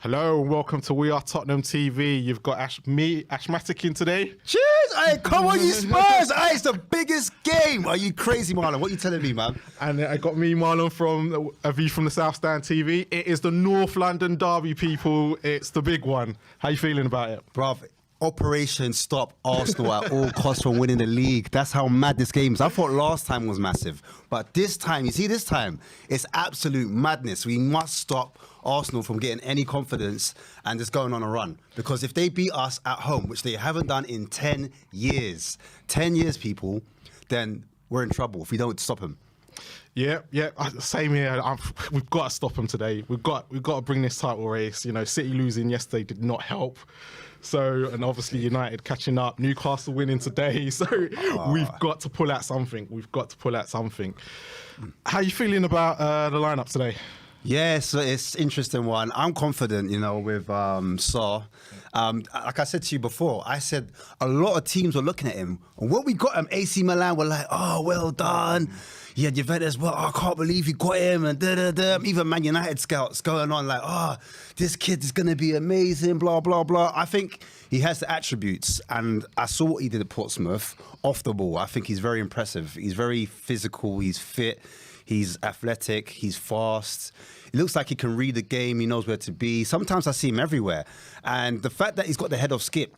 Hello and welcome to We Are Tottenham TV. You've got Ashmatic in today. Cheers! Hey, come on, you Spurs! Hey, it's the biggest game. Are you crazy, Marlon? What are you telling me, man? And I got me, Marlon, from A View from the South Stand TV. It is the North London derby, people. It's the big one. How you feeling about it? Bruv, Operation Stop Arsenal at all costs from winning the league. That's how mad this game is. I thought last time was massive. But this time, you see this time, it's absolute madness. We must stop Arsenal from getting any confidence and just going on a run. Because if they beat us at home, which they haven't done in 10 years, 10 years, people, then we're in trouble if we don't stop them. Yeah, same here. We've got to stop them today. We've got to bring this title race. You know, City losing yesterday did not help. So, and obviously United catching up, Newcastle winning today. So we've got to pull out something. How are you feeling about the lineup today? Yeah, so it's an interesting one. I'm confident, you know, with Saar. Like I said to you before, I said a lot of teams were looking at him. And when we got him, AC Milan were like, oh, well done. Yeah, Juventus, well, I can't believe you got him. And da-da-da. Even Man United scouts going on like, oh, this kid is going to be amazing, blah, blah, blah. I think he has the attributes. And I saw what he did at Portsmouth off the ball. I think he's very impressive. He's very physical. He's fit. He's athletic. He's fast. It looks like he can read the game. He knows where to be. Sometimes I see him everywhere. And the fact that he's got the head of Skip,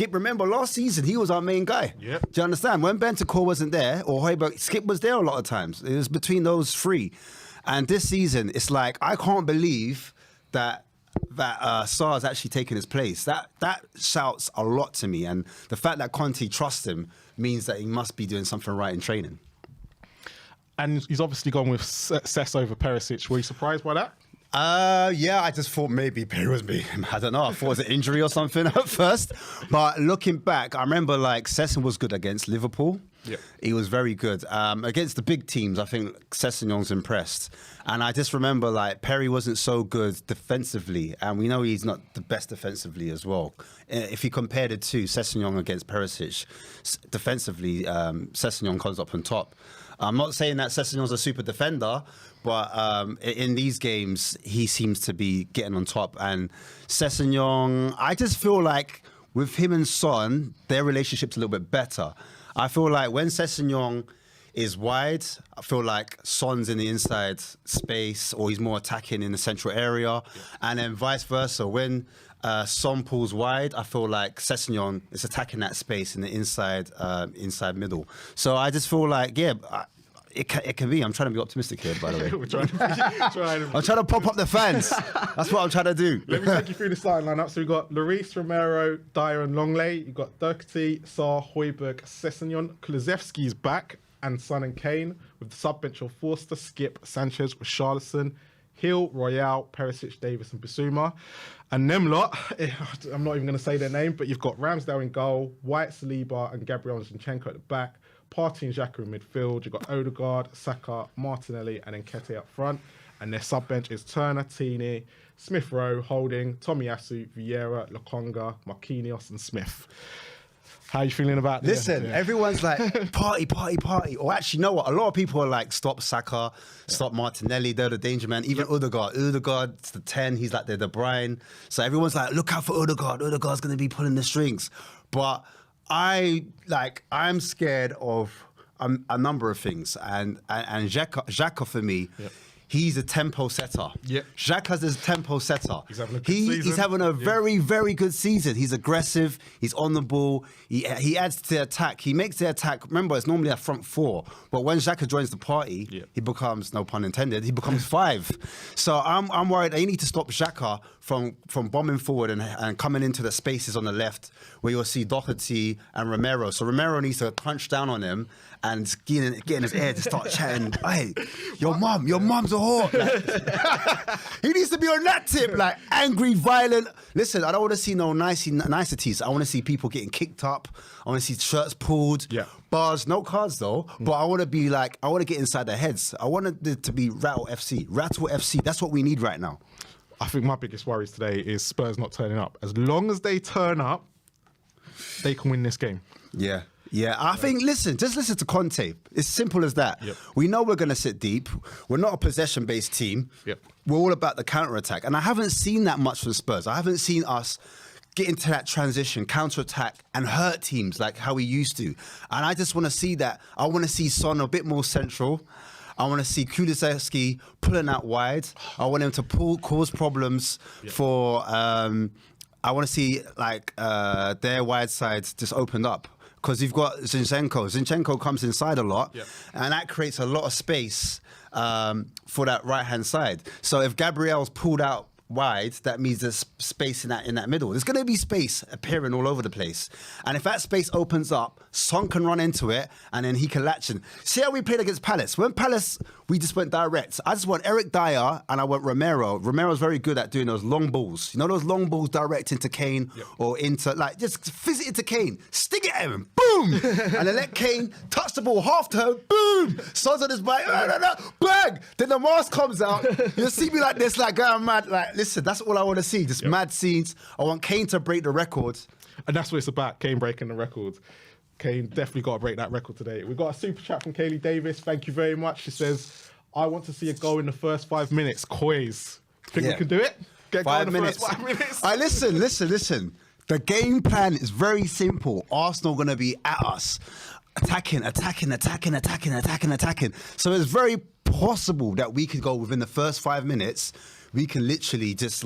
remember last season, he was our main guy. Yep. Do you understand? When Bentancur wasn't there, or Højbjerg, Skip was there a lot of times. It was between those three. And this season, it's like, I can't believe that Saar is actually taking his place. That shouts a lot to me. And the fact that Conte trusts him means that he must be doing something right in training. And he's obviously gone with Cesc over Perisic. Were you surprised by that? Yeah, I just thought maybe Perry was me. I don't know. I thought it was an injury or something at first. But looking back, I remember like Sesson was good against Liverpool. Yeah. He was very good. Against the big teams, I think Sessegnon's impressed. And I just remember like Perry wasn't so good defensively. And we know he's not the best defensively as well. If you compared it to Sessegnon against Perisic, defensively, Sessegnon comes up on top. I'm not saying that Sessegnon's a super defender, but in these games, he seems to be getting on top. And Sessegnon, I just feel like with him and Son, their relationship's a little bit better. I feel like when Sessegnon is wide, I feel like Son's in the inside space, or he's more attacking in the central area. Yeah. And then vice versa. When Son pulls wide, I feel like Sessegnon is attacking that space in the inside middle. So I just feel like, yeah, it can be. I'm trying to be optimistic here, by the way. We're trying to I'm trying to pop up the fans. That's what I'm trying to do. Let me take you through the starting lineup. So we've got Lloris, Romero, Dyer and Longley. You've got Doherty, Saar, Højbjerg, Sessegnon. Kulusevski's back, and Son and Kane, with the sub-bench of Forster, Skip, Sanchez, Richarlison, Hill, Royale, Perisic, Davis and Bissouma. And them lot, I'm not even going to say their name, but you've got Ramsdale in goal, White, Saliba and Gabriel Zinchenko at the back, Partey and Xhaka in midfield. You've got Odegaard, Saka, Martinelli and Nketiah up front. And their sub-bench is Turner, Tierney, Smith-Rowe, Holding, Tomiyasu, Vieira, Lokonga, Marquinhos and Smith. How you feeling about this? Listen, everyone's like, party, party, party. Or actually, you know what? A lot of people are like, stop Saka, stop Martinelli, they're the danger man. Even Odegaard. Odegaard's the 10, he's like the De Bruyne. So everyone's like, look out for Odegaard. Odegaard's going to be pulling the strings. But I'm scared of a number of things. And Xhaka for me, he's a tempo setter. Yep. Xhaka's a tempo setter. He's having a good season. He's having a very, very good season. He's aggressive. He's on the ball. He adds to the attack. He makes the attack. Remember, it's normally a front four. But when Xhaka joins the party, he becomes, no pun intended, he becomes 5. So I'm worried they need to stop Xhaka from bombing forward and coming into the spaces on the left where you'll see Doherty and Romero. So Romero needs to crunch down on him and get in his ear to start chatting. Hey, your mum's a whore. Like, he needs to be on that tip, like angry, violent. Listen, I don't want to see no niceties. I want to see people getting kicked up. I want to see shirts pulled. Bars, no cards though. But I want to get inside their heads. I want it to be Rattle FC. That's what we need right now. I think my biggest worries today is Spurs not turning up. As long as they turn up, they can win this game. Yeah, I think, just listen to Conte. It's simple as that. We know we're going to sit deep. We're not a possession-based team. We're all about the counter-attack. And I haven't seen that much from Spurs. I haven't seen us get into that transition, counter-attack, and hurt teams like how we used to. And I just want to see that. I want to see Son a bit more central. I want to see Kulusevski pulling out wide. I want him to cause problems for... I want to see their wide sides just opened up. Because you've got Zinchenko. Zinchenko comes inside a lot, and that creates a lot of space for that right-hand side. So if Gabriel's pulled out wide, that means there's space in that middle. There's going to be space appearing all over the place. And if that space opens up, Son can run into it, and then he can latch in. See how we played against Palace? When Palace, we just went direct. I just want Eric Dyer, and I want Romero. Romero's very good at doing those long balls. You know those long balls direct into Kane or into, just fizz it into Kane. Stick it at him. Boom! And then let Kane touch the ball half turn. Boom! Son's on his bike. Bang! Then the mask comes out. You'll see me like this, like going mad. Like, listen, that's all I want to see. Just mad scenes. I want Kane to break the record. And that's what it's about, Kane breaking the record. Kane definitely got to break that record today. We've got a super chat from Kaylee Davis. Thank you very much. She says, I want to see a goal in the first 5 minutes. COYS. Think we can do it? Get 5 minutes. First 5 minutes. All right, listen. The game plan is very simple. Arsenal going to be at us. Attacking. So it's very possible that we could go within the first 5 minutes. We can literally just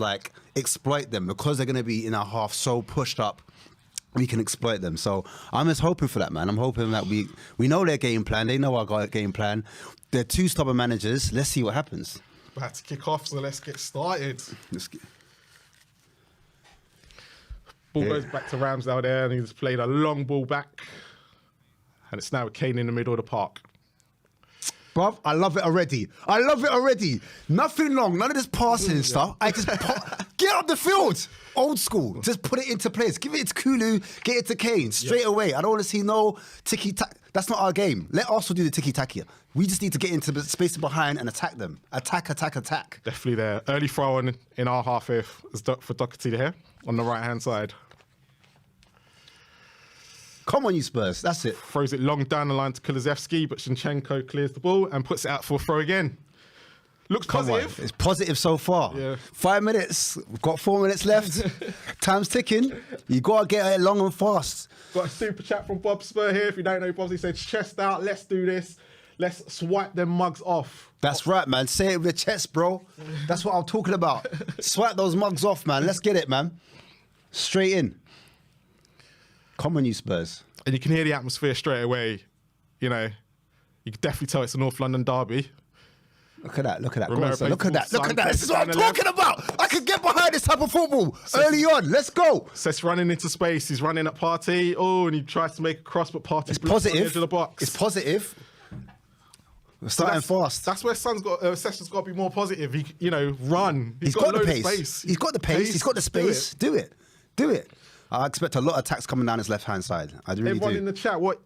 exploit them because they're going to be in our half so pushed up. We can exploit them. So I'm just hoping for that, man. I'm hoping that we know their game plan. They know our game plan. They're 2 stubborn managers. Let's see what happens. About to kick off, so let's get started. Ball goes back to Ramsdale there, and he's played a long ball back. And it's now Kane in the middle of the park. Bruv, I love it already. Nothing long, none of this passing and stuff. I just get up the field. Old school. Just put it into place. Give it to Kulu, get it to Kane straight away. I don't want to see no ticky-tack. That's not our game. Let Arsenal do the ticky-tacky. We just need to get into the space behind and attack them. Attack. Definitely there. Early throw in our half here for Doherty there on the right-hand side. Come on, you Spurs. That's it. Throws it long down the line to Kulusevski, but Zinchenko clears the ball and puts it out for a throw again. Looks positive. It's positive so far. 5 minutes. We've got 4 minutes left. Time's ticking. You got to get it long and fast. Got a super chat from Bob Spur here. If you don't know Bob, he said, chest out, let's do this. Let's swipe them mugs off. That's right, man. Say it with your chest, bro. That's what I'm talking about. Swipe those mugs off, man. Let's get it, man. Straight in. Come on, you Spurs. And you can hear the atmosphere straight away. You know, you can definitely tell it's a North London derby. Look at that. Look at that. Look at that. This is what I'm talking about. I can get behind this type of football early on. Let's go. Seth's running into space. He's running at Partey. Oh, and he tries to make a cross, but Partey's positive. On the edge of the box. It's positive. We're starting fast. That's where Seth's got to be more positive. He, run. He's got the pace. He's got the pace. He's got the space. Do it. I expect a lot of attacks coming down his left-hand side. I really Everyone do. in the chat, what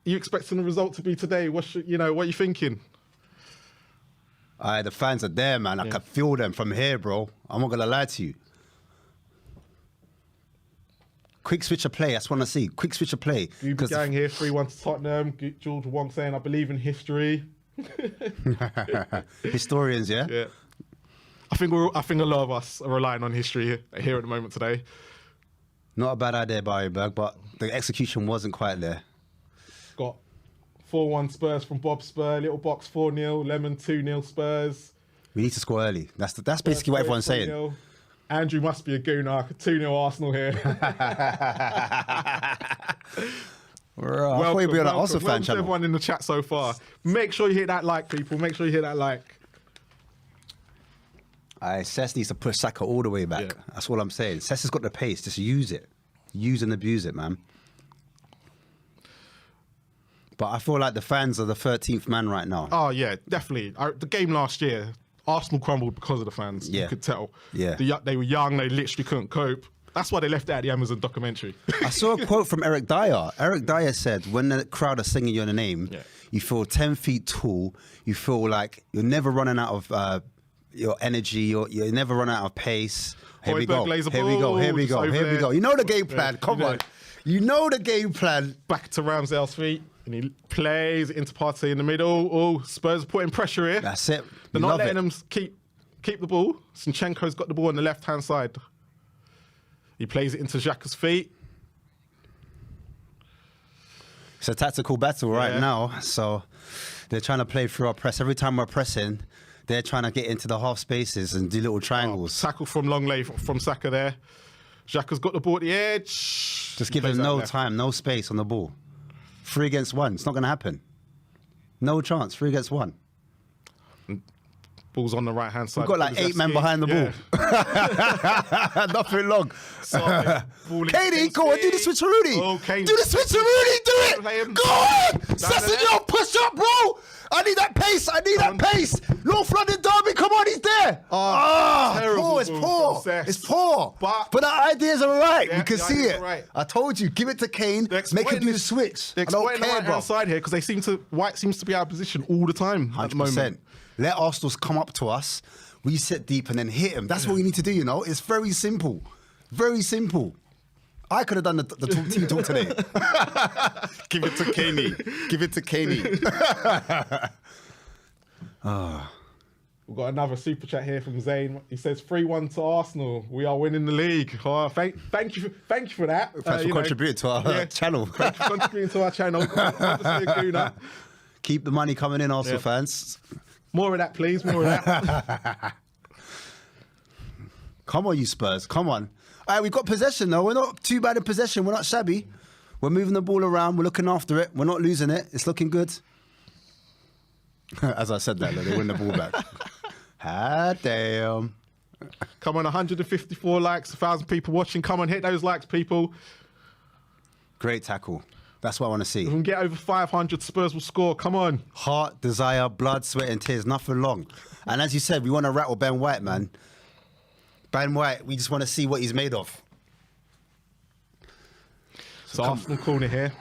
you expecting the result to be today? What are you thinking? The fans are there, man. I can feel them from here, bro. I'm not going to lie to you. Quick switch of play. That's what I see. Quick switch of play. You be going here 3-1 to Tottenham. George Wong saying, I believe in history. Historians, yeah? Yeah. I think a lot of us are relying on history here at the moment today. Not a bad idea, Barryberg, but the execution wasn't quite there. Got 4-1 Spurs from Bob Spur, Little Box 4-0, Lemon 2-0 Spurs. We need to score early. That's basically what everyone's saying. 3-0. Andrew must be a gooner. 2-0 Arsenal here. Bro, I thought you'd be on an Arsenal fan channel. Everyone in the chat so far. Make sure you hit that like, people. Make sure you hit that like. Cess needs to push Saka all the way back. Yeah. That's all I'm saying. Cess has got the pace. Just use it. Use and abuse it, man. But I feel like the fans are the 13th man right now. Oh, yeah, definitely. The game last year, Arsenal crumbled because of the fans. Yeah. You could tell. Yeah. They were young. They literally couldn't cope. That's why they left it at the Amazon documentary. I saw a quote from Eric Dyer. Eric Dyer said, when the crowd are singing your name, Yeah. you feel 10 feet tall. You feel like you're never running out of your energy. You're never running out of pace. Here we go. Laser Here we go. Here we ball, go. just Here over we go. there. You know the game plan. Yeah, Come you know. on. You know the game plan. Back to Ramsdale's feet. And he plays into Partey in the middle. Oh, Spurs are putting pressure here. That's it. They're We not love letting it. them keep the ball. Zinchenko's got the ball on the left-hand side. He plays it into Xhaka's feet. It's a tactical battle right Yeah. now. So they're trying to play through our press. Every time we're pressing, they're trying to get into the half spaces and do little triangles. Tackle from Longley from Saka there. Xhaka's got the ball at the edge. Just give him no time, no space on the ball. 3 against 1. It's not going to happen. No chance. 3 against 1. Ball's on the right-hand side. We've got like 8 men behind the ball. Nothing long. Katie, go on, do the switcheroonie. Oh, Kane. Do the switcheroonie, do Play it. him. Go on. Down the Sessignon, left. push up, bro. I need that pace. I need that pace. North London Derby, come on, he's there. terrible Poor, it's ball poor. from Sess. It's poor. But the ideas are right. Yeah, you can the see ideas it. are right. I told you, give it to Kane. They're Make him exploiting do the this- switch. They're I don't exploiting the care, right-hand bro. side here because White seems to be out of position all the time at the 100%. moment. Let Arsenal come up to us, we sit deep and then hit them. That's what we need to do, you know? It's very simple. Very simple. I could have done the team talk today. Give it to Kaney. Give it to Kaney. We've got another super chat here from Zayn. He says 3-1 to Arsenal. We are winning the league. Oh, thank you for that. Thanks for contributing to our channel. Thank you for contributing to our channel. Obviously a gooner. Keep the money coming in, Arsenal fans. More of that, please. More of that. Come on, you Spurs. Come on. All right, we've got possession, though. We're not too bad in possession. We're not shabby. We're moving the ball around. We're looking after it. We're not losing it. It's looking good. As I said that, they win the ball back. Damn. Come on, 154 likes, 1,000 people watching. Come on, hit those likes, people. Great tackle. That's what I want to see. If we can get over 500, Spurs will score. Come on. Heart, desire, blood, sweat and tears. Nothing long. And as you said, we want to rattle Ben White, man. Ben White, we just want to see what he's made of. So Arsenal corner here.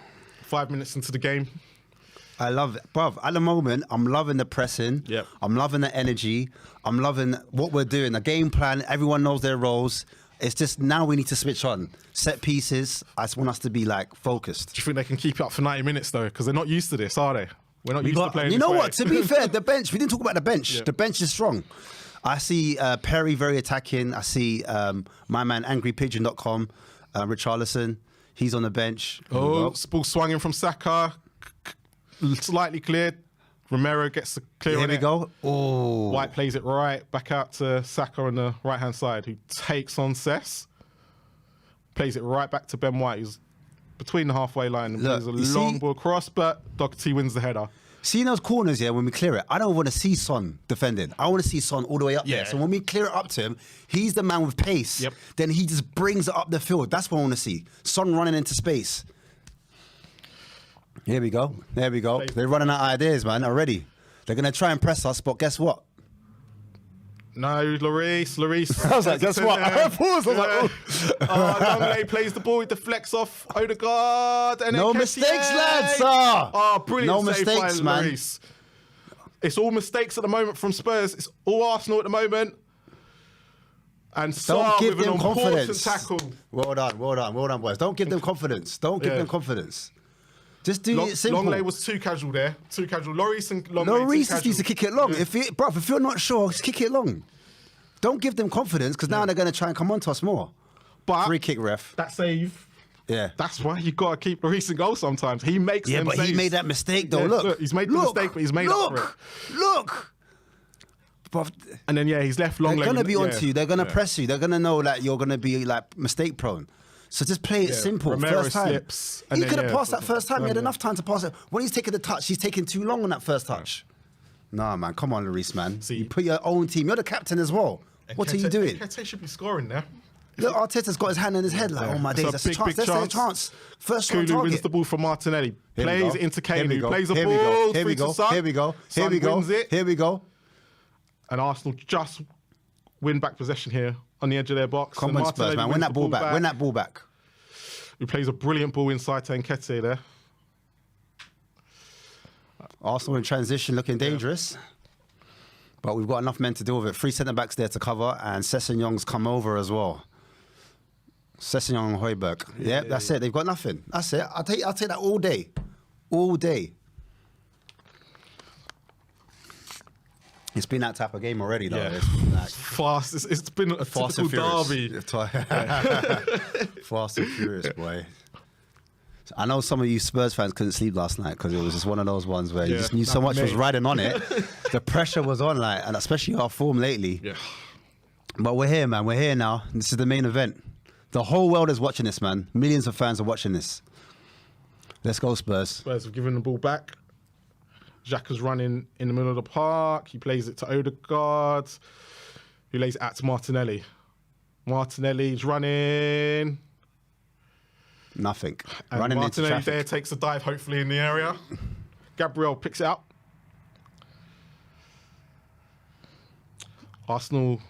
5 minutes into the game. I love it. Bruv, at the moment, I'm loving the pressing. Yep. I'm loving the energy. I'm loving what we're doing. The game plan, everyone knows their roles. It's just now we need to switch on. Set pieces, I just want us to be like focused. Do you think they can keep it up for 90 minutes though? Because they're not used to this, are they? We're not used to playing You this know way. what? To be fair, the bench, we didn't talk about the bench. Yeah. The bench is strong. I see Perry very attacking. I see my man angrypigeon.com, Richarlison. He's on the bench. Oh, ball swung in from Saka. Slightly cleared. Romero gets the clear Here on we it. go. Oh, White plays it right back out to Saka on the right-hand side, who takes on Cess. Plays it right back to Ben White, who's between the halfway line and Look, plays you a see- long ball across, but Doherty wins the header. See in those corners, yeah, when we clear it, I don't want to see Son defending. I want to see Son all the way up there. Yeah. So when we clear it up to him, he's the man with pace. Yep. Then he just brings it up the field. That's what I want to see. Son running into space. Here we go. There we go. They're running out of ideas, man, already. They're going to try and press us, but guess what? No, Lloris. I was like, guess what? I paused. I was like, Longley plays the ball, he deflects off Odegaard. And No then mistakes, Kessié. lads. Oh, brilliant No save mistakes, by man. Lloris. It's all mistakes at the moment from Spurs. It's all Arsenal at the moment. And Don't Sarr give with an them important confidence. tackle. Well done, boys. Don't give them confidence. Don't give them confidence. Just do it simple. Longley was too casual there. Too casual. Lloris and Longley Lloris too just needs to kick it long. Yeah. If you're not sure, just kick it long. Don't give them confidence because now they're going to try and come on to us more. But free kick, ref. That save. Yeah. That's why you got to keep Lloris in goal sometimes. He makes them but saves. he made that mistake though. Yeah, look, he's made the mistake, but he's made up for it. Look. But and then he's left Longley. They're going to be onto you. They're going to press you. They're going to know that you're going to be like mistake prone. So just play it simple. Romero first time. slips. He could have passed that first time. He had enough time to pass it. When he's taking the touch, he's taking too long on that first touch. Nah, man. Come on, Lloris, man. See, you put your own team. You're the captain as well. What are you doing? Kete should be scoring there. Look, Arteta's got his hand in his head like, oh my days, that's a chance. That's a chance. First shot Kulu target. wins the ball from Martinelli. Plays it into Kane, who plays the Here ball. Here we go. Here we go. Here we go. Wins it. Here we go. And Arsenal just win back possession here on the edge of their box. Come on, Spurs, man. Win that ball back. Win that ball back. Who plays a brilliant ball inside to Nketiah there. Arsenal in transition looking dangerous. But we've got enough men to deal with it. 3 centre-backs there to cover, and Sessegnon's come over as well. Sessegnon and Højbjerg. Yeah, that's it. They've got nothing. That's it. I'll take that all day. All day. It's been that type of game already, though. Yeah. It's been like Fast. It's been a fast and typical furious. derby. Fast and furious, boy. I know some of you Spurs fans couldn't sleep last night because it was just one of those ones where you just knew so much was riding on it. The pressure was on, like, and especially our form lately. Yeah. But we're here, man. We're here now. This is the main event. The whole world is watching this, man. Millions of fans are watching this. Let's go, Spurs. Spurs have given the ball back. Xhaka's running in the middle of the park. He plays it to Odegaard, who lays it out to Martinelli. Martinelli's running. Nothing. And Running into Martinelli traffic. there takes a dive, hopefully, in the area. Gabriel picks it up. Arsenal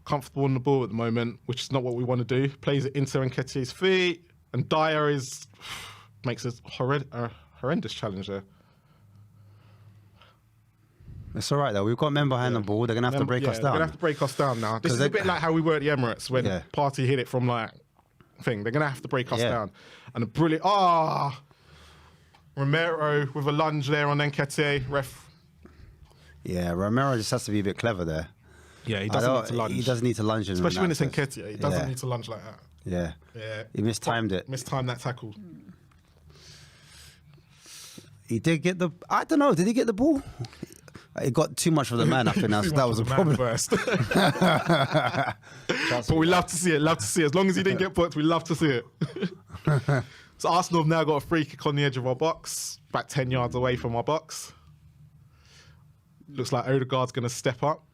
comfortable on the ball at the moment, which is not what we want to do. Plays it into Nketiah's feet. And Dyer makes a horrendous challenge there. It's all right, though. We've got men behind the ball. They're going to have to break us down. They're going to have to break us down now. This is a bit like how we were at the Emirates when Partey hit it from like thing. They're going to have to break us down. And a brilliant... Romero with a lunge there on Nketiah. Ref. Yeah, Romero just has to be a bit clever there. Yeah, he doesn't need to lunge. He doesn't need to lunge. Especially when it's Nketiah. He doesn't need to lunge like that. Yeah. Yeah. He mistimed it. Mistimed that tackle. He did get the... I don't know. Did he get the ball? It got too much for the man. I think that was a problem. First. But we love to see it. Love to see it. As long as he didn't get booked, we love to see it. So Arsenal have now got a free kick on the edge of our box, about 10 yards away from our box. Looks like Odegaard's going to step up.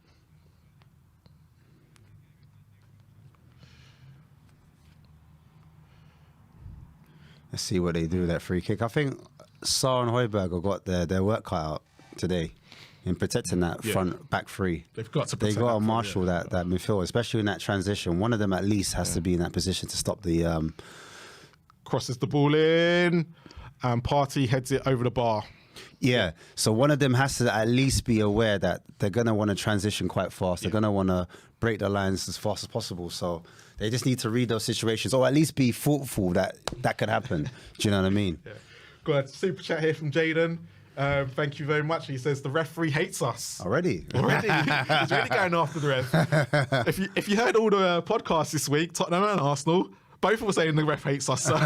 Let's see what they do with that free kick. I think Sarr and Højbjerg have got their work cut out today in protecting that front back three. They've got to protect They got to marshal that midfield, especially in that transition. One of them at least has to be in that position to stop the... Crosses the ball in, and Partey heads it over the bar. Yeah, so one of them has to at least be aware that they're going to want to transition quite fast. They're going to want to break the lines as fast as possible. So they just need to read those situations, or at least be thoughtful that could happen. Do you know what I mean? Yeah. Go ahead. Super chat here from Jaden. Thank you very much. He says the referee hates us. Already? He's really going after the ref. If you heard all the podcasts this week, Tottenham and Arsenal, both were saying the ref hates us. So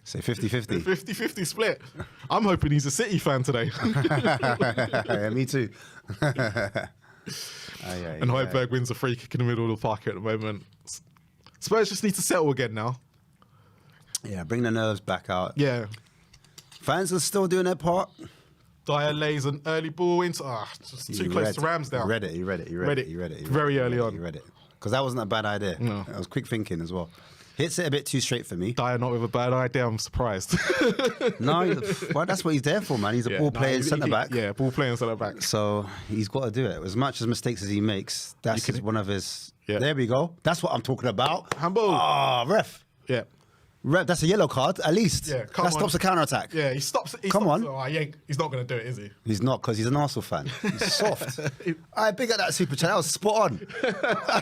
say 50-50. 50-50 split. I'm hoping he's a City fan today. Yeah, me too. And Højbjerg wins a free kick in the middle of the park at the moment. Spurs just need to settle again now. Yeah, bring the nerves back out. Yeah. Fans are still doing their part. Dyer lays an early ball into... just too close to Ramsdale. He read it. Very early on. He read it. Because that wasn't a bad idea. No. It was quick thinking as well. Hits it a bit too straight for me. Dyer not with a bad idea, I'm surprised. No, well, that's what he's there for, man. He's a ball-playing centre-back. Yeah, ball-playing centre-back. So he's got to do it. As much as mistakes as he makes, that's one of his... Yeah. There we go. That's what I'm talking about. Handball. Ref. Yeah. Rep, that's a yellow card, at least. Yeah, that stops the counter-attack. Yeah, he stops. Come on. Oh, he's not going to do it, is he? He's not, because he's an Arsenal fan. He's soft. I big at that super chat. That was spot on.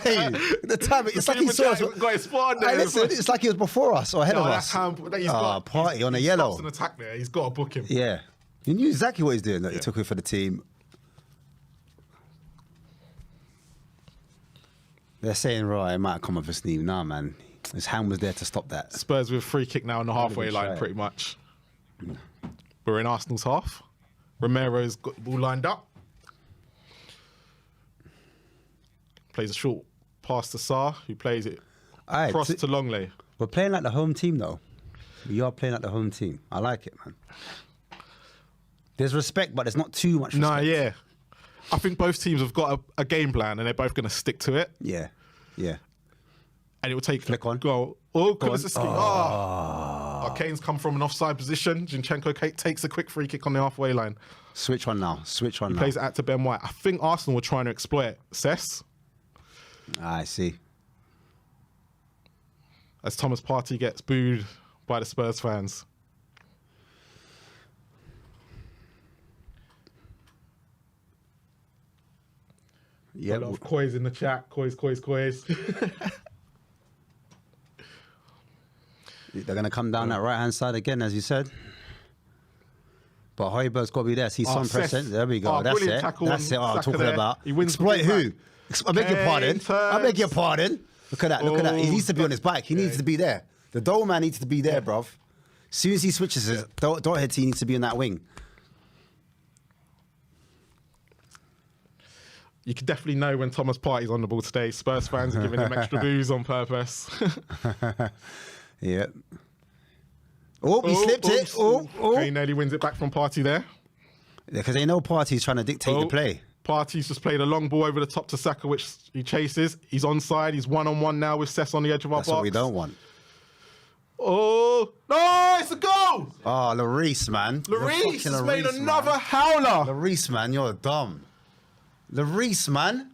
Hey, the time, it's like he saw us. Got his spot on there. Hey, listen, it's like he was before us or ahead of us. He's got party on a yellow. Stops an attack there. He's got to book him. Yeah. He knew exactly what he's doing. That he took it for the team. They're saying, right, it might come off his knee. Nah, man. His hand was there to stop that. Spurs with a free kick now on the halfway line, pretty much. We're in Arsenal's half. Romero's got the ball lined up. Plays a short pass to Sarr, who plays it cross to Longley. We're playing like the home team, though. We are playing like the home team. I like it, man. There's respect, but there's not too much respect. Nah, yeah. I think both teams have got a game plan, and they're both going to stick to it. Yeah. And it will take Flick on. goal. Oh, Kane's come from an offside position. Zinchenko takes a quick free kick on the halfway line. Switch on now. Plays it out to Ben White. I think Arsenal were trying to exploit Cess. I see. As Thomas Partey gets booed by the Spurs fans. Yeah, a lot of COYS in the chat. COYS. They're going to come down that right-hand side again, as you said. But Højbjerg's got to be there. See some present. There we go. That's it. That's it. I'm talking about. Exploit who? I beg your pardon. Look at that. He needs to be on his bike. He needs to be there. The Dole man needs to be there, bruv. As soon as he switches it, Doherty needs to be on that wing. You can definitely know when Thomas Partey's on the ball today. Spurs fans are giving him extra boos on purpose. Yeah. Oh, he slipped it. Kane nearly wins it back from Partey there. Because they know Partey's trying to dictate the play. Partey's just played a long ball over the top to Saka, which he chases. He's onside. He's one-on-one now with Cess on the edge of our box. That's what we don't want. Oh, no, it's a goal! Oh, Lloris, man. Lloris has made another howler. Lloris, man, you're dumb. Lloris, man.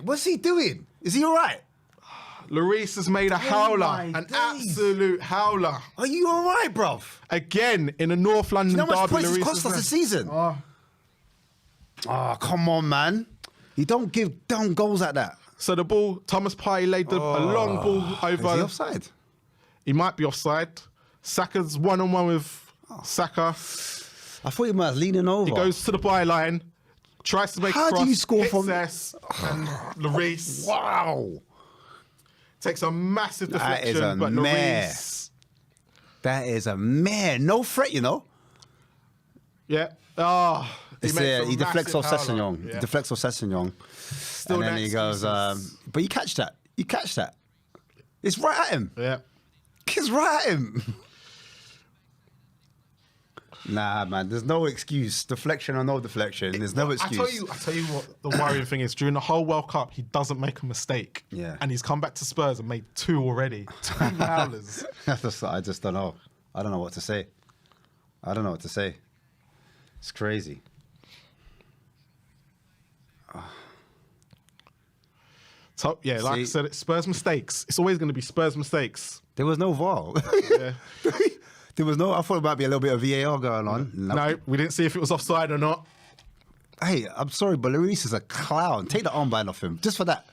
What's he doing? Is he all right? Lloris has made a howler, absolute howler. Are you all right, bruv? Again, in a North London derby. You know how much points it's cost us this season? Oh, come on, man. You don't give down goals like that. So the ball, Thomas Partey laid a long ball over. Is he offside? He might be offside. Saka's one-on-one with Saka. I thought he was leaning over. He goes to the byline, tries to make a cross. How do you score from Cess and Lloris? Wow. Takes a massive deflection, That is a but mare. Lloris... That is a mare. No threat, you know. Yeah. He deflects off Sessegnon. Yeah. He deflects off Sessegnon. And then he goes, but you catch that. You catch that. It's right at him. Yeah. It's right at him. Nah, man, there's no excuse. Deflection or no deflection, there's no excuse. I tell you what the worrying thing is. During the whole World Cup, he doesn't make a mistake. Yeah. And he's come back to Spurs and made 2 already. 2 howlers. I just don't know. I don't know what to say. It's crazy. So, yeah, like I said, it's Spurs mistakes. It's always going to be Spurs mistakes. There was no VAR. Yeah. There was no. I thought it might be a little bit of VAR going on. No, we didn't see if it was offside or not. Hey, I'm sorry, but Lloris is a clown. Take the armband off him just for that.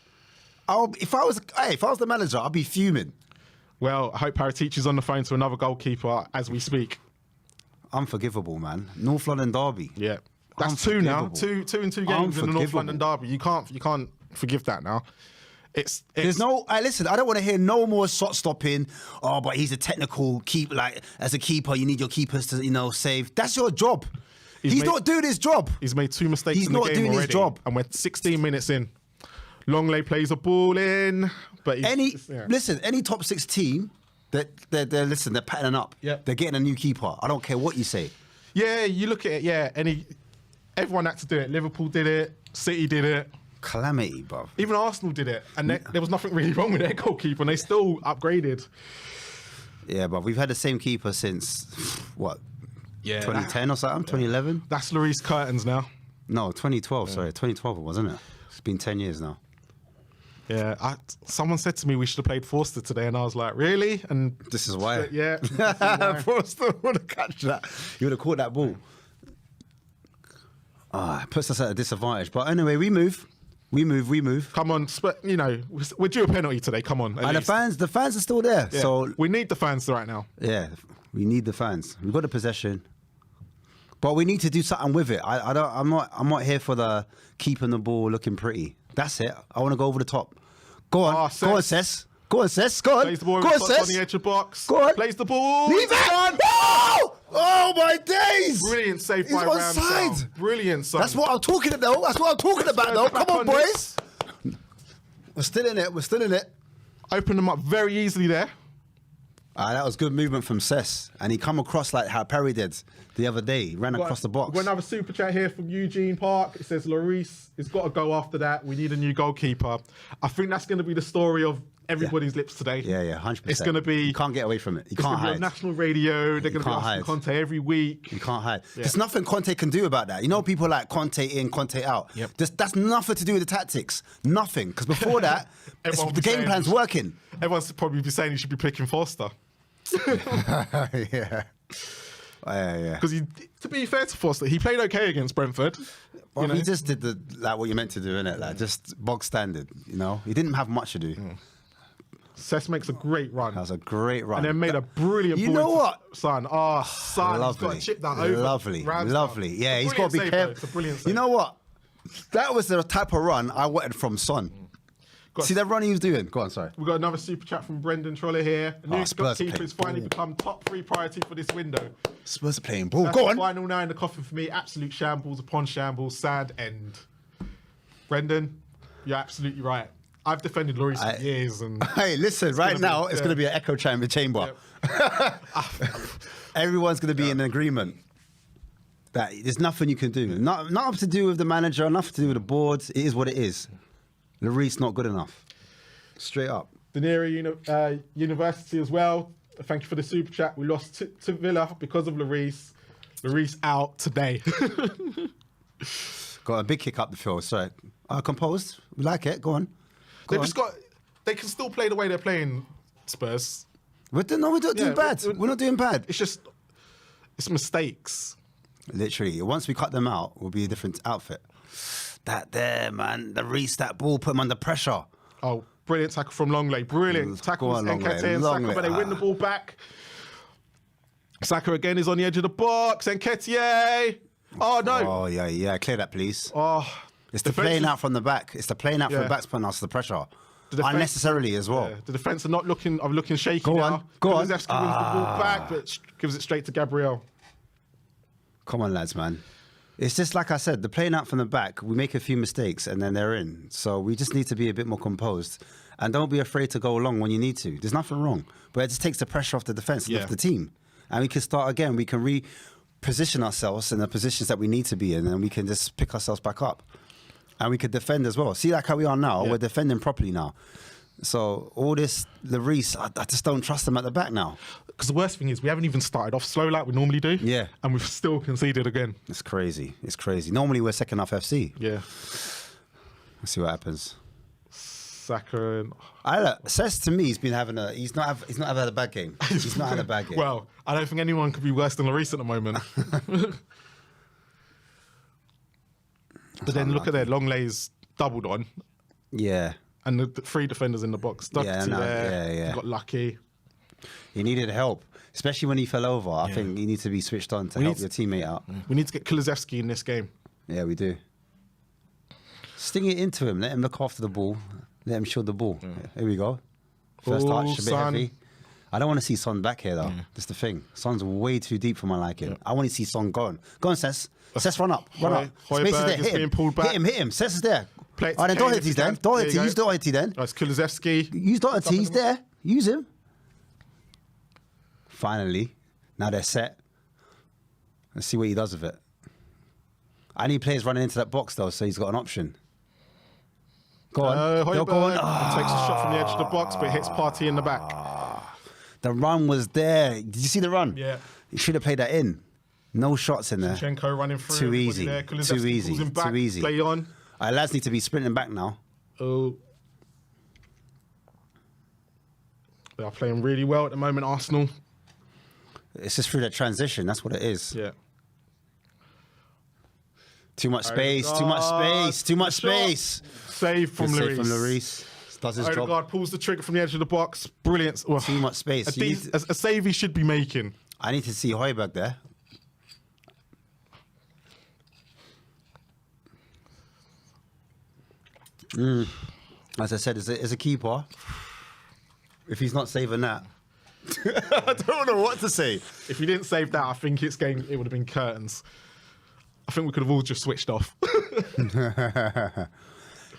If I was the manager, I'd be fuming. Well, I hope Paratici's on the phone to another goalkeeper as we speak. Unforgivable, man. North London derby. Yeah, that's 2 now. 2 in 2 games in the North London derby. You can't forgive that now. There's no. Listen, I don't want to hear no more shot stopping. Oh, but he's a technical keeper. Like as a keeper, you need your keepers to save. That's your job. He's not doing his job. He's made 2 mistakes. He's in the not game doing already, his job. and we're 16 minutes in. Longley plays a ball in, but listen, any top 6 team they're patterning up. Yeah, they're getting a new keeper. I don't care what you say. Yeah, you look at it. Yeah, everyone had to do it. Liverpool did it. City did it. Calamity, bruv. Even Arsenal did it, and there was nothing really wrong with their goalkeeper, and they still upgraded. Yeah, but we've had the same keeper since what? Yeah, 2010 or something. 2011. That's Lloris Curtains now. No, 2012. Sorry, 2012 wasn't it? It's been 10 years now. Yeah, someone said to me we should have played Forster today, and I was like, really? And This is why. Yeah. This is why. Forster would have catched that. He would have caught that ball. It puts us at a disadvantage. But anyway, we move. Come on, you know, we're due a penalty today. Come on. And the fans are still there. Yeah. So we need the fans right now. yeah, we need the fans. We've got the possession, but we need to do something with it. I'm not here for the keeping the ball looking pretty. That's it. I want to go over the top. Go on, go on, Cess. Go on, Cess. Go on. Plays the ball Go on, on Cess. the edge of the box. Go on. Plays the ball. Leave it. Oh my days! Brilliant save He's by onside. Ramsdale. Brilliant, son. That's what I'm talking about. That's what I'm talking about, though. Back Come on, on boys. We're still in it. We're still in it. Opened them up very easily there. That was good movement from Cess, and he come across like how Perry did the other day. He ran across the box. We've got another super chat here from Eugene Park. It says Lloris has got to go after that. We need a new goalkeeper. I think that's going to be the story of everybody's lips today. Yeah, 100%. It's going to be. You can't get away from it. You It's can't going to be hide. on national radio. They're going to be can't asking hide. Conte every week. You can't hide. There's nothing Conte can do about that. You know, people like Conte in, Conte out. Yep. That's nothing to do with the tactics. Nothing. Because before that, Everyone the be game saying- plan's working. Everyone's probably be saying he should be picking Forster. Yeah. Yeah. Because to be fair to Forster, he played okay against Brentford. Well, You know? he just did what you meant to do, innit? Like just box standard. You know, he didn't have much to do. Cess makes a great run. That was a great run. And then made a brilliant You ball know into what? Son. Oh, son. He's got to chip that over. Lovely. Ramsdale. Lovely. Yeah, It's a he's got to be brilliant save, though. careful. It's a brilliant save. You know what? That was the type of run I wanted from Son. See that run he was doing? Go on, sorry. We've got another super chat from Brendan Troller here. A new Spurs keeper play has finally ball. become top 3 priority for this window. Spurs are playing ball. That's Go the on. final nail in the coffin for me. Absolute shambles upon shambles. Sad end. Brendan, you're absolutely right. I've defended Lloris for years. And Hey, listen, right gonna now be- it's going to be an echo chamber. Everyone's going to be in agreement that there's nothing you can do. Nothing to do with the manager, nothing to do with the board. It is what it is. Lloris not good enough. Straight up. Daneri University as well. Thank you for the super chat. We lost to Villa because of Lloris. Lloris out today. Got a big kick up the field. Sorry. Composed. We like it. Go on. They've just got. They can still play the way they're playing, Spurs. We're not doing bad. We're not doing bad. It's just. It's mistakes. Literally. Once we cut them out, we'll be a different outfit. That there, man. The Reece, that ball put him under pressure. Oh, brilliant tackle from Longley. Brilliant tackle Go on, from Longley. Nketiah and Saka, Longley. but they win the ball back. Saka again is on the edge of the box. Nketiah. Oh, no. Oh, yeah. Clear that, please. Oh, It's the playing out from the back. It's the playing out from the back's putting us the pressure. The defense- Unnecessarily as well. Yeah, the defence are not looking shaky Go now. on, go on. Kulusevski wins the ball back, but gives it straight to Gabriel. Come on, lads, man. It's just like I said, the playing out from the back, we make a few mistakes and then they're in. So we just need to be a bit more composed. And don't be afraid to go long when you need to. There's nothing wrong. But it just takes the pressure off the defence and off the team. And we can start again. We can reposition ourselves in the positions that we need to be in, and we can just pick ourselves back up. And we could defend as well. See, like how we are now, we're defending properly now. So all this, Lloris, I just don't trust him at the back now. Because the worst thing is we haven't even started off slow like we normally do. Yeah. And we've still conceded again. It's crazy. It's crazy. Normally we're second half FC. Yeah. Let's see what happens. Saka and... Says to me, he's not had a bad game. He's not had a bad game. Well, I don't think anyone could be worse than Lloris at the moment. But then look at their Longley's doubled on. Yeah. And the 3 defenders in the box. Doherty there. Yeah. He got lucky. He needed help, especially when he fell over. I think he needs to be switched on to help your teammate out. We need to get Kulusevski in this game. Yeah, we do. Sting it into him. Let him look after the ball. Let him shield the ball. Here we go. First touch, a bit Son. heavy. I don't want to see Son back here, though. That's the thing. Son's way too deep for my liking. I want to see Son gone. Go on, Cess. Cess, run up. Run up. Højbjerg Space is there. is Hit him. being pulled back. Hit him. Cess is there. Play it to All right, then Kane if Doherty's you then. can. There you Doherty. go. Use Doherty then. That's Kulusevski. Use Doherty. He's there. Use him. Finally. Now they're set. Let's see what he does with it. I need players running into that box, though, so he's got an option. Go on. Højbjerg Go on. takes a shot from the edge of the box, but hits Partey in the back. The run was there. Did you see the run? Yeah. He should have played that in. No shots in there. Zinchenko running through. Too everybody easy. there. Too Kulusevski easy. pulls him back, Too easy. Play on. Our lads need to be sprinting back now. Oh. They are playing really well at the moment, Arsenal. It's just through that transition. That's what it is. Yeah. Too much space. Too much space. Too much space. Save from Good Lloris. save from Lloris. Does his job. Odegaard pulls the trigger from the edge of the box. Brilliant. Well, Too much space. A save he should be making. I need to see Højbjerg there. As I said, as a keeper, if he's not saving that, I don't know what to say. If he didn't save that, I think it would have been curtains. I think we could have all just switched off.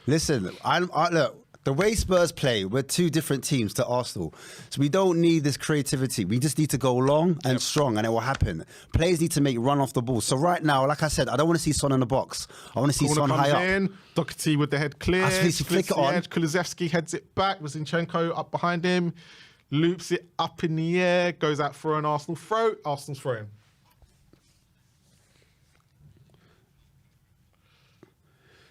Listen, look. The way Spurs play, we're two different teams to Arsenal. So we don't need this creativity. We just need to go long and strong, and it will happen. Players need to make run off the ball. So right now, like I said, I don't want to see Son in the box. I want to see Son high up. In, Doherty with the head clear. Flick it on. Edge. Kulusevski heads it back. Zinchenko up behind him. Loops it up in the air. Goes out for an Arsenal throw. Arsenal's throwing.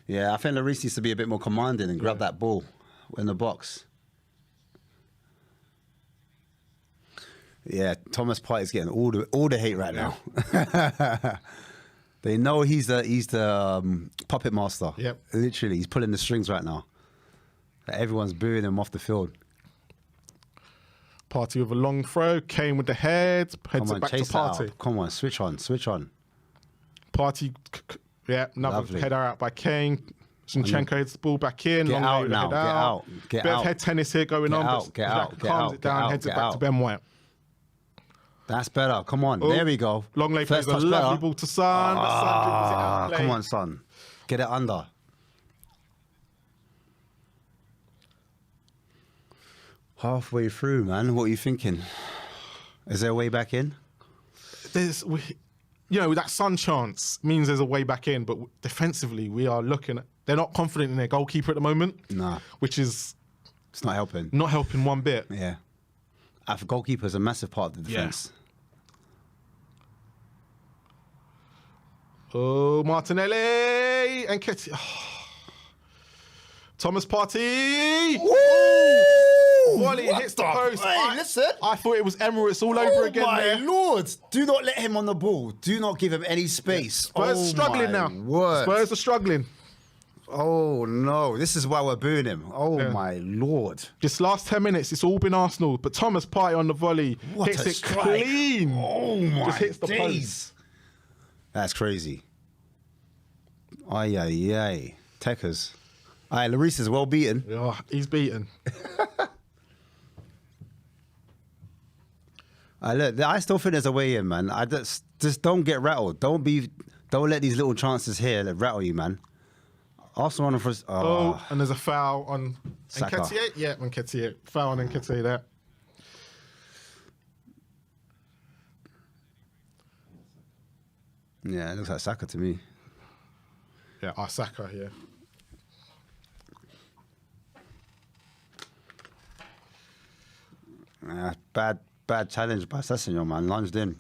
Yeah, I think Lloris needs to be a bit more commanding and grab that ball in the box. Yeah, Thomas Partey's getting all the hate right now. They know he's the puppet master. Yep. Literally, he's pulling the strings right now. Everyone's booing him off the field. Partey with a long throw. Kane with the head. Heads it back to Partey. Come on, switch on. Partey, another Lovely. header out by Kane. Zinchenko heads the ball back in. Get out now. Get out. Bit of head tennis here going on. Calms it down. Heads it back to Ben White. That's better. Come on. There we go. Longley plays a lovely ball to Son. But Son dribbles it out of play. Come on, Son. Get it under. Halfway through, man. What are you thinking? Is there a way back in? That Son chance means there's a way back in, but defensively we are looking at... They're not confident in their goalkeeper at the moment. Nah. Which is... It's not helping. Not helping one bit. Yeah. Our goalkeeper is a massive part of the defence. Yeah. Oh, Martinelli and Ketty. Oh. Thomas Partey. Woo! Volley hits the post. Hey, listen. I thought it was Emirates all over again. Oh, my there. Lord. Do not let him on the ball. Do not give him any space. Spurs are struggling now. Word. Spurs are struggling. Oh, no. This is why we're booing him. Oh, my Lord. This last 10 minutes, it's all been Arsenal. But Thomas Partey on the volley hits it strike. clean. Oh, my Just hits the days. post. That's crazy. Ay. Techers. All right, Lloris is well beaten. Yeah, he's beaten. Look, I still think there's a way in, man. I just don't get rattled. Don't let these little chances here that rattle you, man. Arsenal on the first. And there's a foul on Saka. Nketiah. Yeah, Nketiah. Foul on Nketiah there. Yeah, it looks like Saka to me. Yeah, Saka here. Bad challenge by Sessegnon, man. Lunged in.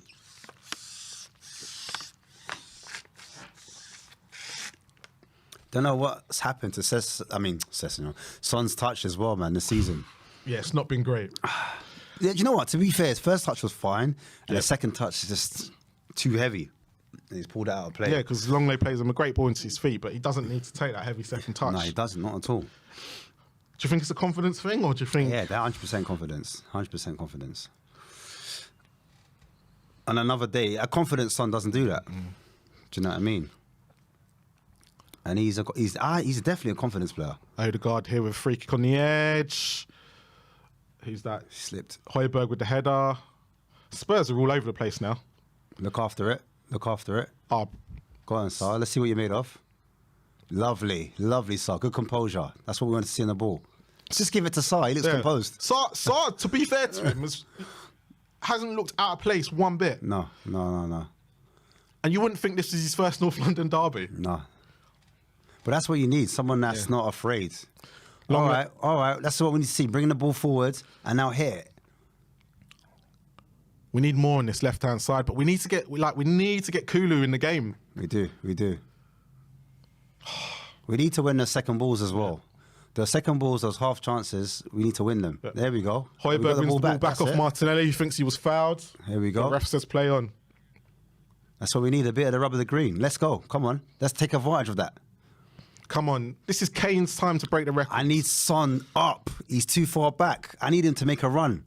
Don't know what's happened to Sessegnon. Son's touch as well, man, this season. Yeah, it's not been great. Yeah, do you know what? To be fair, his first touch was fine, and the second touch is just too heavy. And he's pulled it out of play. Yeah, because Longley plays him a great ball into his feet, but he doesn't need to take that heavy second touch. No, he doesn't, not at all. Do you think it's a confidence thing, or do you think... Yeah, they're 100% confidence. 100% confidence. On another day, a confident Son doesn't do that. Do you know what I mean? And he's definitely a confidence player. Odegaard here with a free kick on the edge. Who's that? Slipped. Højbjerg with the header. Spurs are all over the place now. Look after it. Oh, Go on, Sar. Let's see what you're made of. Lovely, Sar. Good composure. That's what we want to see on the ball. Just give it to Sar. He looks composed. Sar, to be fair to him, hasn't looked out of place one bit. No. And you wouldn't think this is his first North London derby. No. But that's what you need. Someone that's not afraid. All right. That's what we need to see. Bringing the ball forward and now hit it. We need more on this left-hand side, but we need to get Kulu in the game. We do. We need to win the second balls as well. The second balls, those half chances, we need to win them. Yeah. There we go. Højbjerg wins the ball back That's off it. Martinelli. He thinks he was fouled. Here we go. The ref says play on. That's what we need, a bit of the rub of the green. Let's go. Come on. Let's take advantage of that. Come on. This is Kane's time to break the record. I need Son up. He's too far back. I need him to make a run.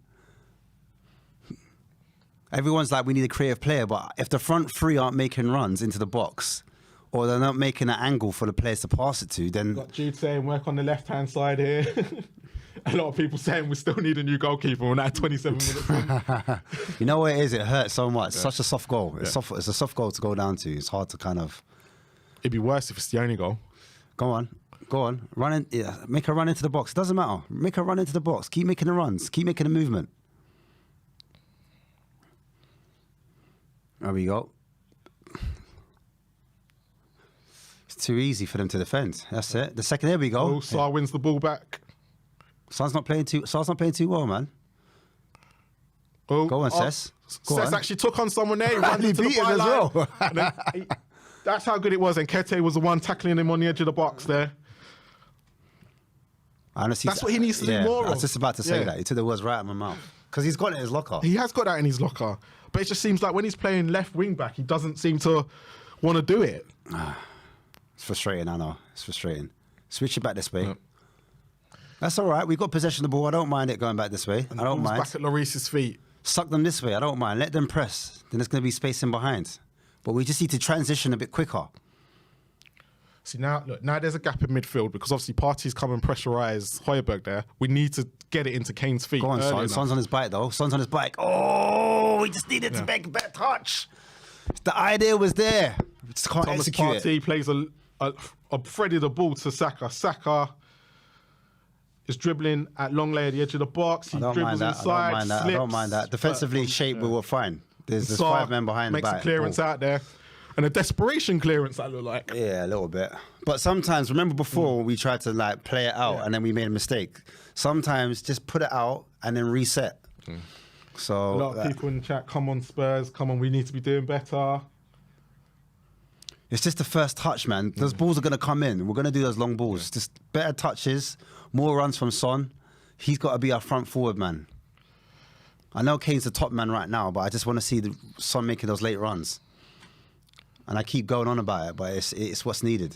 Everyone's like, we need a creative player, but if the front three aren't making runs into the box, or they're not making an angle for the players to pass it to, then... Got Jude saying work on the left-hand side here. A lot of people saying we still need a new goalkeeper. We're now 27 minutes in. You know what it is? It hurts so much. Yeah. Such a soft goal. Yeah. It's a soft goal to go down to. It's hard to kind of... It'd be worse if it's the only goal. Go on. Go on. Run in, yeah. Make a run into the box. It doesn't matter. Make a run into the box. Keep making the runs. Keep making the movement. There we go. It's too easy for them to defend. That's it. The second, there we go. Oh, Sarr wins the ball back. Sar's not playing too well, man. Oh, go on, Cess. Cess actually took on someone there. He ran into the byline. That's how good it was. And Kete was the one tackling him on the edge of the box there. Honestly, that's what he needs to do more of. I was just about to say that. He took the words right out of my mouth. Because he's got it in his locker. He has got that in his locker. But it just seems like when he's playing left wing back, he doesn't seem to want to do it. It's frustrating, I know. It's frustrating. Switch it back this way. Yeah. That's all right. We've got possession of the ball. I don't mind it going back this way. I don't mind. Back at Lloris's feet. Suck them this way. I don't mind. Let them press. Then there's going to be space in behind. But we just need to transition a bit quicker. See, now, look, now there's a gap in midfield because obviously Partey's come and pressurise Højbjerg there. We need to get it into Kane's feet. Go on, Son. Son's on his bike, though. Son's on his bike. Oh, we just needed to make a better touch. The idea was there. We just can't execute it. Partey plays a threaded a ball to Saka. Saka is dribbling at long lay at the edge of the box. He dribbles inside. I don't mind that. Defensively, shape, we were fine. There's 5 men behind the back. Makes a clearance out there. And a desperation clearance, that looked like. Yeah, a little bit. But sometimes, remember before we tried to like play it out and then we made a mistake. Sometimes just put it out and then reset. So a lot of people in the chat, come on Spurs, come on, we need to be doing better. It's just the first touch, man. Those balls are going to come in. We're going to do those long balls. Just better touches, more runs from Son. He's got to be our front forward, man. I know Kane's the top man right now, but I just want to see the Son making those late runs. And I keep going on about it, but it's what's needed.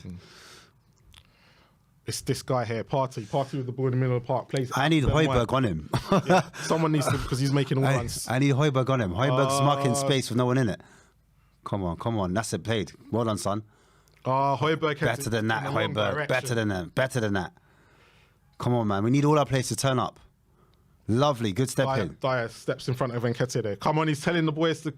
It's this guy here, Partey. Partey with the ball in the middle of the park. Plays. I need Højbjerg on him. Yeah, someone needs to, because he's making all runs. I need Højbjerg on him. Højbjerg's marking space with no one in it. Come on, come on. That's it played. Well done, son. Højbjerg. Better than that, Højbjerg. Better than that. Better than that. Come on, man. We need all our players to turn up. Lovely. Good step in. Dyer steps in front of Nketiah there. Come on, he's telling the boys to...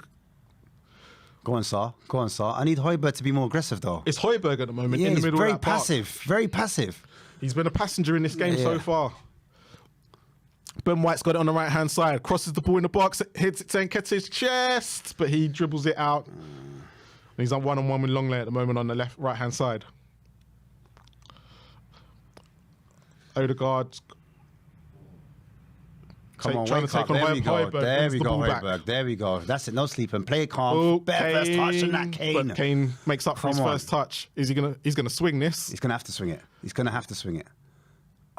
Go on, Sarr. Go on, Sarr. I need Højbjerg to be more aggressive, though. It's Højbjerg at the moment yeah, in the middle of that park. Very passive. He's been a passenger in this game so far. Ben White's got it on the right-hand side. Crosses the ball in the box. Hits it to Nketiah's chest. But he dribbles it out. And he's on one-on-one with Longley at the moment on the right-hand side. Odegaard... Come on, wake up. There we go. There we go, Højbjerg. There we go. That's it. No sleeping. Play calm. Oh, better first touch than that, Kane. But Kane makes up for his first touch. Is he gonna? He's gonna swing this. He's gonna have to swing it. He's gonna have to swing it.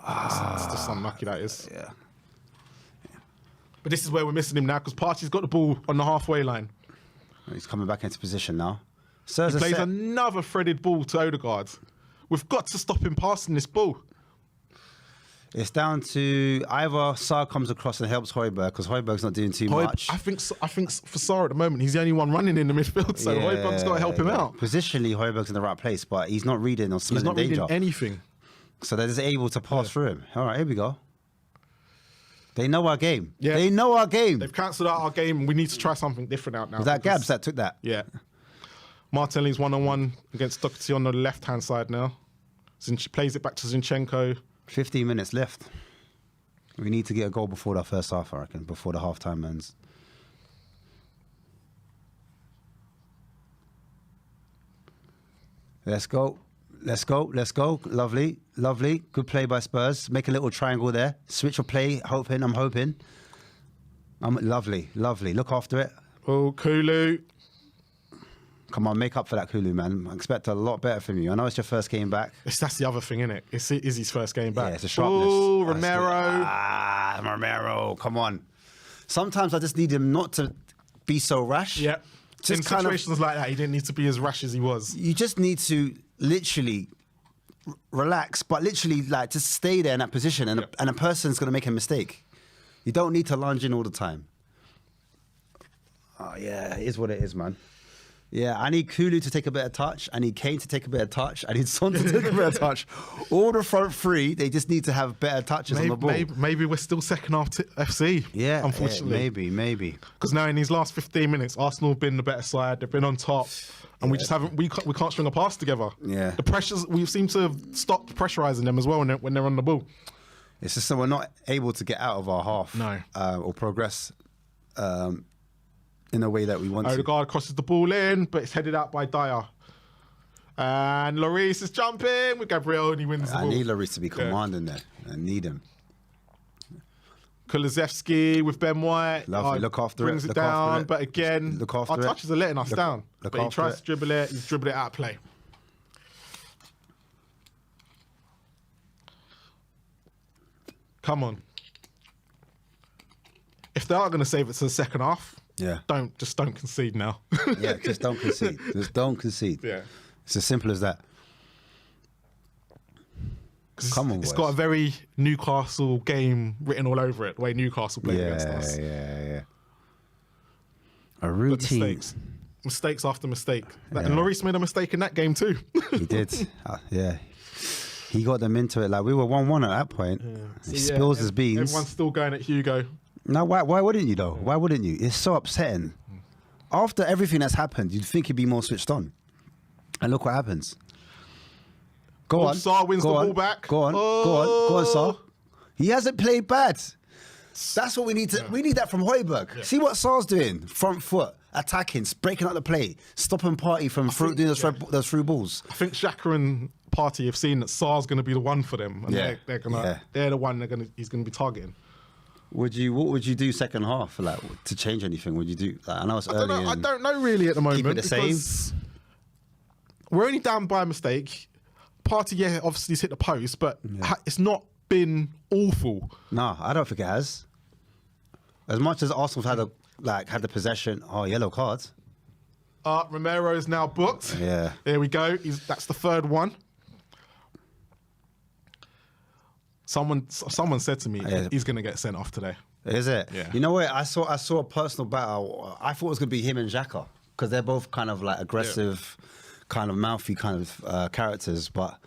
That's just unlucky, that is. Yeah. But this is where we're missing him now because Partey's got the ball on the halfway line. He's coming back into position now. He plays another threaded ball to Odegaard. We've got to stop him passing this ball. It's down to either Sarr comes across and helps Højbjerg because Højbjerg's not doing too much. I think for Sarr at the moment, he's the only one running in the midfield, so Højbjerg's got to help him out. Positionally, Højbjerg's in the right place, but he's not reading or smelling danger. He's not reading anything. So they're just able to pass through him. All right, here we go. They know our game. Yeah. They know our game. They've cancelled out our game. We need to try something different out now. Was that Gabs that took that? Yeah. Martinelli's one-on-one against Doherty on the left-hand side now. Plays it back to Zinchenko. 15 minutes left. We need to get a goal before the first half, I reckon, before the half-time ends. Let's go. Let's go. Let's go. Lovely. Lovely. Good play by Spurs. Make a little triangle there. Switch of play. Hoping. I'm hoping. Lovely. Lovely. Look after it. Oh, Kulu. Come on, make up for that, Kulu, man. I expect a lot better from you. I know it's your first game back. That's the other thing, isn't it? It's his first game back. Yeah, it's a sharpness. Oh, Romero. Romero, come on. Sometimes I just need him not to be so rash. Yeah. Just in kind situations like that, he didn't need to be as rash as he was. You just need to literally relax, but literally like just stay there in that position, and a person's going to make a mistake. You don't need to lunge in all the time. Oh yeah, it is what it is, man. Yeah, I need Kulu to take a better touch. I need Kane to take a better touch. I need Son to take a better touch. All the front three, they just need to have better touches on the ball. Maybe we're still second half FC. Yeah, unfortunately. Maybe. Because now in these last 15 minutes, Arsenal have been the better side. They've been on top, and we just haven't. We can't string a pass together. Yeah, the pressures. We seem to have stopped pressurising them as well when they're on the ball. It's just that we're not able to get out of our half. No, or progress. In a way that we want to. Odegaard crosses the ball in, but it's headed out by Dyer. And Lloris is jumping with Gabriel, and he wins the ball. I need Lloris to be commanding there. I need him. Kulusevski with Ben White. Lovely. Look after brings it. Brings Look it down, after it. but again, look after our touches are letting us down. But he tries to dribble it. He's dribbled it out of play. Come on. If they are going to save it to the second half, don't concede now. Yeah, just don't concede. Just don't concede. Yeah, it's as simple as that. Come on, it's got a very Newcastle game written all over it. The way Newcastle played against us. Yeah. A routine. Mistakes after mistake. And Lloris made a mistake in that game too. He did. Yeah. He got them into it. Like we were 1-1 at that point. Yeah. He spills his beans. Everyone's still going at Hugo. No, why wouldn't you though? Why wouldn't you? It's so upsetting. After everything that's happened, you'd think he'd be more switched on. And look what happens. Go on. Sarr wins the ball back. Go on, Sarr. He hasn't played bad. That's what we need to. We need that from Højbjerg. Yeah. See what Sarr's doing. Front foot, attacking, breaking up the play, stopping Party from doing those through balls. I think Xhaka and Party have seen that Sarr's going to be the one for them, and they're the one he's going to be targeting. What would you do second half to change anything? Would you do? I know it's early. I don't know really at the moment. Keep it the same. We're only down by a mistake. Party, obviously he's hit the post, but it's not been awful. No, I don't think it has. As much as Arsenal had the possession, yellow cards. Romero is now booked. Yeah. There we go. That's the third one. Someone said to me he's going to get sent off today. Is it? Yeah. You know what? I saw a personal battle. I thought it was going to be him and Xhaka because they're both kind of like aggressive, kind of mouthy kind of characters. But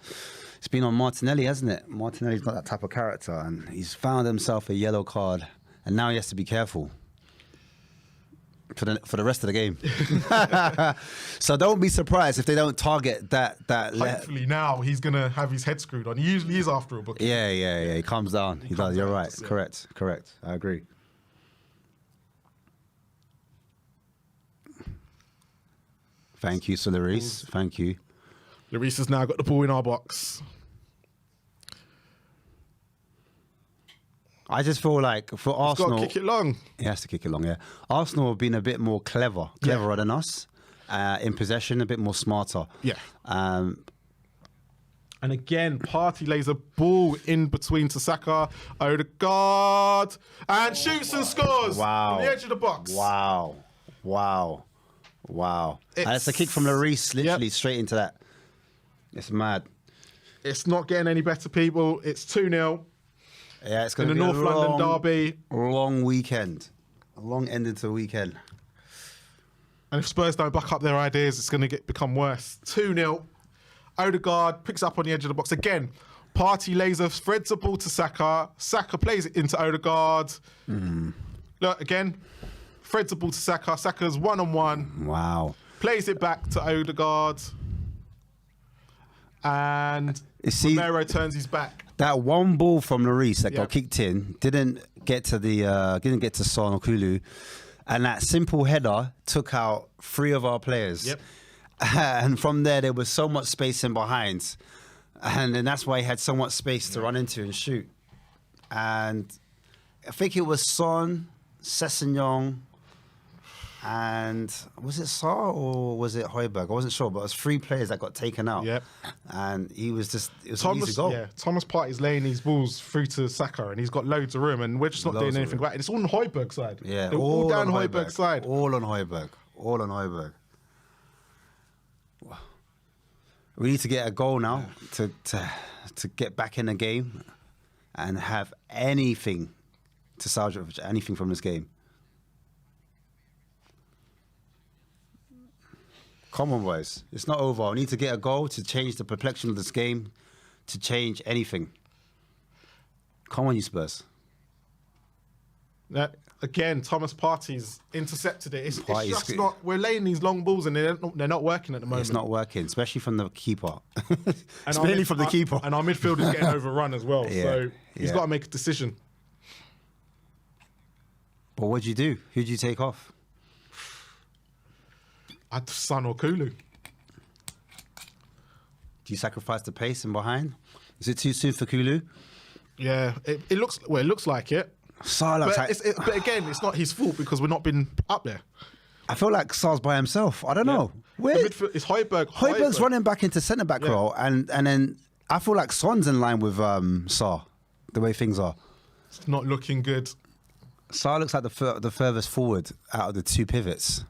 it's been on Martinelli, hasn't it? Martinelli's got that type of character, and he's found himself a yellow card, and now he has to be careful for the rest of the game. So don't be surprised if they don't target that. Hopefully now he's going to have his head screwed on. He usually is after a booking. Yeah. He calms down. He does. You're right. Correct. I agree. Thank you, Lloris. Thank you. Lloris has now got the ball in our box. I just feel like for Arsenal, got to kick it long. He has to kick it long. Yeah, Arsenal have been a bit more cleverer than us in possession, a bit more smarter. Yeah. And again, Party lays a ball in between to Saka, Odegaard, and shoots and scores. Wow. On the edge of the box. Wow. And it's a kick from Lloris, literally straight into that. It's mad. It's not getting any better, people. It's 2-0. Yeah, it's going to be North London derby. Long weekend. A long ending to the weekend. And if Spurs don't back up their ideas, it's going to become worse. 2-0. Odegaard picks up on the edge of the box. Again, Party lays a threads the ball to Saka. Saka plays it into Odegaard. Look, again, threads the ball to Saka. Saka's one-on-one. Wow. Plays it back to Odegaard. And Romero turns his back. That one ball from Lloris that got kicked in didn't get to Son or Kulu, and that simple header took out 3 of our players. Yep. And from there was so much space in behind, and then that's why he had so much space to run into and shoot. And I think it was Son, Sessegnon, and was it Saar or was it Højbjerg? I wasn't sure, but it was 3 players that got taken out. Yep. And it was an easy goal. Thomas Partey's laying these balls through to Saka, and he's got loads of room, and we're just not doing anything about it. It's all on Højbjerg's side. Yeah, they're all down Højbjerg's side. All on Højbjerg. All on Højbjerg. We need to get a goal now to get back in the game and have anything to salvage anything from this game. Come on, boys. It's not over. We need to get a goal to change the complexion of this game, to change anything. Come on, you Spurs. Again, Thomas Partey's intercepted it. It's just not. We're laying these long balls and they're not working at the moment. It's not working, especially from the keeper. Especially from the keeper. And our midfield is getting overrun as well. Yeah, so he's got to make a decision. But what do you do? Who do you take off? Son or Kulu. Do you sacrifice the pace in behind? Is it too soon for Kulu? Yeah, it looks like it. But again, it's not his fault because we've not been up there. I feel like Sar's by himself. I don't know. It's Højbjerg. Højbjerg's running back into centre back role, and then I feel like Son's in line with Sar. The way things are, it's not looking good. Sar looks like the furthest forward out of the 2 pivots.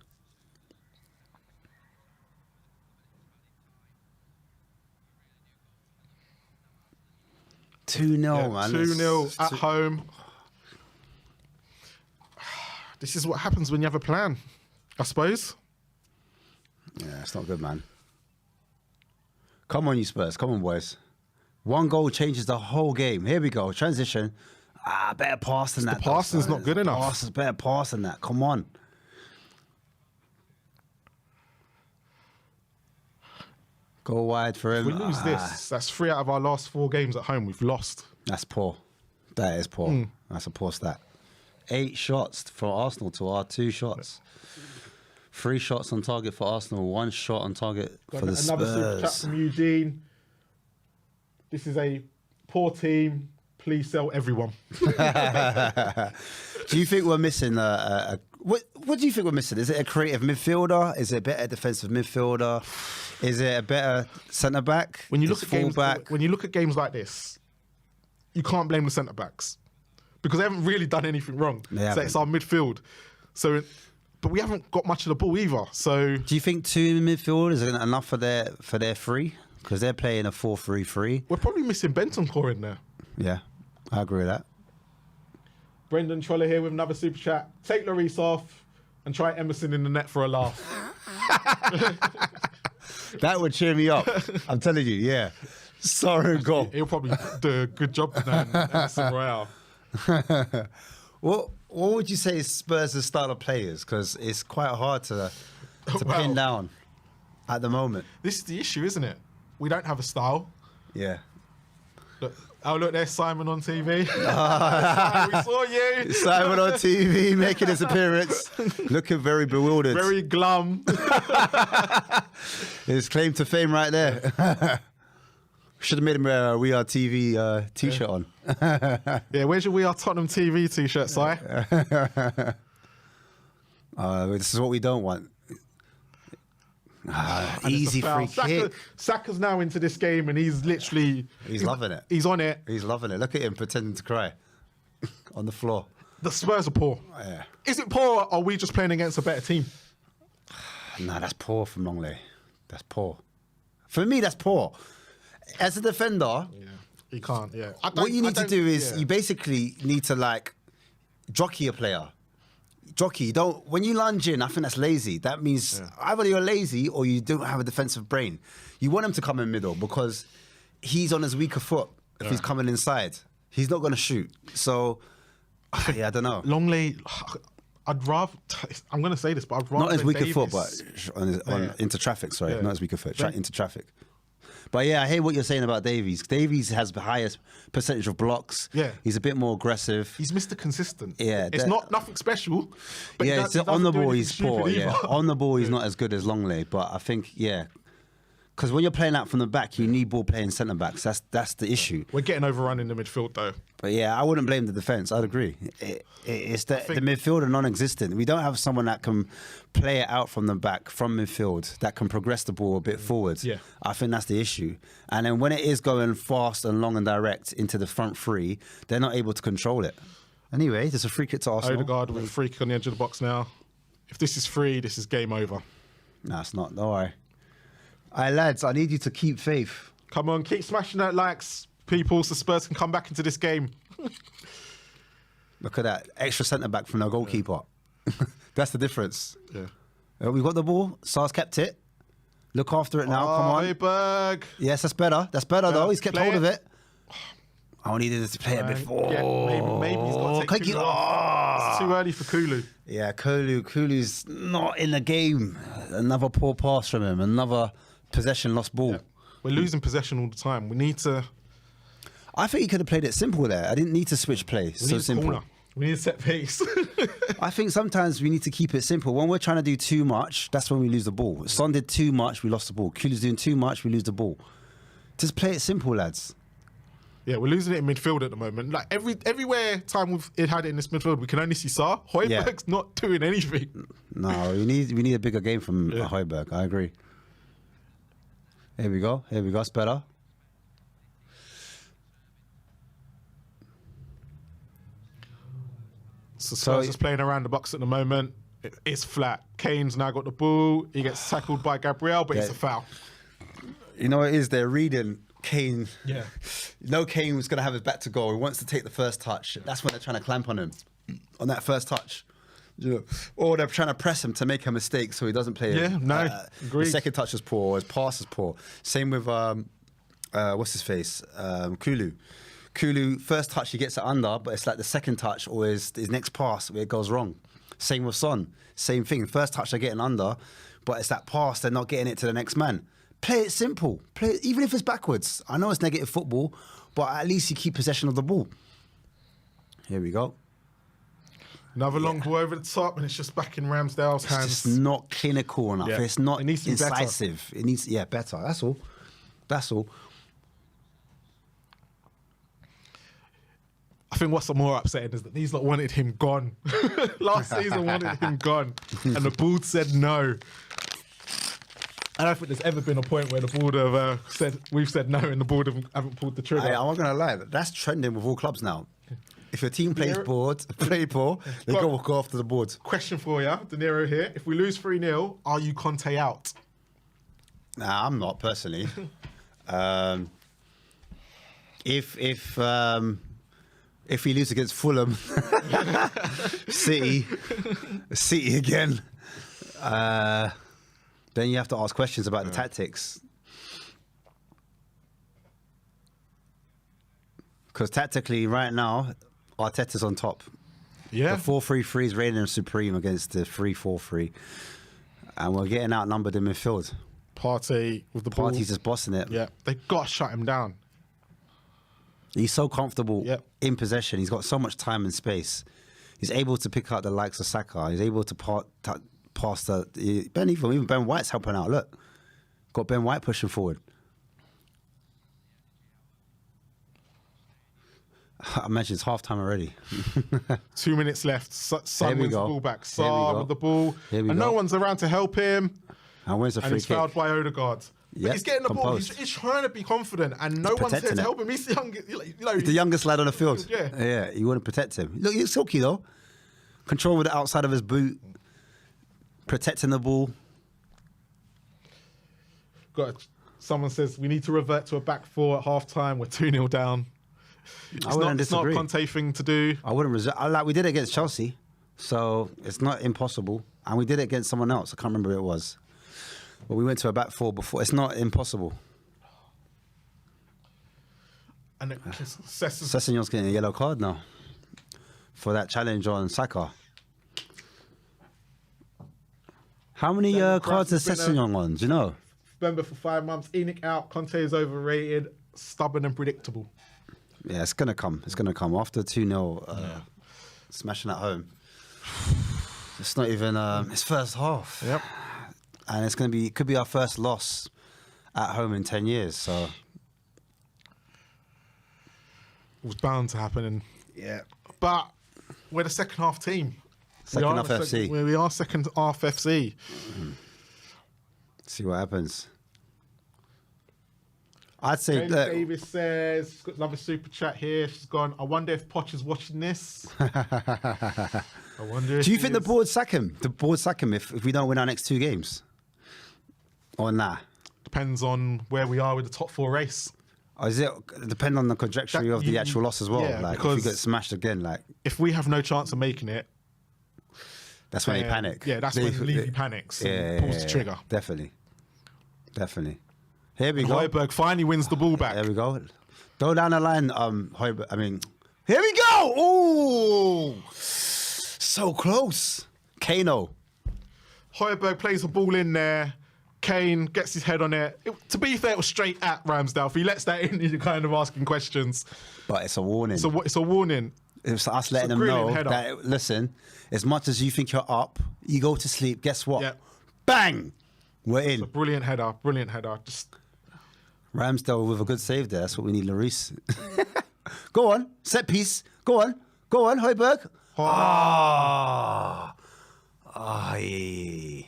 Two 0 man. 2-0 at home. This is what happens when you have a plan, I suppose. Yeah, it's not good, man. Come on, you Spurs. Come on, boys. 1 goal changes the whole game. Here we go. Transition. Better pass than that. The passing's not good enough. Better pass than that. Come on. Go wide for him. If we lose this, that's 3 out of our last 4 games at home we've lost. That's poor. That is poor. That's a poor stat. 8 shots for Arsenal to our 2 shots. 3 shots on target for Arsenal. 1 shot on target for the Spurs. Another super chat from Eugene. This is a poor team. Please sell everyone. Do you think we're missing what do you think we're missing? Is it a creative midfielder? Is it a better defensive midfielder? Is it a better centre back? When you look at games like this, you can't blame the centre backs because they haven't really done anything wrong. So it's our midfield. But we haven't got much of the ball either. So do you think 2 midfielders is enough for their 3? Because they're playing a 4-3-3. We're probably missing Bentancur in there. Yeah, I agree with that. Brendan Troller here with another super chat. Take Lloris off and try Emerson in the net for a laugh. That would cheer me up. I'm telling you, yeah. Sorry, goal. He'll probably do a good job tonight in Emerson Royale. What would you say is Spurs' style of players? Because it's quite hard to pin down at the moment. This is the issue, isn't it? We don't have a style. Yeah. Look, there's Simon on TV. Simon, we saw you. Simon on TV making his appearance, looking very bewildered. Very glum. His claim to fame right there. Should have made him a We Are TV t-shirt on. Yeah, where's your We Are Tottenham TV t-shirt, Si? This is what we don't want. Easy free kick. Saka's now into this game and he's literally... He's loving it. He's on it. He's loving it. Look at him pretending to cry on the floor. The Spurs are poor. Yeah. Is it poor or are we just playing against a better team? No, that's poor from Longley. That's poor. For me, that's poor. As a defender... Yeah. You can't, yeah. What you need to do is you basically need to jockey a player. Jockey, when you lunge in, I think that's lazy. That means either you're lazy or you don't have a defensive brain. You want him to come in middle because he's on his weaker foot if he's coming inside. He's not going to shoot. So, I don't know. Longley, I'm going to say this, but I'd rather... Not his weaker foot, but into traffic, sorry. Not his weaker foot, into traffic. But yeah, I hear what you're saying about Davies. Davies has the highest percentage of blocks. Yeah. He's a bit more aggressive. He's Mr. Consistent. Yeah. It's not nothing special. But on the ball, he's poor. Yeah. On the ball, he's not as good as Longley. But I think, Because when you're playing out from the back, you need ball playing centre backs. That's the issue. We're getting overrun in the midfield though. But yeah, I wouldn't blame the defence. I'd agree. It's the midfield are non-existent. We don't have someone that can play it out from the back, from midfield, that can progress the ball a bit forwards. Yeah. I think that's the issue. And then when it is going fast and long and direct into the front three, they're not able to control it. Anyway, there's a free kick to Arsenal. Odegaard with a free kick on the edge of the box now. If this is free, this is game over. No, it's not. Don't worry. All right, lads, I need you to keep faith. Come on, keep smashing that likes, people, so Spurs can come back into this game. Look at that. Extra centre-back from the goalkeeper. That's the difference. Yeah. We've got the ball. Sars kept it. Look after it now. Come on. Højbjerg. Yes, that's better. That's better, though. He's kept Play hold of it. it. I needed to play it before. Yeah, maybe he's got to take Kiki. Kulu off. It's too early for Kulu. Yeah, Kulu's not in the game. Another poor pass from him. Another possession lost ball. Yeah. We're losing possession all the time. We need to... I think he could have played it simple there. I didn't need to switch play. We need a corner. We need a set piece. I think sometimes we need to keep it simple. When we're trying to do too much, that's when we lose the ball. Son did too much, we lost the ball. Kulu's doing too much, we lose the ball. Just play it simple, lads. Yeah, we're losing it in midfield at the moment. Like everywhere time we've had it in this midfield, we can only see Saar. Højbjerg's not doing anything. No, we need a bigger game from Højbjerg. I agree. Here we go. It's better. So Spurs is playing around the box at the moment. It's flat. Kane's now got the ball. He gets tackled by Gabriel, but it's a foul. You know what it is? They're reading Kane. Yeah. No, Kane was going to have his back to goal. He wants to take the first touch. That's when they're trying to clamp on him, on that first touch. Or they're trying to press him to make a mistake so he doesn't play. Agreed. His second touch was poor. His pass is poor. Same with what's his face, Kulu. Kulu, first touch he gets it under, but it's like the second touch or his next pass where it goes wrong. Same with Son. Same thing. First touch they're getting under, but it's that pass they're not getting it to the next man. Play it simple. Play it, even if it's backwards. I know it's negative football, but at least you keep possession of the ball. Here we go. Another long ball over the top, and it's just back in Ramsdale's hands. It's just not clinical enough. Yeah. It's not It needs to be incisive. It needs, better. That's all. That's all. I think what's more upsetting is that these lot wanted him gone. Last season wanted him gone, and the board said no. I don't think there's ever been a point where the board have we've said no, and the board haven't pulled the trigger. I'm not going to lie. That's trending with all clubs now. If your team plays poor, they go after the board. Question for you, De Niro here. If we lose 3-0, are you Conte out? Nah, I'm not personally. If we lose against Fulham, City again, then you have to ask questions about the tactics. Because tactically, right now, Arteta's on top. Yeah. The 4-3-3 is reigning supreme against the 3-4-3. And we're getting outnumbered in midfield. Partey with the ball. Party's just bossing it. Yeah, they got to shut him down. He's so comfortable in possession. He's got so much time and space. He's able to pick out the likes of Saka. He's able to pass the... Even Ben White's helping out. Look, got Ben White pushing forward. I mentioned it's half-time already. 2 minutes left. Son wins the ball back. Saar with the ball. And no one's around to help him. And where's the free kick? And he's fouled by Odegaard. Yep, he's getting the ball. He's trying to be confident, and no one's there to help him. He's the He's the youngest lad on the field. Yeah. You want to protect him. Look, he's silky though. Control with the outside of his boot, protecting the ball. Someone says we need to revert to a back four at half time. We're 2-0 down. It's not a Conte thing to do. I wouldn't resist. We did it against Chelsea, so it's not impossible. And we did it against someone else. I can't remember who it was. But we went to a back four before. It's not impossible. And Sessegnon's getting a yellow card now for that challenge on Saka. How many cards has Sessegnon on? Do you know? Member for 5 months. ENIC out. Conte is overrated. Stubborn and predictable. Yeah, it's gonna come. It's gonna come after 2-0 smashing at home. It's not even. It's first half. Yep. And it's gonna be. It could be our first loss at home in 10 years. So It was bound to happen. And yeah, but we're the second half team. second half FC. We are second half FC. See what happens. I'd say James that. Davis says, got another super chat here. She's gone, I wonder if Poch is watching this. I wonder if Do you he think the is. board sack him? The board sack him if we don't win our next 2 games? Or nah? Depends on where we are with the top 4 race. Or is it depend on the trajectory of the actual loss as well? yeah, Like if we because- get smashed again, like If we have no chance of making it, that's when they panic. Yeah, that's when Levy panics and pulls the trigger. Definitely. Here we And go. Højbjerg finally wins the ball back. There we go. Go down the line, Højbjerg. I mean, here we go. Ooh, so close. Kano. Højbjerg plays the ball in there. Kane gets his head on it. To be fair, it was straight at Ramsdale. If he lets that in, you're kind of asking questions. But it's a warning. So it's a warning. It's us letting them brilliant know header. that, listen, as much as you think you're up, you go to sleep, guess what? Yep. Bang! We're It's a in. brilliant header. Brilliant header. Just Ramsdale with a good save there. That's what we need, Lloris. Go on. Set piece. Go on, Højbjerg. Ah. Aye.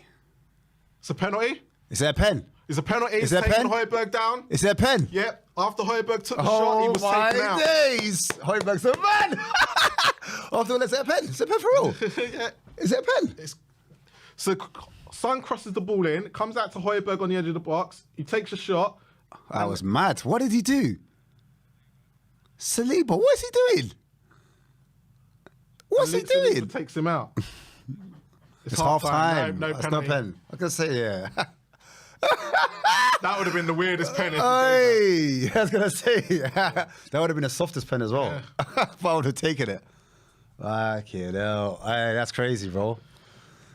it's a penalty. Is there a pen? It's a penalty. Is It's there a taking pen? Højbjerg down. Is there a pen? Yep. After Højbjerg took the shot, he was taken out. days! Højbjerg's a man! After all, is there a pen? Is there a pen for real? Yeah. Is there a pen? So Son crosses the ball in, comes out to Højbjerg on the edge of the box. He takes a shot. That was mad. What did he do? Saliba, what is he doing? What's he and Saliba doing? takes him out. It's half time. No That's penalty. no pen. I can say, yeah. That would have been the weirdest pen. If he did Hey, I was going to say, that would have been the softest pen as well. If I would have taken it. Fucking hell. Hey, that's crazy, bro.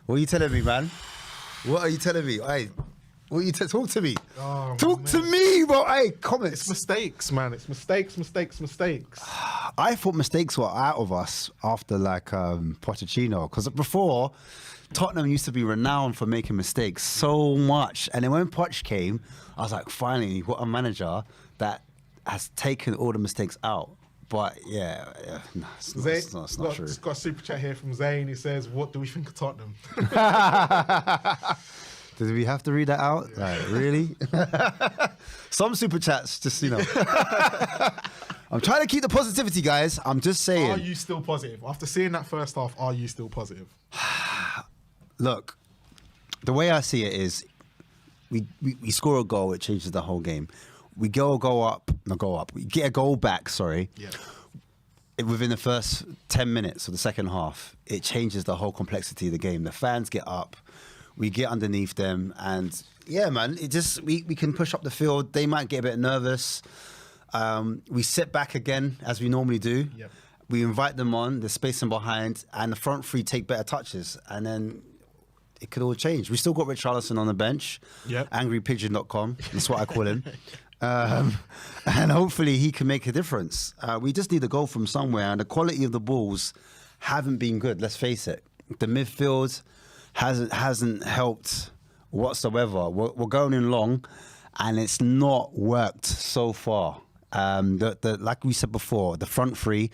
What are you telling me, man? What are you telling me? Hey, what are you talk to me. Oh, Talk man. to me, bro. Hey, comments. It's mistakes, man. It's mistakes. I thought mistakes were out of us after like Pochettino, because before Tottenham used to be renowned for making mistakes so much, and then when Poch came, I was like, finally, what a manager that has taken all the mistakes out. But yeah, no, it's not true. Got a super chat here from Zane. He says, "What do we think of Tottenham?" Did we have to read that out? Like, really? Some super chats, just, you know. I'm trying to keep the positivity, guys. I'm just saying. Are you still positive after seeing that first half? Are you still positive? Look, the way I see it is, we score a goal, it changes the whole game. We go up. We get a goal back, sorry. Yeah. Within the first 10 minutes of the second half, it changes the whole complexity of the game. The fans get up, we get underneath them, and yeah, man, it just we can push up the field. They might get a bit nervous. We sit back again as we normally do. Yep. We invite them on, the spacing behind, and the front three take better touches, and then it could all change. We still got Richarlison on the bench. Yep. AngryPigeon.com. That's what I call him. And hopefully he can make a difference. We just need a goal from somewhere, and the quality of the balls haven't been good. Let's face it. The midfield hasn't helped whatsoever. We're going in long, and it's not worked so far. Like we said before, the front three,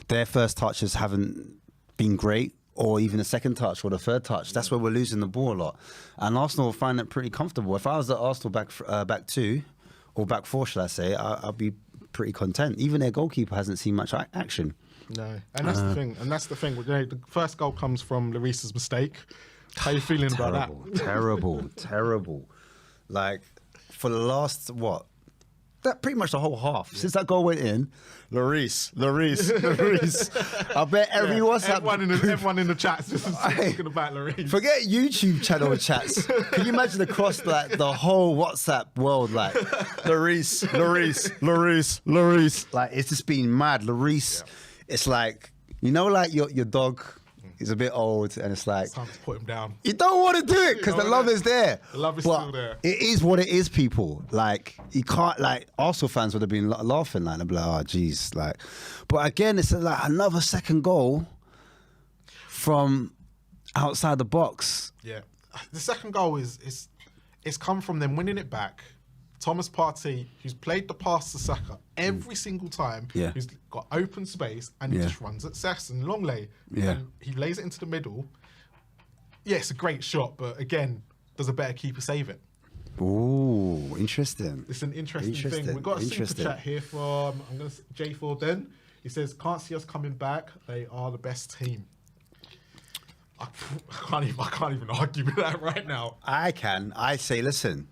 their first touches haven't been great, or even the second touch or the third touch. That's where we're losing the ball a lot. And Arsenal find it pretty comfortable. If I was at Arsenal back two, or back four, shall I say, I'd be pretty content. Even their goalkeeper hasn't seen much action. No, and that's the thing. And that's the thing. You know, the first goal comes from Lloris's mistake. How are you feeling about that? Terrible. Like, for the last, that pretty much the whole half. Since that goal went in, Lloris. I bet every WhatsApp... Everyone in the chat is talking about Lloris. Forget YouTube channel chats. Can you imagine across like the whole WhatsApp world, like Lloris. Like, it's just been mad. Lloris, it's like, you know, like your dog is a bit old, and it's like, It's time to put him down. you don't want to do it because the love is there. The love is But still there. It is what it is, people. Like, you can't, like, Arsenal fans would have been laughing, like, they'd be like, oh, geez. Like, but again, it's like another second goal from outside the box. Yeah, the second goal is come from them winning it back, Thomas Partey, who's played the pass to Saka every single time, Yeah. who's got open space, and he Yeah. just runs at Sesson Longley. Yeah. And he lays it into the middle. Yeah, it's a great shot, but again, does a better keeper save it? Ooh, interesting. It's an interesting thing. We've got a super chat here from J4 then. He says, can't see us coming back. They are the best team. I can't even argue with that right now. I can. I say, listen,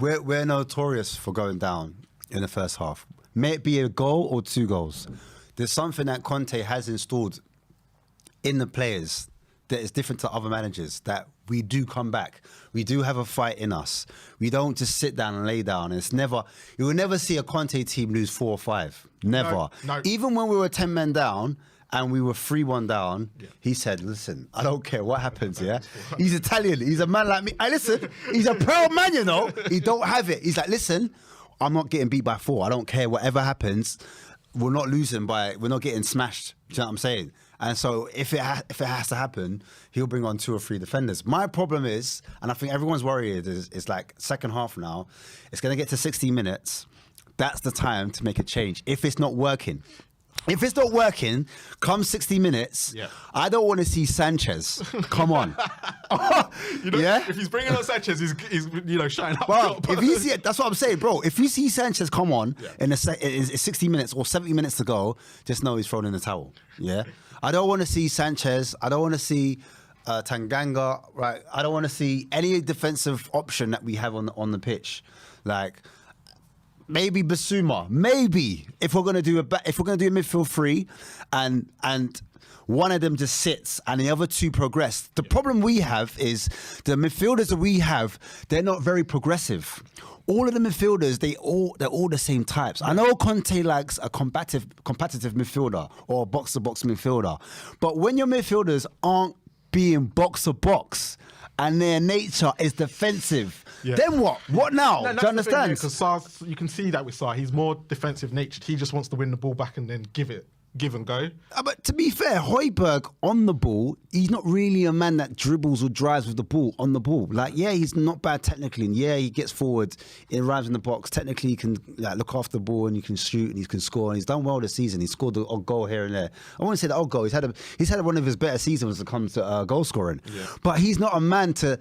we're notorious for going down in the first half. May it be a goal or 2 goals. There's something that Conte has installed in the players that is different to other managers, that we do come back. We do have a fight in us. We don't just sit down and lay down. It's never, you will never see a Conte team lose 4 or 5. Never. No. Even when we were 10 men down and we were 3-1 down, he said, listen, I don't care what happens, yeah? He's Italian. He's a man like me. Listen, he's a proud man, you know? He don't have it. He's like, listen, I'm not getting beat by 4. I don't care. Whatever happens, we're not losing we're not getting smashed. Do you know what I'm saying? And so if it has to happen, he'll bring on 2 or 3 defenders. My problem is, and I think everyone's worried, is like second half now, it's going to get to 60 minutes. That's the time to make a change. If it's not working. If it's not working, come 60 minutes, I don't want to see Sanchez. Come on. If he's bringing on Sanchez, he's shine up. Well, that's what I'm saying, bro. If you see Sanchez come on in 60 minutes or 70 minutes to go, just know he's thrown in the towel. Yeah. I don't want to see Sanchez. I don't want to see Tanganga. Right. I don't want to see any defensive option that we have on the pitch. Like, maybe Basuma. Maybe if we're gonna do a midfield 3, and one of them just sits and the other 2 progress. The problem we have is the midfielders that we have, they're not very progressive. All of the midfielders, they're all the same types. I know Conte likes a competitive midfielder or a box-to-box midfielder, but when your midfielders aren't being box-to-box and their nature is defensive, then what? What now? No, do you understand? Because Sarr, you can see that with Sarr, he's more defensive natured. He just wants to win the ball back and then give and go. But to be fair, Højbjerg on the ball, he's not really a man that dribbles or drives with the ball on the ball. Like, yeah, he's not bad technically, and yeah, he gets forward, he arrives in the box. Technically, he can look after the ball and he can shoot and he can score. And he's done well this season. He's scored the odd goal here and there. I won't say the odd goal. He's had one of his better seasons when it comes to goal scoring. Yeah. But he's not a man to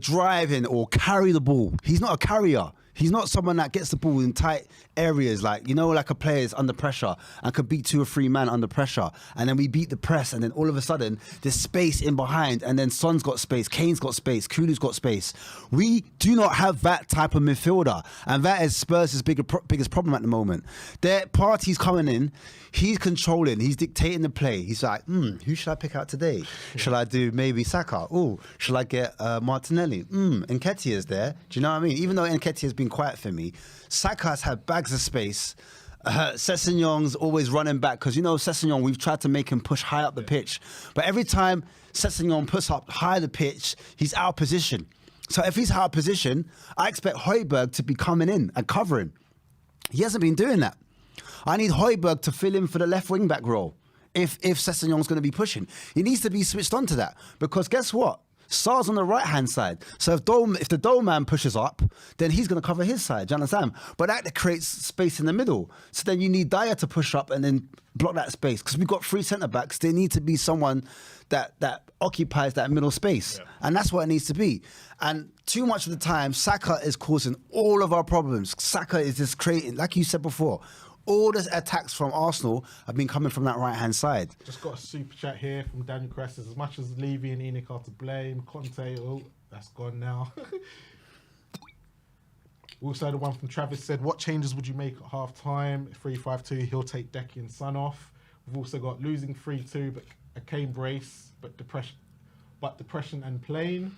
drive in or carry the ball. He's not a carrier. He's not someone that gets the ball in tight areas, like a player is under pressure and could beat 2 or 3 men under pressure. And then we beat the press, and then all of a sudden, there's space in behind, and then Son's got space, Kane's got space, Kulu's got space. We do not have that type of midfielder, and that is Spurs' biggest problem at the moment. Their party's coming in, he's controlling, he's dictating the play. He's like, who should I pick out today? Shall I do maybe Saka? Oh, shall I get Martinelli? Nketiah's there. Do you know what I mean? Even though Nketiah's been quiet for me, Saka's had bags of space. Sessegnon's always running back because, Sessegnon, we've tried to make him push high up the pitch. But every time Sessegnon puts up high the pitch, he's out of position. So if he's out of position, I expect Højbjerg to be coming in and covering. He hasn't been doing that. I need Højbjerg to fill in for the left wing back role. If Sessegnon's going to be pushing, he needs to be switched on to that, because guess what? Sarr's on the right-hand side. So if the Dole man pushes up, then he's going to cover his side. Do you understand? But that creates space in the middle. So then you need Dyer to push up and then block that space. Because we've got 3 centre-backs. There need to be someone that occupies that middle space. Yeah. And that's what it needs to be. And too much of the time, Saka is causing all of our problems. Saka is just creating, like you said before, all the attacks from Arsenal have been coming from that right-hand side. Just got a super chat here from Daniel Crest. As much as Levy and Enoch are to blame, Conte, that's gone now. Also, the one from Travis said, what changes would you make at half-time? 3-5-2, he'll take Decky and Son off. We've also got losing 3-2, but a Kane brace, but depression and plain.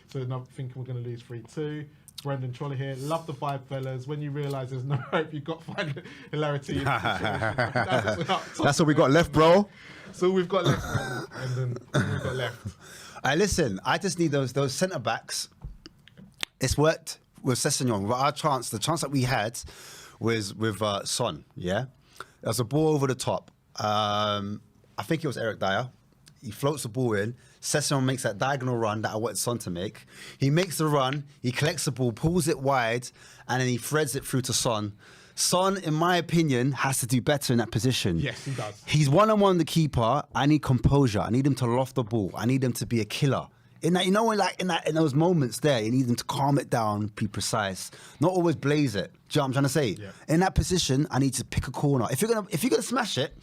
So not thinking we're going to lose 3-2. Brendan Trolley here. Love the vibe, fellas. When you realise there's no hope, you've got to find hilarity. That's what we got left, bro. So we've got left, Brendan. We've got left. Listen, I just need those centre backs. It's worked with Sessegnon. The chance that we had was with Son. Yeah, there was a ball over the top. I think it was Eric Dyer. He floats the ball in. Sessegnon makes that diagonal run that I wanted Son to make. He makes the run. He collects the ball, pulls it wide, and then he threads it through to Son. Son, in my opinion, has to do better in that position. Yes, he does. He's one-on-one the keeper. I need composure. I need him to loft the ball. I need him to be a killer. In that, in those moments there, you need him to calm it down, be precise, not always blaze it. Do you know what I'm trying to say? Yeah. In that position, I need to pick a corner. If you're gonna smash it,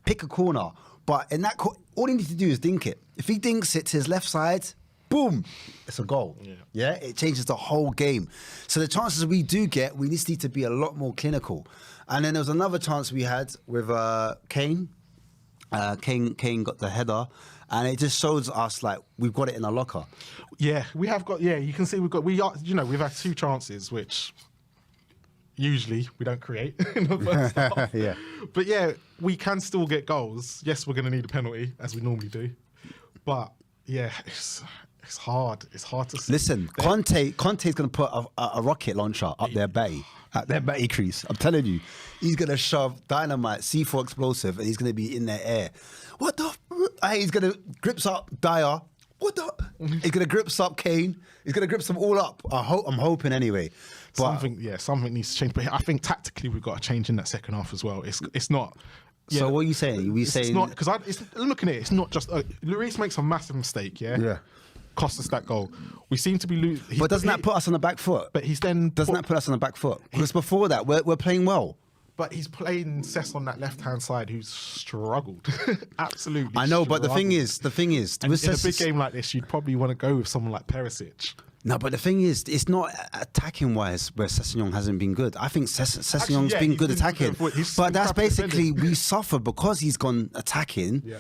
pick a corner. But in that, all he needs to do is dink it. If he dinks it to his left side, boom, it's a goal. Yeah, it changes the whole game. So the chances we do get, we just need to be a lot more clinical. And then there was another chance we had with Kane. Kane got the header, and it just shows us like we've got it in our locker. Yeah, we have got. Yeah, you can see we've had 2 chances which usually we don't create in the first half. Yeah. But yeah, we can still get goals. Yes, we're going to need a penalty as we normally do. But yeah, it's hard. It's hard to see. Listen, Conte's going to put a rocket launcher up their belly. At their belly crease. I'm telling you, he's going to shove dynamite, C4 explosive, and he's going to be in their air. What the? He's going to grips up Dyer. What the? He's going to grips up Kane. He's going to grips them all up. I'm hoping anyway. But something needs to change. But I think tactically we've got to change in that second half as well. It's not. Yeah, so what are you saying? It's not because looking at it. It's not just Lloris makes a massive mistake. Yeah. Cost us that goal. We seem to be losing. But doesn't that put us on the back foot? But he's then doesn't that put us on the back foot? Because before that, we're playing well. But he's playing Cess on that left-hand side, who's struggled, absolutely. I know, struggled. But the thing is, and in a big game like this, you'd probably want to go with someone like Perisic. No, but the thing is, it's not attacking-wise where Sessegnon hasn't been good. I think Sessegnon's been good attacking. But that's basically, we suffer because he's gone attacking. Yeah.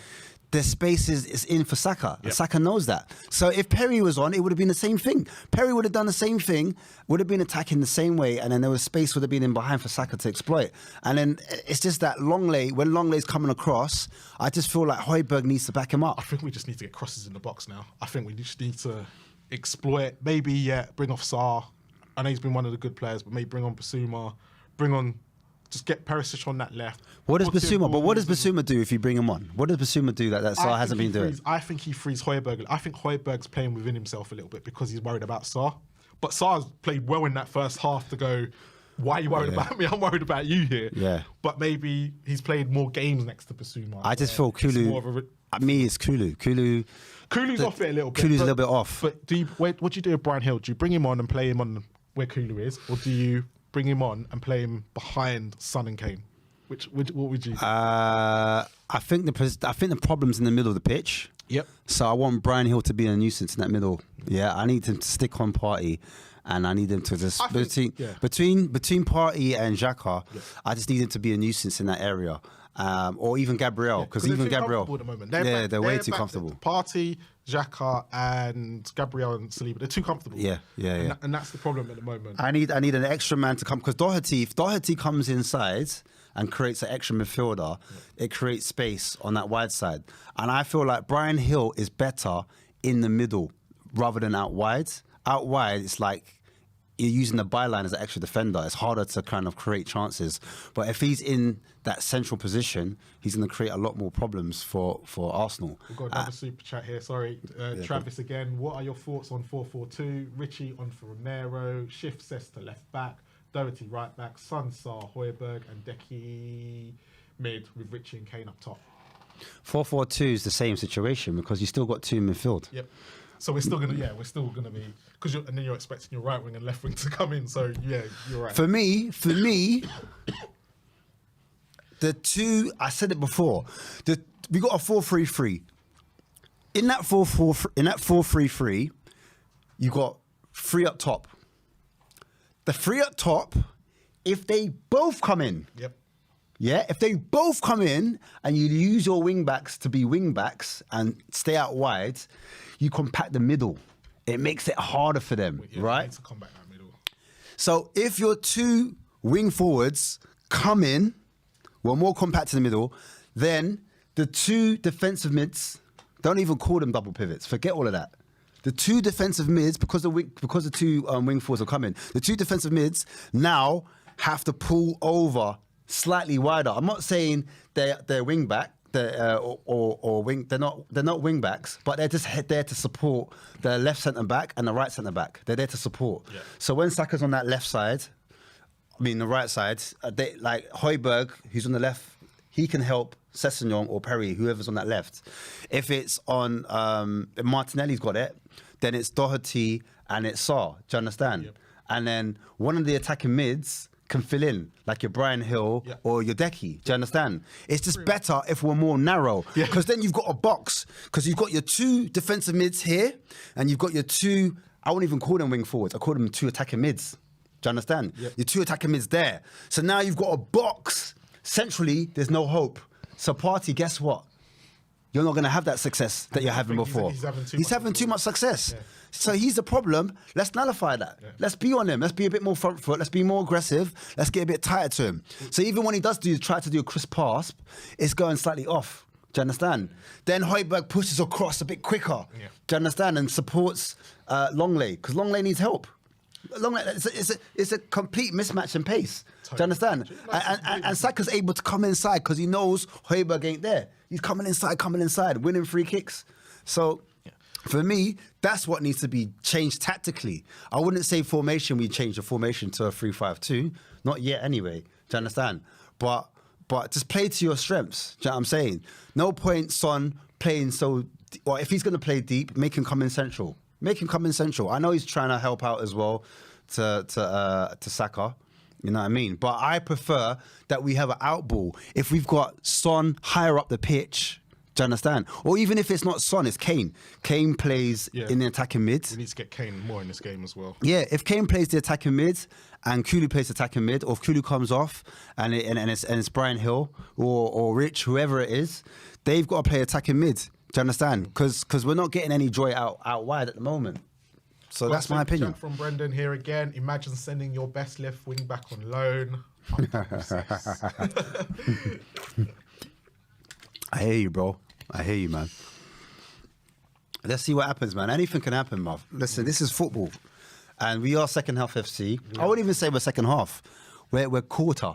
The space is in for Saka. Yep. Saka knows that. So if Perry was on, it would have been the same thing. Perry would have done the same thing, would have been attacking the same way, and then there was space would have been in behind for Saka to exploit. And then it's just that Longley, when Longley's coming across, I just feel like Højbjerg needs to back him up. I think we just need to get crosses in the box now. I think we just need to exploit, maybe, bring off Sarr. I know he's been one of the good players, but maybe bring on Basuma, just get Perisic on that left. What does Basuma do if you bring him on? What does Basuma do that Sarr hasn't been doing? I think he frees Højbjerg. I think Højbjerg's playing within himself a little bit because he's worried about Sarr. But Sarr's played well in that first half to go, why are you worried about me? I'm worried about you here. Yeah. But maybe he's played more games next to Basuma. I just feel Kulu. It's Kulu. Kulu's off it a little bit. Kulu's a little bit off. But what do you do with Brian Hill? Do you bring him on and play him on where Kulu is? Or do you bring him on and play him behind Son and Kane? What would you do? I think the problem's in the middle of the pitch. Yep. So I want Brian Hill to be a nuisance in that middle. Yeah, I need him to stick on Partey, and I need him to just between Partey and Xhaka. Yeah. I just need him to be a nuisance in that area. Or even Gabriel, because even Gabriel, at the moment. They're way too comfortable. Partey, Xhaka, and Gabriel and Saliba, they're too comfortable. Yeah. And that's the problem at the moment. I need an extra man to come, because if Doherty comes inside and creates an extra midfielder, it creates space on that wide side. And I feel like Brian Hill is better in the middle rather than out wide. Out wide, it's like you're using the byline as an extra defender. It's harder to kind of create chances. But if he's in that central position, he's going to create a lot more problems for Arsenal. We've got another super chat here. Sorry, Travis again. What are your thoughts on 4-4-2? Richie on for Romero. Shift Cess to left back. Doherty right back. Son, Sarr, Højbjerg, and Deki mid with Richie and Kane up top. 4-4-2 is the same situation because you still got 2 in midfield. Yep. So we're still gonna be because and then you're expecting your right wing and left wing to come in. So yeah, you're right. For me, the two, I said it before. We got a 4-3-3. In that 4-3-3, you got 3 up top. The 3 up top, if they both come in. Yep. Yeah, if they both come in and you use your wing backs to be wing backs and stay out wide, you compact the middle. It makes it harder for them, right? Need to combat that middle. So if your 2 wing forwards come in, we're more compact in the middle, then the 2 defensive mids, don't even call them double pivots. Forget all of that. The 2 defensive mids, because the 2 wing forwards are coming, the 2 defensive mids now have to pull over slightly wider. I'm not saying they're wing back. or wing. They're not wing backs, but they're just there to support the left centre back and the right centre back. They're there to support. Yeah. So when Saka's on that left side, the right side, they like Højbjerg, who's on the left, he can help Sessegnon or Perry, whoever's on that left. If it's on if Martinelli's got it, then it's Doherty and it's Sarr. Do you understand? Yep. And then one of the attacking mids can fill in, like your Brian Hill or your Decky. Do you understand? It's just better if we're more narrow, because then you've got a box, because you've got your two defensive mids here, and you've got your two, I won't even call them wing forwards, I call them two attacking mids. Do you understand? Yep. Your two attacking mids there. So now you've got a box. Centrally, there's no hope. So Partey, guess what? You're not going to have that success that you're having before. He's having too much success. Yeah. So he's the problem. Let's nullify that. Yeah. Let's be on him. Let's be a bit more front foot. Let's be more aggressive. Let's get a bit tighter to him. So even when he does try to do a crisp pass, it's going slightly off. Do you understand? Then Højbjerg pushes across a bit quicker. Yeah. Do you understand? And supports Longley, because Longley needs help. Longley, it's a complete mismatch in pace. Totally. Do you understand? And Saka's able to come inside because he knows Højbjerg ain't there. He's coming inside, winning free kicks. So, for me, that's what needs to be changed tactically. I wouldn't say formation, we change the formation to a 3-5-2. Not yet anyway. Do you understand? But just play to your strengths. Do you know what I'm saying? No point Son playing so... Or if he's going to play deep, make him come in central. Make him come in central. I know he's trying to help out as well to Saka. You know what I mean? But I prefer that we have an out ball. If we've got Son higher up the pitch, do you understand? Or even if it's not Son, it's Kane. Kane plays in the attacking mid. We need to get Kane more in this game as well. Yeah, if Kane plays the attacking mid and Kulu plays the attacking mid, or if Kulu comes off and it's Brian Hill or Rich, whoever it is, they've got to play attacking mid. Do you understand? Because we're not getting any joy out wide at the moment. So that's my opinion. From Brendan here again. Imagine sending your best left wing back on loan. I hear you, bro. I hear you, man. Let's see what happens, man. Anything can happen, Muff. Listen, this is football. And we are second half FC. Yeah. I wouldn't even say we're second half. We're quarter.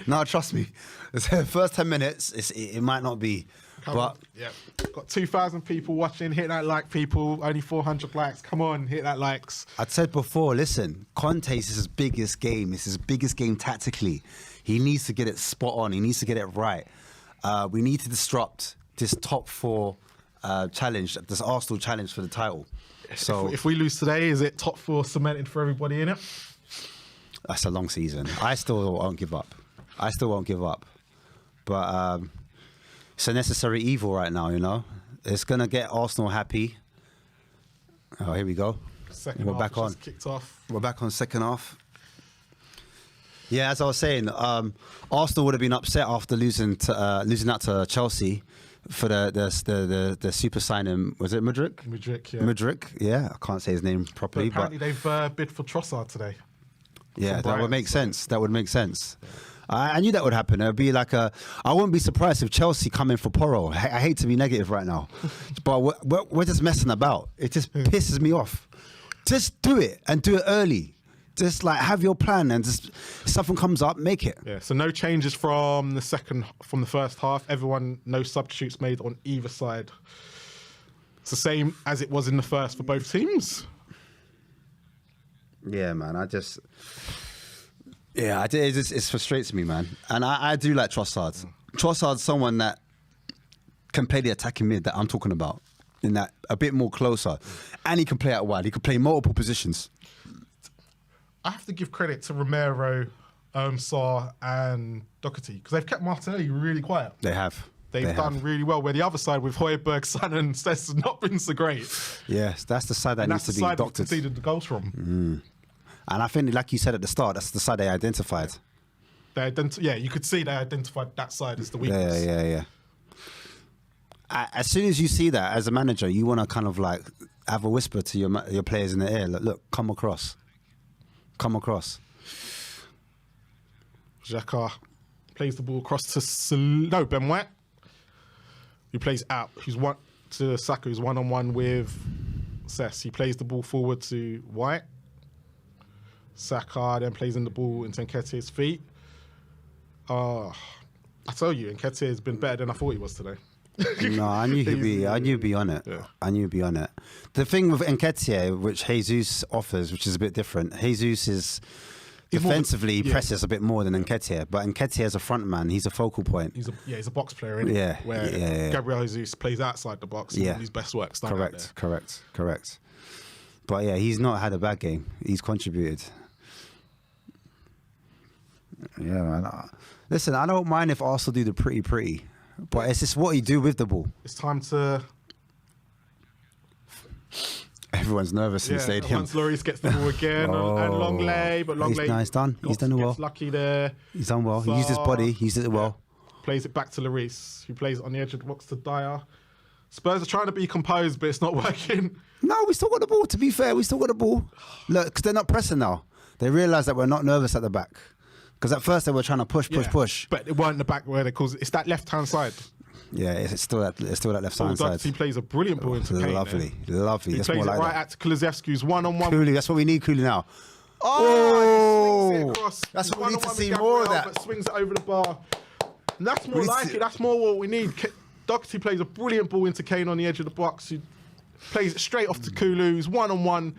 No, trust me. The first 10 minutes, it might not be. Got 2,000 people watching. Hit that like, people. Only 400 likes. Come on, hit that likes. I said before, listen, Conte's is his biggest game. It's his biggest game tactically. He needs to get it spot on. He needs to get it right. We need to disrupt this top four challenge, this Arsenal challenge for the title. So if we lose today, is it top four cemented for everybody in it? That's a long season. I still won't give up. But it's a necessary evil right now, you know. It's going to get Arsenal happy. Oh, here we go. We're back on. Kicked off. We're back on second half. Yeah, as I was saying, Arsenal would have been upset after losing out to Chelsea for the super signing. Was it Mudryk? Mudryk, yeah. Mudryk, yeah. I can't say his name properly. But apparently they've bid for Trossard today. Yeah, that would make sense. That would make sense. Yeah. I knew that would happen. It would be like I wouldn't be surprised if Chelsea come in for Porro. I hate to be negative right now, but we're just messing about. It just pisses me off. Just do it and do it early. Just like have your plan and just if something comes up, make it. Yeah. So no changes from the first half. Everyone, no substitutes made on either side. It's the same as it was in the first for both teams. Yeah, man. It frustrates me, man. And I do like Trossard. Trossard's someone that can play the attacking mid that I'm talking about, in that a bit more closer. And he can play out wide. He can play multiple positions. I have to give credit to Romero, Sarr and Doherty, because they've kept Martinelli really quiet. They have. They've done really well, where the other side with Højbjerg, Son and Stess has not been so great. Yes, that's the side that needs to be doctored. That's the side they've conceded the goals from. And I think, like you said at the start, that's the side they identified. You could see they identified that side as the weakness. Yeah. As soon as you see that, as a manager, you want to kind of like have a whisper to your players in the ear. Like, look, come across. Xhaka plays the ball across to Ben White, who plays out. Who's one to Saka, who's one-on-one with Cess. He plays the ball forward to White. Saka then plays in the ball into Nketiah's feet. I tell you, Nketiah has been better than I thought he was today. No, I knew he'd be. I knew he'd be on it. Yeah. I knew he'd be on it. The thing with Nketiah, which Jesus offers, which is a bit different. Jesus is defensively he presses a bit more than Nketiah, but Nketiah is a front man. He's a focal point. He's a box player, isn't he? Yeah, Where Gabriel Jesus plays outside the box. And his best work's done out there. Correct. But yeah, he's not had a bad game. He's contributed. Yeah, man. Listen, I don't mind if Arsenal do the pretty, but it's just what you do with the ball. It's time to. Everyone's nervous in the stadium. Once Lloris gets the ball again, and Longley, but Longley. He's done. He's done well. Gets lucky there. He's done well. He used his body. He used it well. Plays it back to Lloris, who plays it on the edge of the box to Dyer. Spurs are trying to be composed, but it's not working. No, we still got the ball. To be fair, we still got the ball. Look, because they're not pressing now. They realise that we're not nervous at the back. Because at first they were trying to push. But it weren't the back where they cause it's that left-hand side. Yeah, it's still that left-hand side. He plays a brilliant ball into Kane. Lovely. He That's plays more it like right that. at Kulusevski, who's one-on-one. Cooley, that's what we need, Cooley, now. Oh! He swings it across. That's what we need to One-on-one see with more of Gabriel, that. But swings it over the bar. And that's more like it. That's more what we need. Doherty plays a brilliant ball into Kane on the edge of the box. He plays it straight off to Kulu. He's one-on-one.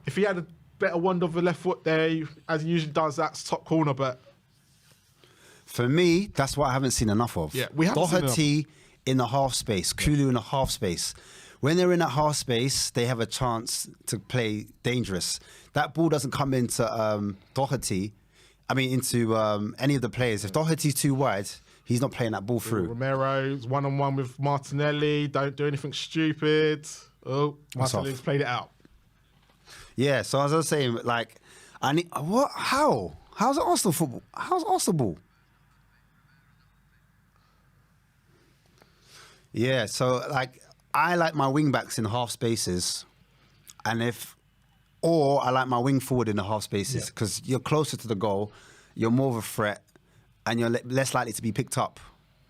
If he had a better wand of the left foot there, as he usually does, that's top corner. But for me, that's what I haven't seen enough of. Yeah, we haven't seen Doherty in the half space, Kulu in the half space. When they're in that half space, they have a chance to play dangerous. That ball doesn't come into Doherty. I mean, into any of the players. If Doherty's too wide, he's not playing that ball through. Romero's one-on-one with Martinelli. Don't do anything stupid. Oh, Martinelli's played it out. Yeah, so as I was saying, like, I need what? How? How's it Arsenal football? How's Arsenal ball? Yeah, so like I like my wing backs in half spaces, or I like my wing forward in the half spaces because you're closer to the goal, you're more of a threat, and you're less likely to be picked up,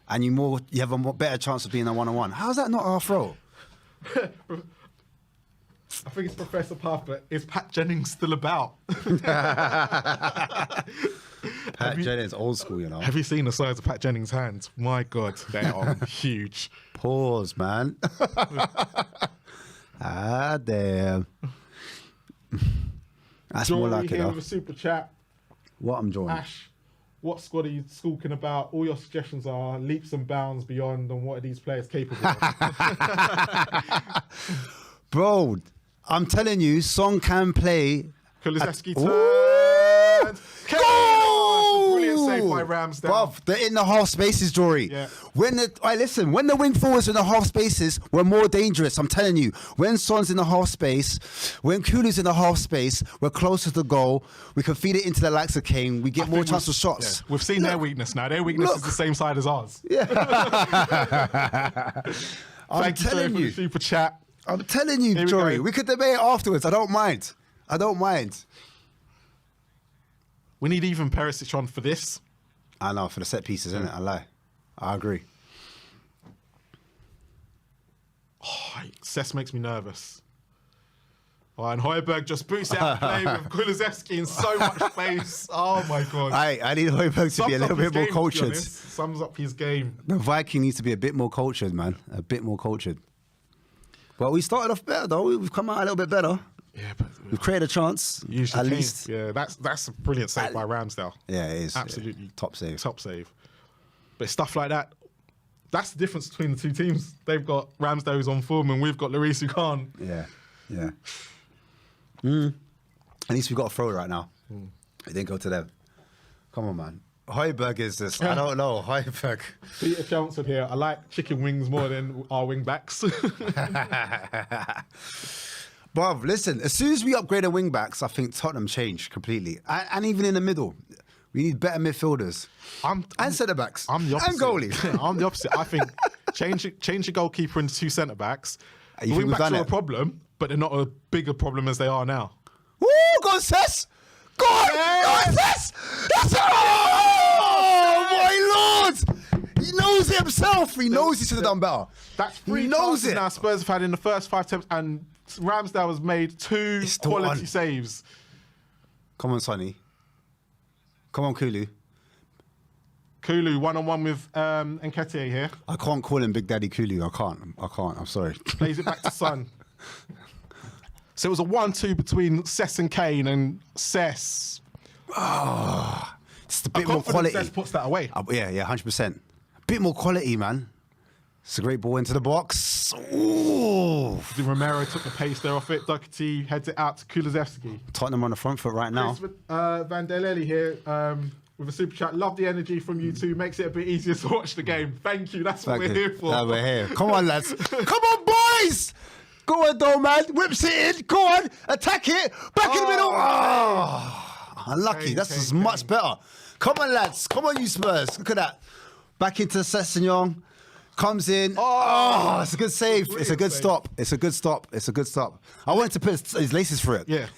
and you have a better chance of being a one-on-one. How's that not our throw? I think it's Professor Puff, but is Pat Jennings still about? Pat Jennings, old school, you know. Have you seen the size of Pat Jennings' hands? My God, they are huge. Pause, man. Damn. That's Jory more like it, here though. with a super chat. What I'm joining. Ash, what squad are you squawking about? All your suggestions are leaps and bounds beyond on what are these players capable of. Bro, I'm telling you, Son can play. Kulusevski turned. Goal! Brilliant save by Ramsdale. Bruv, they're in the half spaces, Jory. Yeah. When the wing forwards are in the half spaces, we're more dangerous. I'm telling you. When Son's in the half space, when Kulu's in the half space, we're closer to the goal. We can feed it into the likes of Kane. We get more chance of shots. Yeah. We've seen their weakness now. Their weakness is the same side as ours. Yeah. Thank you for the super chat. I'm telling you, Jory. We could debate it afterwards. I don't mind. We need even Perisic on for this. I know, for the set pieces, isn't it? I lie. I agree. Oh, Cess makes me nervous. Oh, and Højbjerg just boots it out of play with Kulusevski in so much space. Oh, my God. I need Højbjerg to be a little bit more cultured. Sums up his game. The Viking needs to be a bit more cultured, man. A bit more cultured. Well, we started off better, though. We've come out a little bit better. Yeah, but we've created a chance, at least. Yeah, that's a brilliant save by Ramsdale. Yeah, it is. Absolutely. Yeah. Top save. But stuff like that, that's the difference between the two teams. They've got Ramsdale who's on form and we've got Lloris who can't. Yeah. At least we've got a throw right now. It didn't go to them. Come on, man. Højbjerg is this. I don't know. Højbjerg. Peter Chelmsford here. I like chicken wings more than our wing backs. Bruv, listen, as soon as we upgrade our wing backs, I think Tottenham changed completely. And even in the middle, we need better midfielders. And centre backs. I'm the opposite. And goalies. I'm the opposite. I think change your goalkeeper into two centre backs. You the think wing we've backs done are it? a problem, but they're not a bigger problem as they are now. Woo, go on, Cess! Go on, Cess! That's it! Oh, my Lord! He knows it himself. He knows he should have done better. That's three chances now Spurs have had in the first 5 attempts, and Ramsdale has made 2 quality saves. Come on, Sonny. Come on, Kulu. Kulu one-on-one with Nketiah here. I can't call him Big Daddy Kulu. I can't. I'm sorry. Plays it back to Son. So it was a 1-2 between Cess and Kane, and Cess. Just a bit more quality. Cess puts that away. Yeah, 100%. A bit more quality, man. It's a great ball into the box. Ooh. Romero took the pace there off it. Doherty heads it out to Kulusevski. Tottenham on the front foot right now. Van der Lely here with a super chat. Love the energy from you two. Makes it a bit easier to watch the game. Thank you. That's what we're here for. Yeah, we're here. Come on, lads. Come on, boys. Go on, though, man. Whips it in. Go on. Attack it. Back in the middle. Oh, unlucky. That's much better. Come on, lads. Come on, you Spurs. Look at that. Back into Sessegnon. Comes in. Oh, it's a good save. It's a good stop. It's a good stop. It's a good stop. I wanted to put his laces through it. Yeah.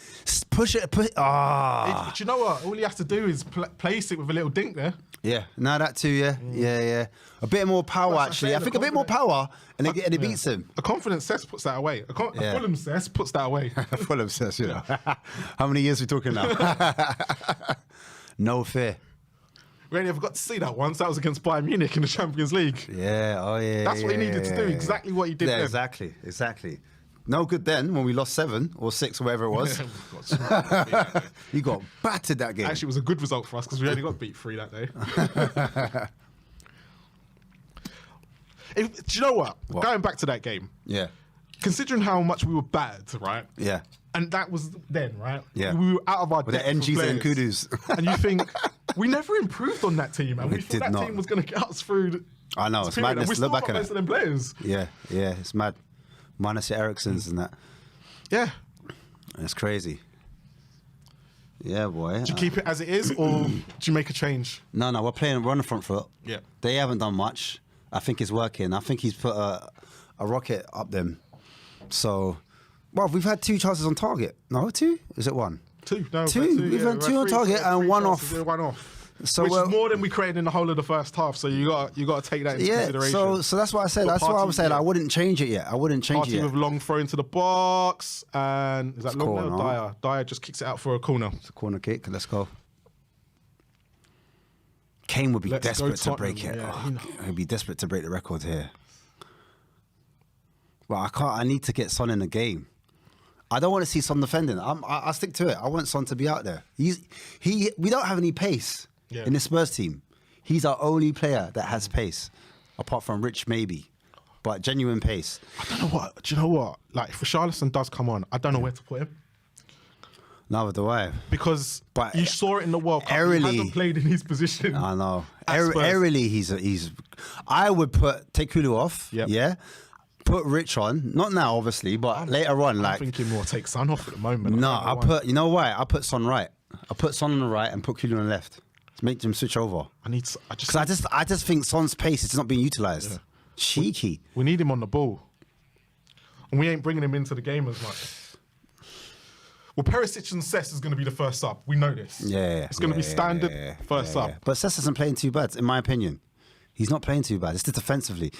Push it. Do you know what? All he has to do is place it with a little dink there. Yeah. No, that too, yeah. Yeah. A bit more power, actually. I think a bit more power, and it beats him. A confident Cess puts that away. A Fulham Cess puts that away. Fulham Cess, you know. How many years are we talking now? No fear. We only ever got to see that once. That was against Bayern Munich in the Champions League. Yeah, That's what he needed to do. Exactly what he did then. Exactly. No good then when we lost 7 or 6 or whatever it was. You got battered that game. Actually, it was a good result for us because we only got beat 3 that day. Do you know what? Going back to that game. Yeah. Considering how much we were battered, right? Yeah. And that was then, right? Yeah. We were out of our With the depth NGs of and players. Kudus. And you think, we never improved on that team, and we thought that team was going to get us through. I know, it's madness. We still Look back got at most of them players. Yeah, it's mad. Minus the Ericssons and that. Yeah. It's crazy. Yeah, boy. Do you keep it as it is, or do you make a change? No, we're on the front foot. Yeah. They haven't done much. I think it's working. I think he's put a rocket up them. So, well, we've had 2 chances on target. No, 2? Is it 1? 2. No, 2. We've had 2 on target and 1 off. 1 off. So which is more than we created in the whole of the first half. So you got to take that into consideration. So that's what I said. That's why I was saying I wouldn't change it yet. I wouldn't change it yet. With long throw into the box, and is that long or Dyer? Dyer just kicks it out for a corner. It's a corner kick. Let's go. Kane would be desperate to break it. Yeah, he'd be desperate to break the record here. But I can't. I need to get Son in the game. I don't want to see Son defending. I stick to it. I want Son to be out there. We don't have any pace in the Spurs team. He's our only player that has pace, apart from Rich maybe, but genuine pace. I don't know what. Do you know what? Like if Richarlison does come on, I don't know where to put him. Neither do I. Because you saw it in the World Cup. He hasn't played in his position. I know. Aerially, he's. I would take Kulu off. Yep. Yeah. Put Rich on, not now, obviously, but later on. I'm thinking more take Son off at the moment. No, you know why? I put Son right. I put Son on the right and put Kulu on the left to make them switch over. I just think Son's pace is not being utilised. Yeah. Cheeky. We need him on the ball, and we ain't bringing him into the game as much. Well, Perisic and Cess is going to be the first sub. We know this. Yeah. It's going to be standard first sub. But Cess isn't playing too bad, in my opinion. He's not playing too bad. It's just defensively.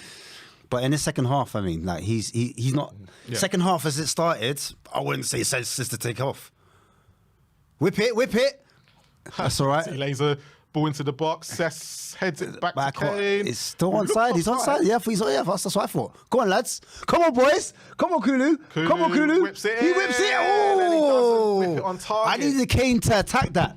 But in the second half, I mean, like he's not. Yeah. Second half as it started, I wouldn't say Cess to take off. Whip it. That's all right. He lays a ball into the box. Cess heads it back to Kane. It's still onside. He's onside. Yeah, that's what I thought. Go on, lads. Come on, boys. Come on, Kulu. Come on, Kulu. He whips it. Oh! Whip it on target. I needed Kane to attack that.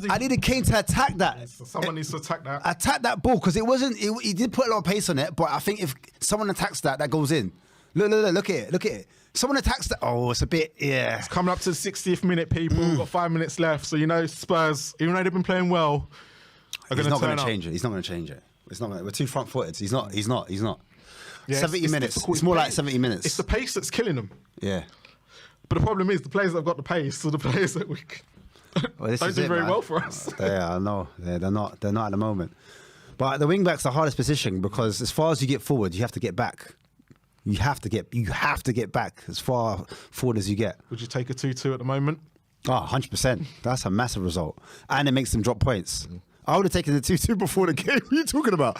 I needed Kane to attack that. Someone needs to attack that. Attack that ball because it wasn't. He did put a lot of pace on it, but I think if someone attacks that goes in. Look at it. Someone attacks that. Oh, it's a bit. Yeah. It's coming up to the 60th minute. People We've got 5 minutes left, so you know Spurs, even though they've been playing well, he's not going to change it. He's not going to change it. It's not. We're too front-footed. He's not. Yeah, 70 minutes. It's more like 70 minutes. It's the pace that's killing them. Yeah. But the problem is the players that have got the pace are the players that we don't do very well for us. Yeah, I know. They're not at the moment. But the wing back's the hardest position because as far as you get forward, you have to get back. You have to get back as far forward as you get. Would you take a 2-2 at the moment? Oh, 100%. That's a massive result. And it makes them drop points. I would have taken the 2-2 before the game. What are you talking about?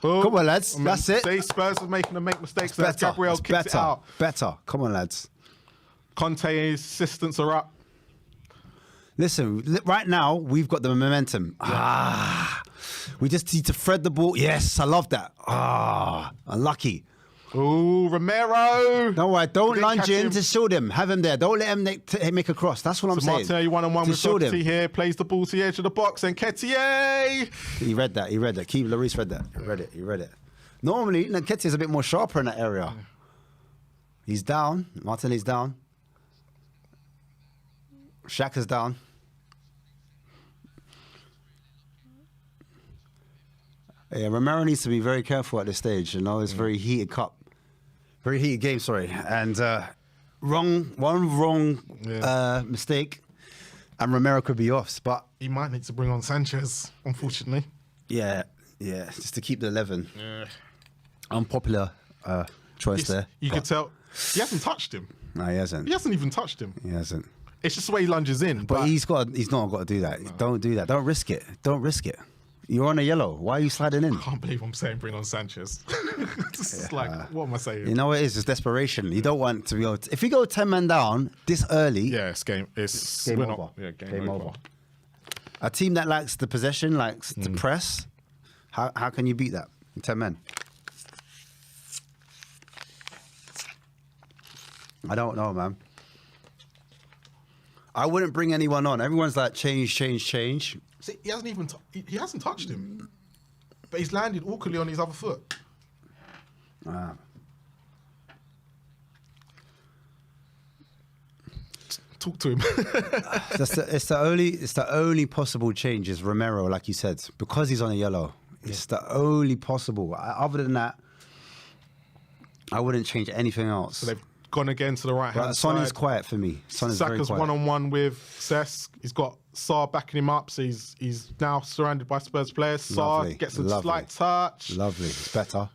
Well, come on, lads. That's it. Say Spurs are making them make mistakes. As Gabriel kicks it out. Better. Come on, lads. Conte's assistants are up. Listen, right now, we've got the momentum. We just need to thread the ball. Yes, I love that. Ah, unlucky. Ooh, Romero. Don't worry, don't Didn't lunge catch in him. to shield him. Have him there. Don't let him make a cross. That's what I'm saying. Martinelli one-on-one To with shield Doherty him. here. Plays the ball to the edge of the box. And Nketiah. He read that. Lloris read that. He read it. Normally, Nketiah's a bit more sharper in that area. He's down. Martinelli's down. Xhaka's down. Yeah, Romero needs to be very careful at this stage. You know, it's a very heated game. Sorry, and one wrong mistake, and Romero could be off. But He might need to bring on Sanchez, unfortunately. yeah, just to keep the 11. Yeah. Unpopular choice there. You could tell he hasn't touched him. No, he hasn't. He hasn't even touched him. He hasn't. It's just the way he lunges in. But he's not got to do that. No. Don't do that. Don't risk it. You're on a yellow. Why are you sliding in? I can't believe I'm saying bring on Sanchez. It's like, what am I saying? You know what it is? It's desperation. You don't want to be able to, if you go 10 men down this early. Yeah, it's game. It's game we're over. Not, yeah, game over. A team that lacks the possession, likes the press, how can you beat that in 10 men? I don't know, man. I wouldn't bring anyone on. Everyone's like change. See, he hasn't even he hasn't touched him, but he's landed awkwardly on his other foot. Talk to him. It's the only possible change is Romero, like you said, because he's on a yellow. It's the only possible. Other than that, I wouldn't change anything else. So they've gone again to the right hand Son side. is quiet for me. Son is very Saka's quiet. one-on-one with Cesc. He's got Sarr backing him up, so he's now surrounded by Spurs players. Lovely, Sarr gets a lovely. slight touch. Lovely. It's better.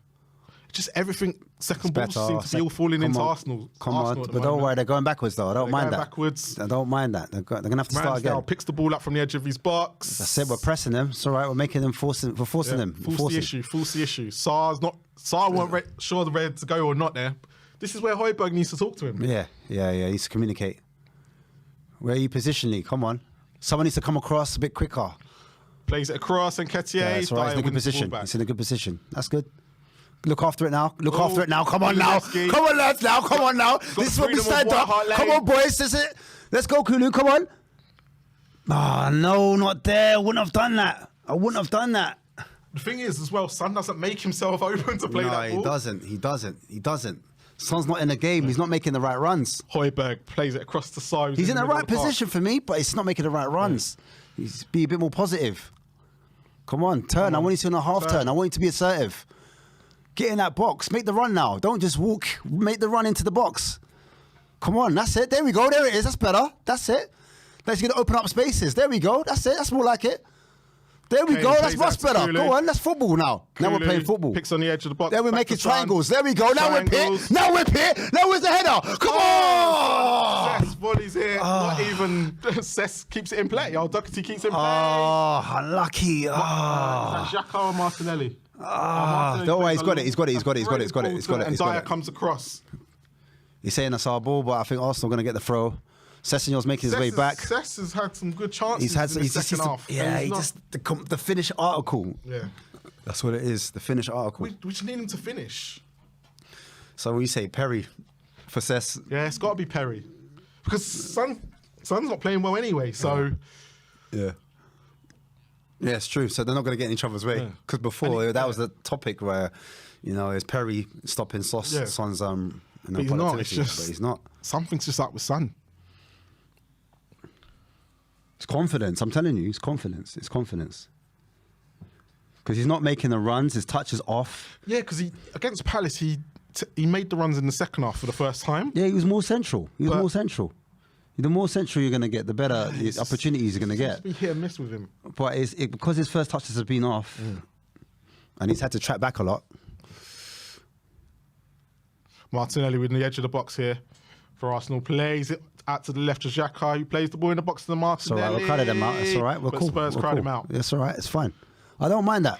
Just everything. Second balls better. seem to be all falling into Arsenal. Come Arsenal on, at the but don't moment. worry, they're going backwards though. I don't They're mind going that. backwards. I don't mind that. They're going to have to start again. Ramsdale picks the ball up from the edge of his box. That's it. We're pressing them. It's all right. We're making them forcing them. Force the issue. Sarr weren't sure they're ready to go or not there. This is where Højbjerg needs to talk to him. Yeah. He needs to communicate. Where are you positionally? Come on. Someone needs to come across a bit quicker. Plays it across and Nketiah. Yeah, it's all right. It's in a good position. It's in a good position. That's good. Look after it now. After it now. Come on now. Kulusevski. Come on, lads. Now. Come on now. This is what we freedom of stand up. White Hart Come Lane. on, boys. This is it. Let's go, Kulu. Come on. Ah, no, not there. I wouldn't have done that. The thing is, as well, Son doesn't make himself open to play that ball. He doesn't. Son's not in the game. He's not making the right runs. Højbjerg plays it across the side. He's in the middle right of the park. position for me, but it's not making the right runs. He's be a bit more positive. Come on, turn. I want you to on a half turn. I want you to be assertive. Get in that box. Make the run now. Don't just walk. Make the run into the box. Come on, that's it. There we go. There it is. That's better. That's it. Let's get to open up spaces. There we go. That's it. That's more like it. There we Kane go. That's plays much that to better. Kulu. Go on. That's football now. Now we're playing football. Picks on the edge of the box. Then we're back making to Son. triangles. There we go. Now we're Triangles. pit. Now we're pit. Now where's the header? Come on. Cesc volleys here. Not even Cesc keeps it in play. Doherty keeps it in play. Oh, unlucky. Is that Xhaka or Martinelli? Martinelli Don't worry, plays he's got it. And Dyer comes across. He's saying that's our ball, but I think Arsenal are going to get the throw. Sessegnon's making his way back. Cesc has had some good chances in the second half. Yeah, the finish article. Yeah. That's what it is, the finish article. We just need him to finish. So we say Perry for Cess. Yeah, it's got to be Perry. Because Son's not playing well anyway, so... Yeah, it's true. So they're not going to get in each other's way. Because before, that was the topic where, is Perry stopping Son's But he's not. It's just, but he's not. Something's just up with Son. It's confidence. I'm telling you, it's confidence. It's confidence. Because he's not making the runs. His touch is off. Yeah, because against Palace, he made the runs in the second half for the first time. Yeah, he was more central. The more central you're going to get, the better the opportunities you're going to get. Be hit and miss with him. But because his first touches have been off, and he's had to track back a lot. Martinelli with the edge of the box here for Arsenal. Plays it out to the left to Xhaka, who plays the ball in the box to the Martinelli. It's all right, we'll crowd him out. It's all right, we're cool. Spurs crowd him out. It's all right, it's fine. I don't mind that.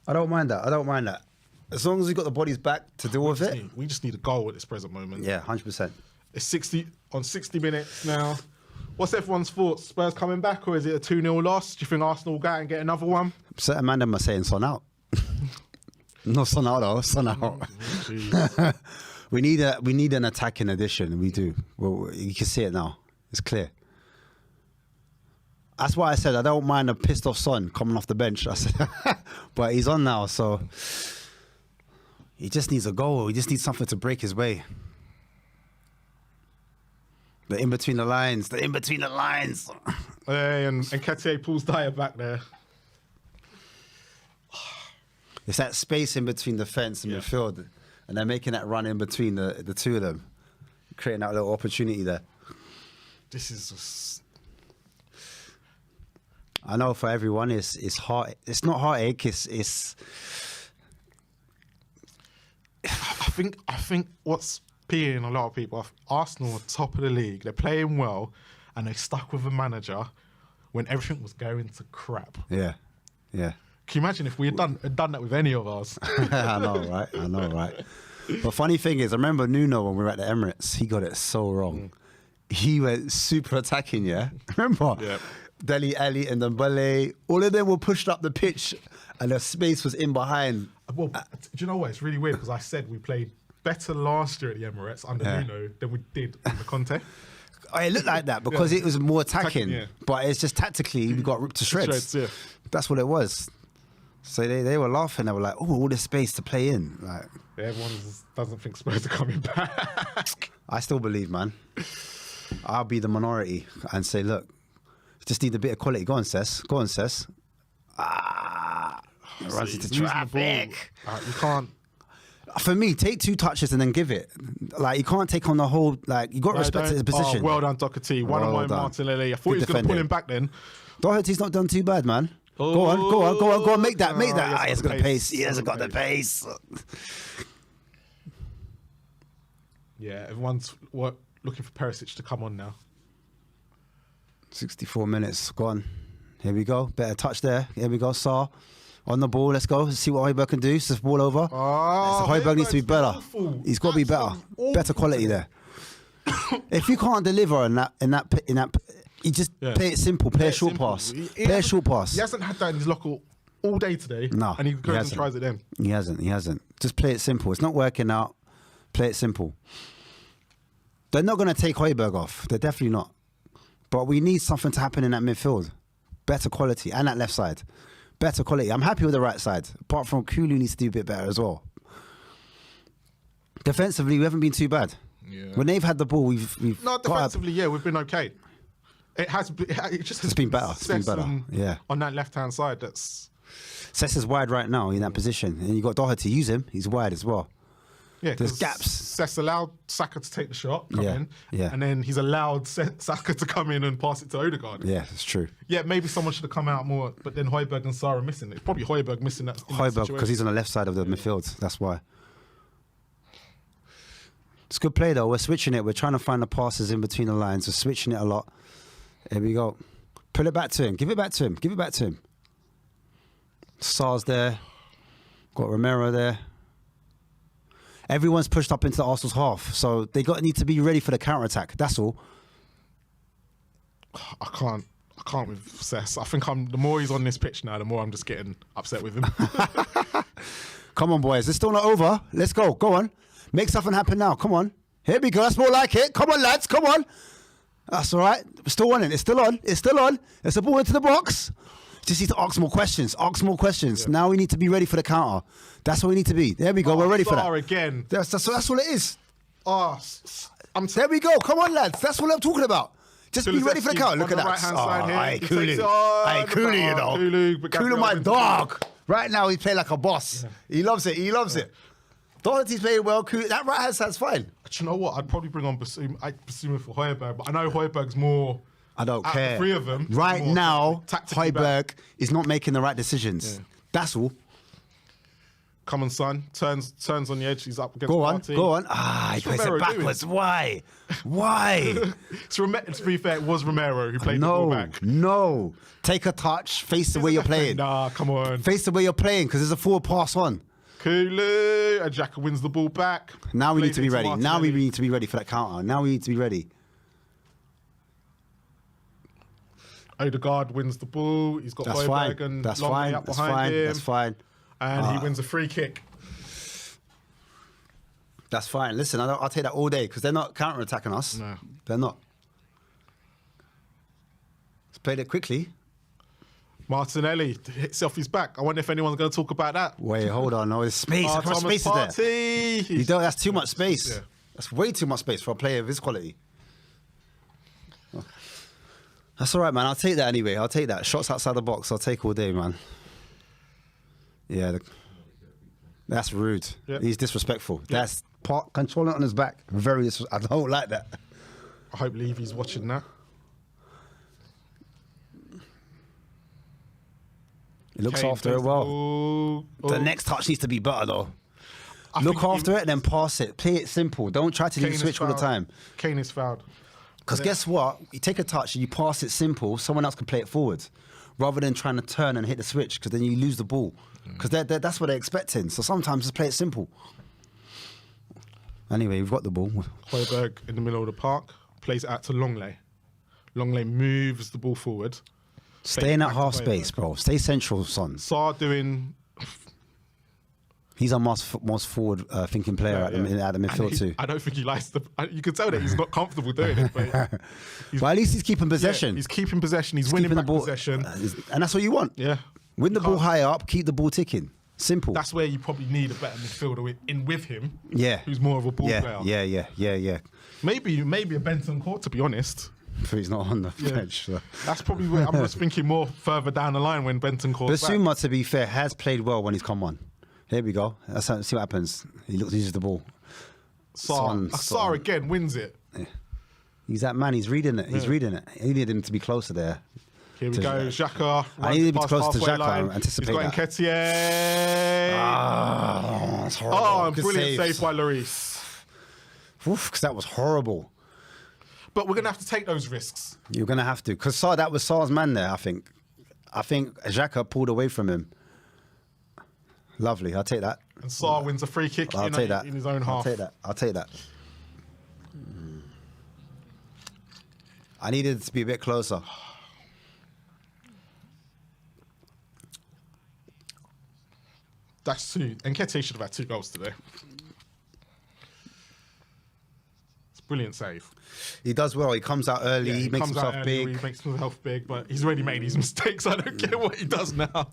As long as we've got the bodies back to deal with it. We just need a goal at this present moment. Yeah, 100%. It's 60 minutes now. What's everyone's thoughts? Spurs coming back, or is it a 2-0 loss? Do you think Arsenal will go out and get another one? Certain man them are saying Son out. No, Son out though. Son out. we need an attacking addition. We do. Well, you can see it now. It's clear. That's why I said I don't mind a pissed off Son coming off the bench. I said, but he's on now, so he just needs a goal. He just needs something to break his way. The in between the lines. The in between the lines. Hey, and Nketiah pulls Dyer back there. It's that space in between the fence and midfield, and they're making that run in between the two of them, creating that little opportunity there. This is just... I know for everyone, it's heart. It's not heartache. It's. I think what's peeing a lot of people off. Arsenal are top of the league. They're playing well, and they stuck with a manager when everything was going to crap. Yeah. Can you imagine if we had done that with any of us? I know, right? But funny thing is, I remember Nuno when we were at the Emirates. He got it so wrong. He went super attacking. Yeah, remember? Yeah. Dele Alli and Dembele, all of them were pushed up the pitch, and the space was in behind. Well, do you know what? It's really weird because I said we played better last year at the Emirates under Nuno than we did under Conte. It looked like that because it was more attacking, but it's just tactically we got ripped to shreds. That's what it was. So they were laughing. They were like, "Oh, all this space to play in." Like everyone doesn't think Spurs are coming back. I still believe, man. I'll be the minority and say, look, just need a bit of quality. Go on, Cess. Runs into traffic. You can't. For me, take 2 touches and then give it. Like, you can't take on the whole. Like, you got to respect his position. Oh, well done, Doherty. One on one, Martinelli. I thought he was going to pull him back then. Doherty's not done too bad, man. Go on, make that. He hasn't got the pace. He hasn't got the pace. Yeah, everyone's looking for Perisic to come on now. 64 minutes gone. Here we go. Better touch there. Here we go. Sarr on the ball. Let's go. Let's see what Højbjerg can do. It's just ball over. Højbjerg needs to be better. Awful. He's got to be better. Better quality there. If you can't deliver in that, you just play it simple. Play a short pass. Play a short pass. He hasn't had that in his locker all day today. No, and he goes and tries it then. He hasn't. Just play it simple. It's not working out. Play it simple. They're not going to take Højbjerg off. They're definitely not. But we need something to happen in that midfield. Better quality. And that left side. Better quality. I'm happy with the right side. Apart from Kulu needs to do a bit better as well. Defensively, we haven't been too bad. Yeah. When they've had the ball, we've no, defensively, we've been okay. It just has been better. It's been better. On that left-hand side, that's... Cess is wide right now in that position. And you got Doherty. Use him. He's wide as well. Yeah, there's gaps. Cess allowed Saka to take the shot, come in, and then he's allowed Saka to come in and pass it to Odegaard. Yeah, that's true. Yeah, maybe someone should have come out more, but then Højbjerg and Sarr are missing it. It's probably Højbjerg missing that. Højbjerg, because he's on the left side of the midfield. That's why. It's good play though. We're switching it. We're trying to find the passes in between the lines. We're switching it a lot. Here we go. Pull it back to him. Give it back to him. Give it back to him. Sarr's there. Got Romero there. Everyone's pushed up into Arsenal's half, so they need to be ready for the counter attack. That's all. I can't with Cess. I think the more he's on this pitch now, the more I'm just getting upset with him. Come on, boys. It's still not over. Let's go. Go on. Make something happen now. Come on. Here we go. That's more like it. Come on, lads. Come on. That's all right. We're still on it. It's still on. It's still on. It's a ball into the box. Just need to ask more questions. Ask more questions. Yeah. Now we need to be ready for the counter. That's what we need to be. There we go. We're ready for that. Again. That's all it is. There we go. Come on, lads. That's what I'm talking about. Just be ready for the counter. Look at that. Right-hand side here. Hey, Kulu, you know. Kulu, my dog. Right now, he's playing like a boss. Yeah. He loves it. He loves it. Doherty's playing well. Kulu, that right-hand side's fine. Do you know what? I'd probably bring on Basuma for Højbjerg, but I know Højbjerg's more... I don't care. The 3 of them. Right now, Højbjerg is not making the right decisions. Yeah. That's all. Come on, son. Turns on the edge. He's up against Go on. He plays it backwards. Why? To be fair, it was Romero who played the ball back. No. Take a touch. Face the way you're playing. Nah, come on. Face the way you're playing because there's a forward pass on. Kulu. And Xhaka wins the ball back. Now we need to be ready. Now we need to be ready for that counter. Now we need to be ready. Odegaard wins the ball. He's got That's Højbjerg fine. and That's Longley fine. up That's behind fine. him. That's fine. And he wins a free kick. That's fine. Listen, I'll take that all day because they're not counter-attacking us. No. They're not. Let's play it quickly. Martinelli hits off his back. I wonder if anyone's going to talk about that. Wait, hold on. No, there's space. How much Thomas space is there? Partey. You don't. That's too much space. Yeah. That's way too much space for a player of his quality. Oh. That's all right, man. I'll take that anyway. I'll take that. Shots outside the box. I'll take all day, man. Yeah. That's rude. Yep. He's disrespectful. Yep. That's controlling on his back. Very disrespectful. I don't like that. I hope Levy's watching that. He looks Kane after plays it well. the The next touch needs to be better, though. I Look think after it and then pass it. Play it simple. Don't try to do Kane the is switch all the fouled. time. Kane is fouled. Because guess what? You take a touch and you pass it simple, someone else can play it forward. Rather than trying to turn and hit the switch, because then you lose the ball. Because that's what they're expecting. So sometimes just play it simple. Anyway, we've got the ball. Højbjerg in the middle of the park, plays it out to Longley. Longley moves the ball forward. Stay in that back to half Højbjerg. space, bro. Stay central, son. Sarr doing... He's our most forward thinking player at the midfield too. I don't think he likes the... You can tell that he's not comfortable doing it, but... Well, at least he's keeping possession. He's keeping possession. He's winning keeping back the ball, possession. and that's what you want. Yeah. Win the You ball can't- high up, keep the ball ticking. Simple. That's where you probably need a better midfielder with him. Yeah. Who's more of a ball player. Yeah. Maybe a Benton Court, to be honest. But he's not on the bench. So. That's probably where I'm just thinking more further down the line when Benton Court's back. Basuma, to be fair, has played well when he's come on. Here we go. Let's see what happens. He uses the ball. Sarr again wins it. Yeah. He's that man. He's reading it. He's reading it. He needed him to be closer there. Here we go. Xhaka. I need to be closer to Xhaka. Anticipate He's got that. Nketiah. That's horrible. Oh, Good brilliant save by Lloris. Because that was horrible. But we're going to have to take those risks. You're going to have to. Because that was Sarr's man there, I think. I think Xhaka pulled away from him. Lovely. I'll take that. And Sarr wins a free kick I'll take that. in his own half. I'll take that. I needed it to be a bit closer. That's two. Nketiah should have had 2 goals today. It's a brilliant save. He does well. He comes out early. Yeah, he makes comes out himself early, big. He makes himself big, but he's already made his mistakes. I don't care what he does now. But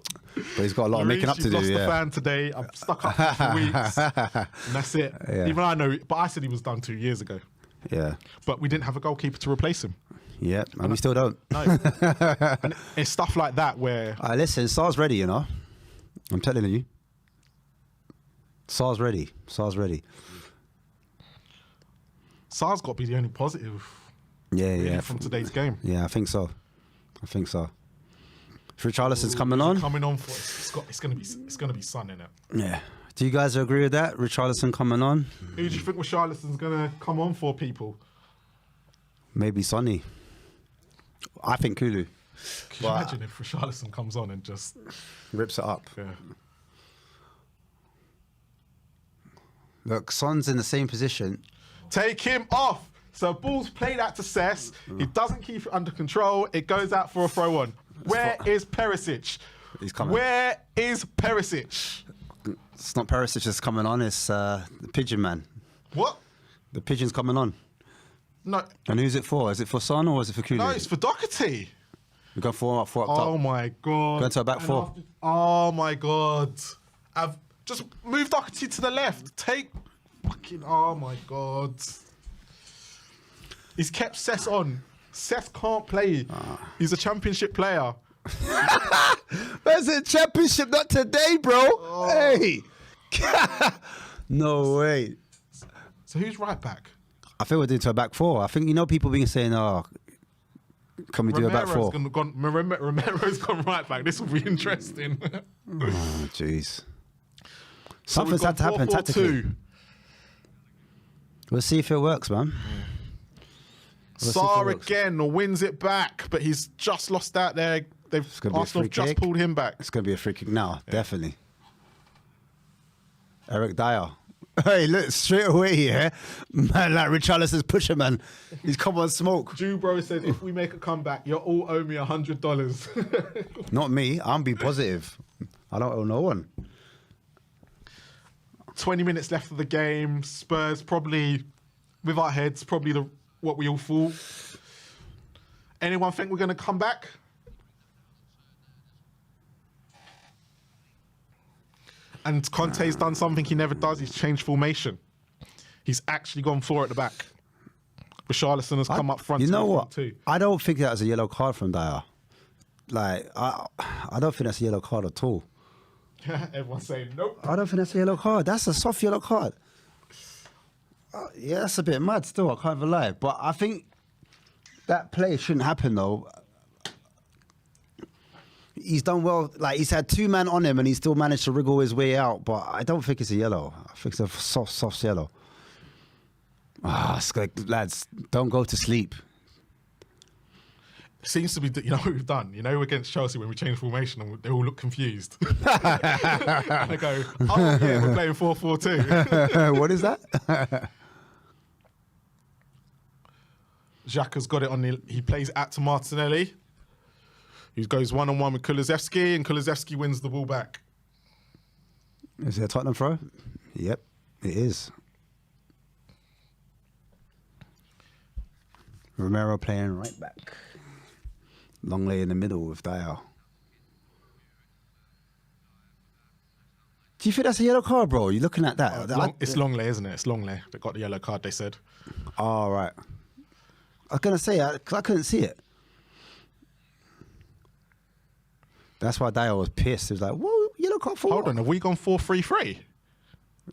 he's got a lot of making up to He's do. lost Yeah. the fan today. I'm stuck up for weeks. And that's it. Yeah. Even I know, but I said he was done 2 years ago. Yeah. But we didn't have a goalkeeper to replace him. Yeah. And we still don't. No. And it's stuff like that where... Listen, Sar's ready, you know. I'm telling you. Sar's ready. Sar's got to be the only positive Yeah. from today's game. Yeah, I think so. If Richarlison's coming on. Coming on for it's going to be Son in it. Yeah. Do you guys agree with that? Richarlison coming on? Who do you think Richarlison's going to come on for, people? Maybe Sonny. I think Kulu. Can you imagine if Richarlison comes on and just... Rips it up. Yeah. Look, Son's in the same position. Take him off. So ball's played out to Cess. He doesn't keep it under control. It goes out for a throw on. Where is Perisic? He's coming. Where is Perisic? It's not Perisic that's coming on. It's the Pigeon Man. What? The Pigeon's coming on. No. And who's it for? Is it for Son or is it for Kulu? No, it's for Doherty. We go four up top. Oh my God. Going to a back four. Oh my God. I've just moved Doherty to the left. Take fucking... Oh my God. He's kept Cess on. Cess can't play. He's a championship player. That's a championship, not today, bro. Oh. Hey. No way. So who's right back? I think we're doing to a back four. I think, people being saying, can we do a back four? Romero's gone right back. This will be interesting. Oh, jeez. So we've Something's had to got happen 4-4-2. tactically. We'll see if it works, man. We'll see if it Sarr works. again wins it back, but he's just lost out there. gonna be a Arsenal free have just kick. pulled him back. It's going to be a free kick now, definitely. Eric Dyer. Hey, look, straight away, yeah. Man, like Richarlison's pusher, man. He's come on smoke. Jubro said, if we make a comeback, you'll all owe me $100. Not me. I'm being positive. I don't owe no one. 20 minutes left of the game. Spurs probably, with our heads, probably what we all thought. Anyone think we're going to come back? And Conte's done something he never does. He's changed formation. He's actually gone 4 at the back. Richarlison has come up front. You know what? Too. I don't think that was a yellow card from Dyer. Like, I don't think that's a yellow card at all. Everyone's saying nope. I don't think that's a yellow card. That's a soft yellow card. Yeah, that's a bit mad still. I can't even lie. But I think that play shouldn't happen, though. He's done well. Like, he's had 2 men on him and he still managed to wriggle his way out. But I don't think it's a yellow. I think it's a soft yellow. It's like, lads, don't go to sleep. Seems to be, you know what we've done? You know, against Chelsea when we changed formation and they all look confused. And they go, oh yeah, we're playing 4-4-2. What is that? Xhaka's got it on he plays at to Martinelli. He goes one-on-one with Kulusevski and Kulusevski wins the ball back. Is it a Tottenham throw? Yep, it is. Romero playing right back. Longley in the middle with Dyer. Do you think that's a yellow card, bro? You're looking at that. It's Longley, isn't it? It's Longley that got the yellow card, they said. Oh, right. I was going to say, I couldn't see it. That's why Dyer was pissed. He was like, whoa, yellow card for Hold what? on, have we gone 4-3-3?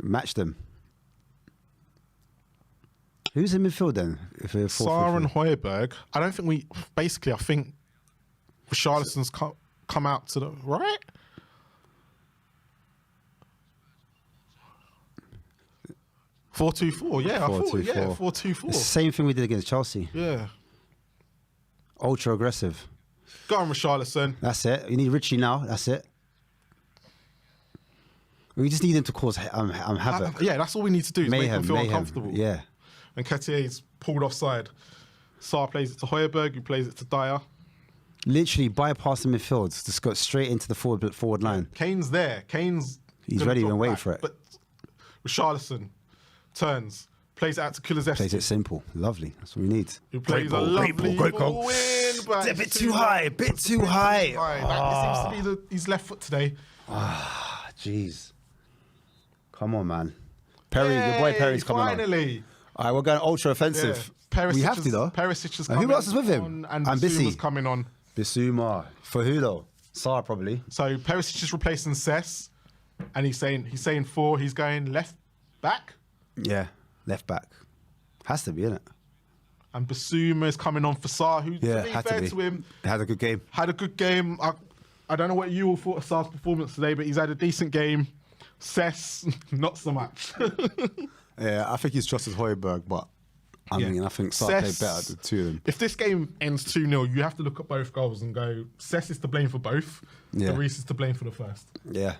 Matched them. Who's in midfield then? If we're 4-3-3? Sarr and Højbjerg. I don't think I think Richarlison's come out to the right. – 4-2-4, yeah, 4-2-4. It's the same thing we did against Chelsea. Yeah. Ultra aggressive. Go on, Richarlison. That's it. You need Richie now. That's it. We just need him to cause havoc. Yeah, that's all we need to do is make him feel mayhem. uncomfortable. Yeah. And Ketier's pulled offside. Sarr plays it to Højbjerg, who plays it to Dyer. Literally bypass the midfield. Just go straight into the forward line. Kane's there. He's ready and waiting for it. But Richarlison turns, plays it out to Kulusevski. Plays it simple. Lovely. That's what we need. Who plays a lovely ball in, but It's a bit too high. A bit too high. That seems to be his left foot today. Jeez. Come on, man. Perry, your boy Perry's coming on. Finally. All right, we're going ultra offensive. We have to, though. Perisic is And coming who else is with him? on, and And Bissouma's Bissy. coming on. Bissouma. For who, though? Sarr, probably. So Perisic is replacing Cess, and he's saying 4. He's going left back, Yeah. Left back. Has to be, innit? and Bissouma is coming on for Sarr, who, Yeah, to be had fair to be. to him, Had a good game. had a good game. I don't know what you all thought of Sarr's performance today, but he's had a decent game. Cess, not so much. Yeah, I think he's trusted Højbjerg, but I mean, I think Sarr played better than 2 of them. If this game ends 2-0, you have to look at both goals and go, Cess is to blame for both. Yeah. Reece is to blame for the first. Yeah.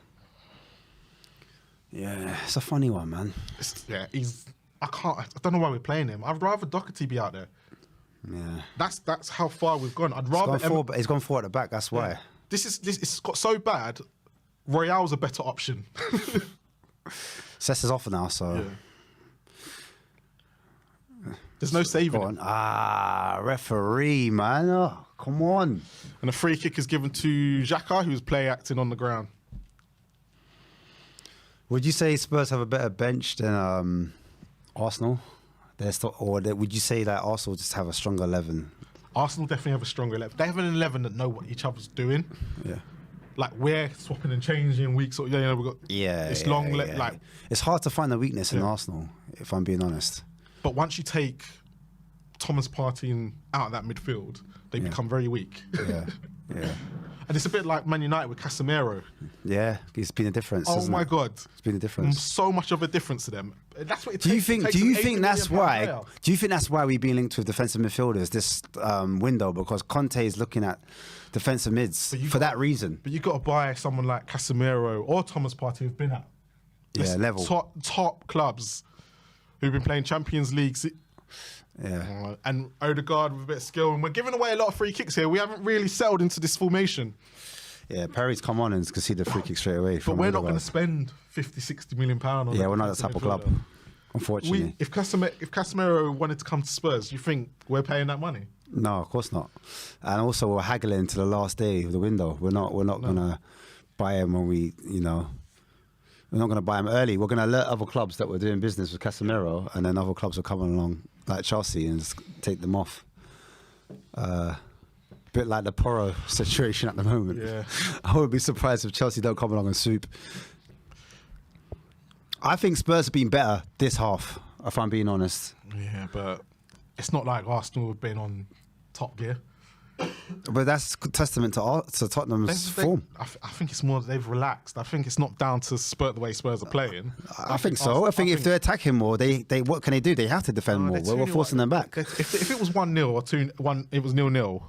Yeah, it's a funny one, man. I don't know why we're playing him. I'd rather Doherty be out there. Yeah. that's how far we've gone. I'd rather He's gone 4 at the back, that's why. Yeah. It's got so bad. Royale's a better option. Cess is off now, so. There's no saving Go him. on. Referee, man. Oh, come on. And a free kick is given to Xhaka, who's play acting on the ground. Would you say Spurs have a better bench than Arsenal? Would you say that Arsenal just have a stronger 11? Arsenal definitely have a stronger 11. They have an 11 that know what each other's doing. Yeah. Like we're swapping and changing weeks. We've got it's long. Like it's hard to find a weakness in Arsenal, if I'm being honest. But once you take Thomas Partey out of that midfield, they become very weak. Yeah, yeah. And it's a bit like Man United with Casemiro. Yeah, it's been a difference. Oh my God, it's been a difference. So much of a difference to them. That's what it takes. Do you think that's why? Do you think that's why we're being linked with defensive midfielders this window? Because Conte is looking at defensive mids for that reason. But you got to buy someone like Casemiro or Thomas Partey who've been at level. Top clubs who've been playing Champions Leagues. Yeah. And Odegaard with a bit of skill. And we're giving away a lot of free kicks here. We haven't really settled into this formation. Yeah, Perry's come on and conceded a free kick straight away. But we're not going to spend 50, 60 million pounds on we're not that type of club, unfortunately. If Casemiro wanted to come to Spurs, you think we're paying that money? No, of course not. And also, we're haggling to the last day of the window. We're not going to buy him when we're not going to buy him early. We're going to alert other clubs that we're doing business with Casemiro, and then other clubs are coming along, like Chelsea, and just take them off. Bit like the Porro situation at the moment. Yeah. I would be surprised if Chelsea don't come along and swoop. I think Spurs have been better this half, if I'm being honest. Yeah, but it's not like Arsenal have been on top gear. But that's testament to Tottenham's form. I think it's more that they've relaxed. I think it's not down to the way Spurs are playing. I think so. I think if they attack him more, they what can they do? They have to defend more. We're forcing them back. If it was 1-0 or 2-1, it was 0-0.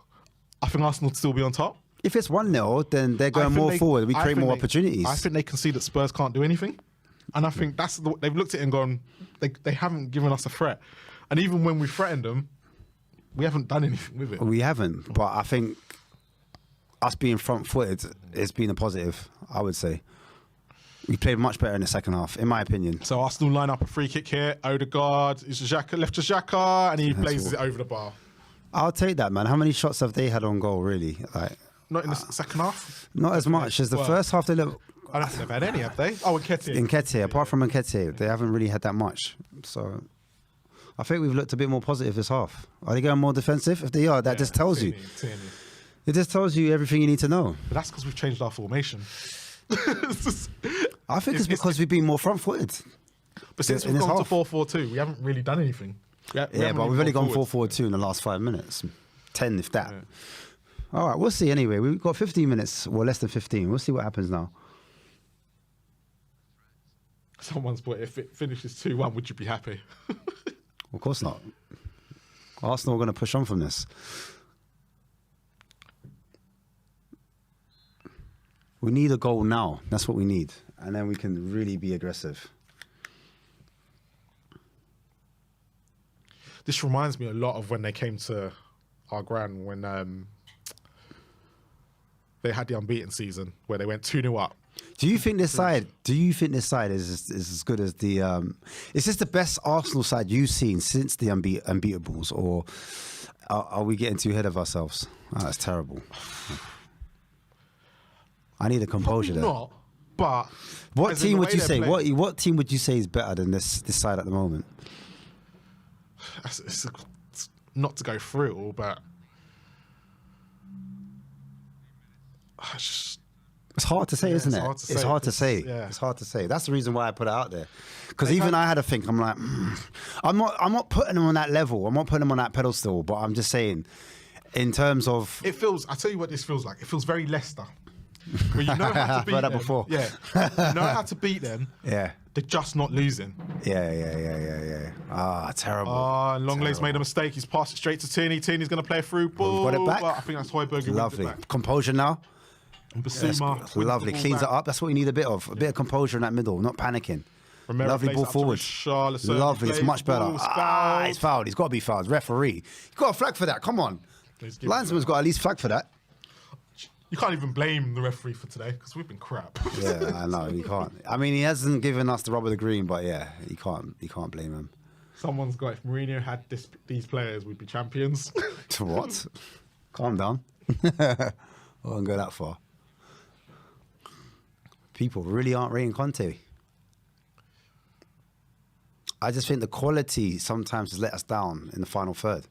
I think Arsenal would still be on top. If it's 1-0, then they're going more forward. We create more opportunities. I think they can see that Spurs can't do anything, and I think they've looked at it and gone, they haven't given us a threat, and even when we threatened them, we haven't done anything with it. We haven't, but I think us being front-footed has been a positive, I would say. We played much better in the second half, in my opinion. So Arsenal line up a free kick here. Odegaard is left to Xhaka, and he blazes it over the bar. I'll take that, man. How many shots have they had on goal, really? Not in the second half? Not as much as the first half. I don't think they've had any, have they? Oh, Nketiah. Apart from Nketiah, they haven't really had that much. So I think we've looked a bit more positive this half. Are they going more defensive? If they are, that just tells you. It just tells you everything you need to know. But that's because we've changed our formation. I think it's because we've been more front-footed. But since we've gone to 4-4-2, we haven't really done anything. But we've only gone 4-4-2 in the last 5 minutes. 10 if that. Yeah. All right, we'll see anyway. We've got 15 minutes, or less than 15. We'll see what happens now. Someone's put, if it finishes 2-1, would you be happy? Of course not. Arsenal are going to push on from this. We need a goal now. That's what we need. And then we can really be aggressive. This reminds me a lot of when they came to our grand, when they had the unbeaten season, where they went 2-0 up. Do you think this side is as good as the? Is this the best Arsenal side you've seen since the unbeatables, or are we getting too ahead of ourselves? Oh, that's terrible. I need a composure there. Not, but what team would you say? What team would you say is better than this side at the moment? It's not to go through it all, but it's hard to say, isn't it? It's hard to say. Yeah. It's hard to say. That's the reason why I put it out there. Because even I had to think. I'm like, I'm not putting them on that level. I'm not putting them on that pedestal. But I'm just saying, in terms of, it feels. I tell you what this feels like. It feels very Leicester. Where you know how to beat them. Before. Yeah, you know how to beat them. Yeah. They're just not losing. Yeah. Ah, terrible. Longlay's made a mistake. He's passed it straight to Tierney. Tierney's going to play a through ball. Got it back. But I think that's Højbjerg. Lovely. Composure now. Basuma. Lovely. Cleans it up. That's what we need a bit of. A bit of composure in that middle. Not panicking. Romero lovely ball forward. Lovely. It's much better. It's fouled. He's got to be fouled. Referee. You've got a flag for that. Come on. Linesman's got at least flag for that. You can't even blame the referee for today because we've been crap. Yeah, I know. You can't. I mean, he hasn't given us the rub of the green, but yeah, you can't blame him. Someone's got, if Mourinho had these players, we'd be champions. To what? Calm down. I won't go that far. People really aren't rating Conte. I just think the quality sometimes has let us down in the final third.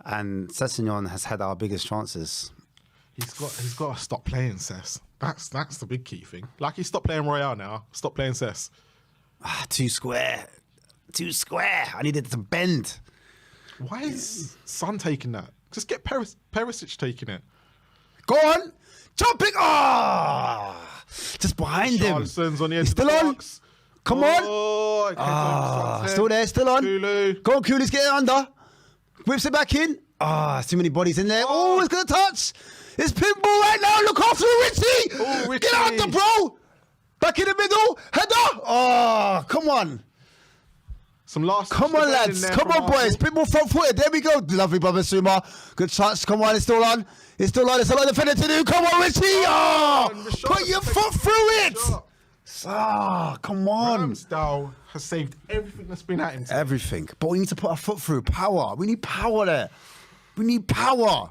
And Sessegnon has had our biggest chances. He's got to stop playing Cess. That's the big key thing. Like, he stopped playing Royale now. Stop playing Cess. Too square. I needed to bend. Why is Son taking that? Just get Perisic taking it. Go on. Jumping. Just behind him. Charleston's on the edge. He's still on. Come on. Still there. Still on. Kulu. Go on, Kuli's getting under. Whips it back in. Too many bodies in there. Oh, it's going to touch. It's pinball right now. Look after Richie. Oh, Richie. Get out the bro. Back in the middle. Header. Oh, come on. Some last. Come on, lads. Come on, boys. Bit more front footed. There we go. Lovely, brother Suma. Good touch. Come on. It's still on. It's still on. It's a lot of defender to do. Come on, Richie. Oh, put your foot through it. Ah, come on. Ramsdale has saved everything that's been at him. Everything. But we need to put our foot through. Power. We need power there. We need power.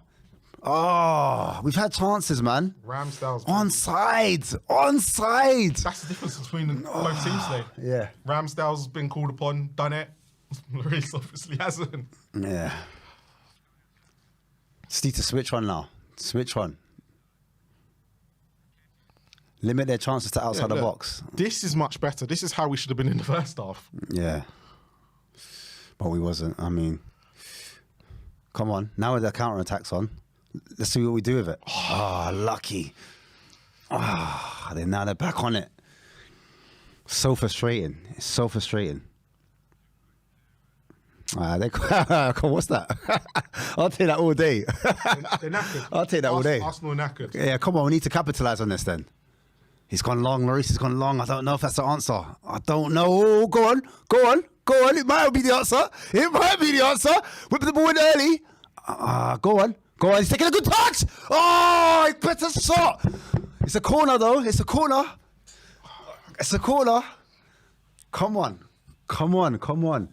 Oh, we've had chances, man. Ramsdale's onside. Onside. That's the difference between both teams today. Yeah. Ramsdale's been called upon, done it. Lloris obviously hasn't. Yeah. Just need to switch on now. Switch on. Limit their chances to outside the box. This is much better. This is how we should have been in the first half. Yeah. But we wasn't. I mean, come on. Now with the counter-attacks on, let's see what we do with it. Ah, lucky. Ah, now they're back on it. So frustrating. It's so frustrating. What's that? I'll take that all day. They're knackered. I'll take that all day. Arsenal are knackered. Yeah, come on. We need to capitalise on this then. He's gone long. Lloris has gone long. I don't know if that's the answer. I don't know. Oh, go on. Go on. Go on. It might be the answer. It might be the answer. Whip the ball in early. Go on. Go on. He's taking a good touch. Oh, better shot. It's a corner, though. It's a corner. It's a corner. Come on. Come on. Come on.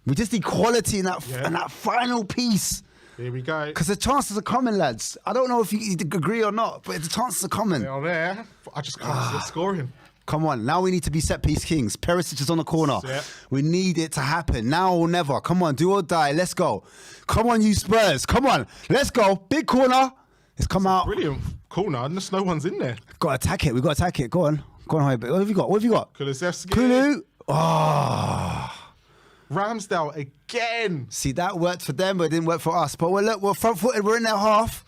We just need quality in that final piece. Here we go. Because the chances are coming, lads. I don't know if you agree or not, but the chances are coming. They are there. I just can't see it scoring. Come on. Now we need to be set-piece kings. Perisic is on the corner. We need it to happen. Now or never. Come on. Do or die. Let's go. Come on, you Spurs. Come on. Let's go. Big corner. It's come out. Brilliant corner. And just no one's in there. Got to attack it. We've got to attack it. Go on. Go on, Hoiberg. What have you got? What have you got? Kulusevski. Kulu. Oh. Ramsdale again. See, that worked for them, but it didn't work for us. But we're front-footed. We're in their half.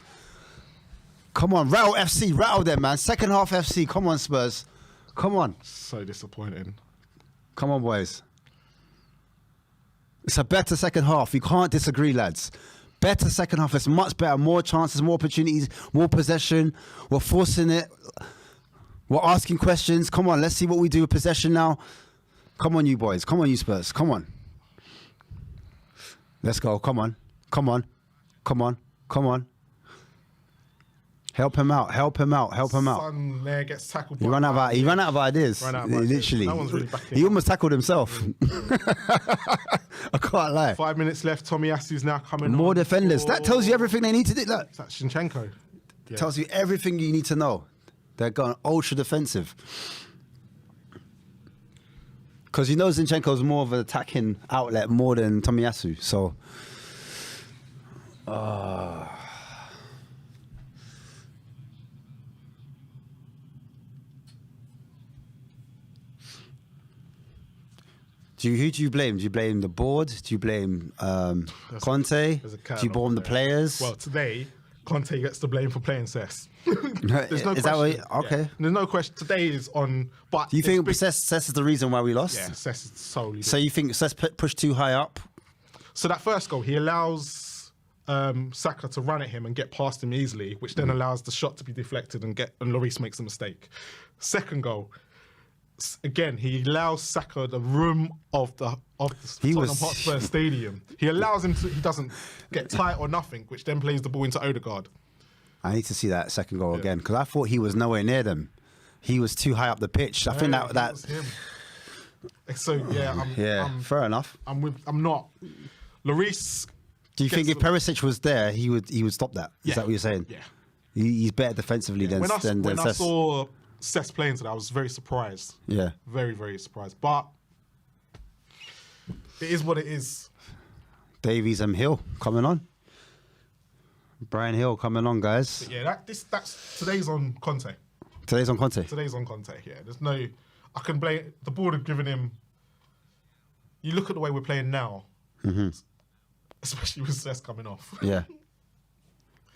Come on, rattle FC, rattle them, man. Second half FC. Come on, Spurs. Come on. So disappointing. Come on, boys. It's a better second half. You can't disagree, lads. Better second half. It's much better. More chances, more opportunities, more possession. We're forcing it. We're asking questions. Come on, let's see what we do with possession now. Come on, you boys. Come on, you Spurs. Come on. Let's go. Come on. Come on. Come on. Come on. Help him out. Help him out. Help him out. Son there gets tackled. He ran out of ideas. Literally. No one's really backing he up. almost tackled himself. I can't lie. 5 minutes left. Tomiyasu's now coming More on defenders. That tells you everything they need to do. Look. That's Zinchenko. Yeah. Tells you everything you need to know. They're going ultra defensive. Because you know Zinchenko's more of an attacking outlet more than Tomiyasu. So, who do you blame? Do you blame the board? Do you blame Conte? Do you blame the players? Well, today, Conte gets the blame for playing Cess. There's no question. Okay. Yeah. There's no question. Today is on. But do you think Cess is the reason why we lost? Yeah, Cess is solely. So you think Cess pushed too high up? So that first goal, he allows Saka to run at him and get past him easily, which then allows the shot to be deflected and Lloris makes a mistake. Second goal, again, he allows Saka the room of the Tottenham Hotspur Stadium. He allows him to. He doesn't get tight or nothing, which then plays the ball into Odegaard. I need to see that second goal again because I thought he was nowhere near them. He was too high up the pitch. I think that was him. So yeah, fair enough. I'm not. Lloris. Do you think if Perisic was there, he would stop that? Is that what you're saying? Yeah. He's better defensively than Cess. When I saw Cess playing today, I was very surprised. Yeah. Very, very surprised. But it is what it is. Davies and Hill coming on. Brian Hill coming on, guys. But yeah, that's today's on Conte. Today's on Conte. Today's on Conte. Yeah, there's no. I can blame the board have given him. You look at the way we're playing now, especially with Cess coming off. Yeah.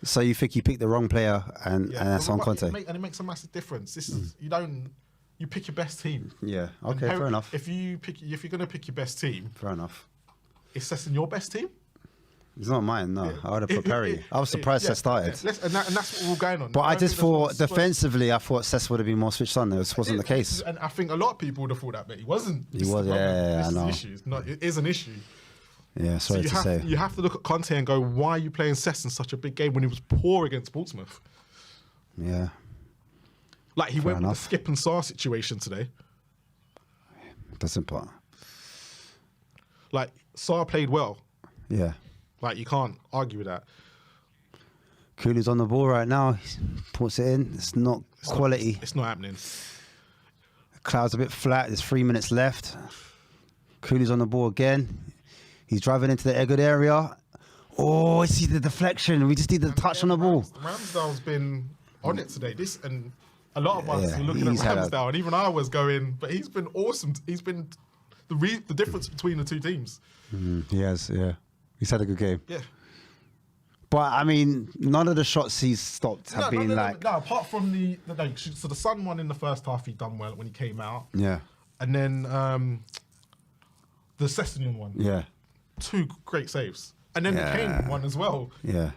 So you think you picked the wrong player and that's on Conte? And it makes a massive difference. This is you pick your best team. Yeah. Okay. Fair enough. If you're going to pick your best team, fair enough. Is Cess in your best team? He's not mine, no. I would have put Perry. I was surprised Cess started. And that's what we're going on. But I just think thought that's what- defensively, I thought Cess would have been more switched on. This wasn't the case. And I think a lot of people would have thought that, but he wasn't. He This is was, the problem. yeah, This I is the know. issue. It is an issue. Yeah, sorry to say. You have to look at Conte and go, why are you playing Cess in such a big game when he was poor against Portsmouth? Yeah, Like he went with enough. the Skip and Sarr situation today. doesn't put. Like Sarr played well. Yeah. Like you can't argue with that. Cooley's on the ball right now. He puts it in. It's not quality. It's not happening. Cloud's a bit flat. There's 3 minutes left. Cooley's on the ball again. He's driving into the Egged area. Oh, see the deflection. We just need the touch on the ball. Ramsdale's been on it today. This and a lot of us Yeah, were looking at he's had a- Ramsdale, and even I was going, but he's been awesome. He's been the difference between the two teams. He has, yeah. He's had a good game. Yeah. But, I mean, none of the shots he's stopped have been like... No, apart from the so the Sun one in the first half, he done well when he came out, Yeah, and then the Sessegnon one, yeah, 2 great saves, and then the Kane one as well. yeah.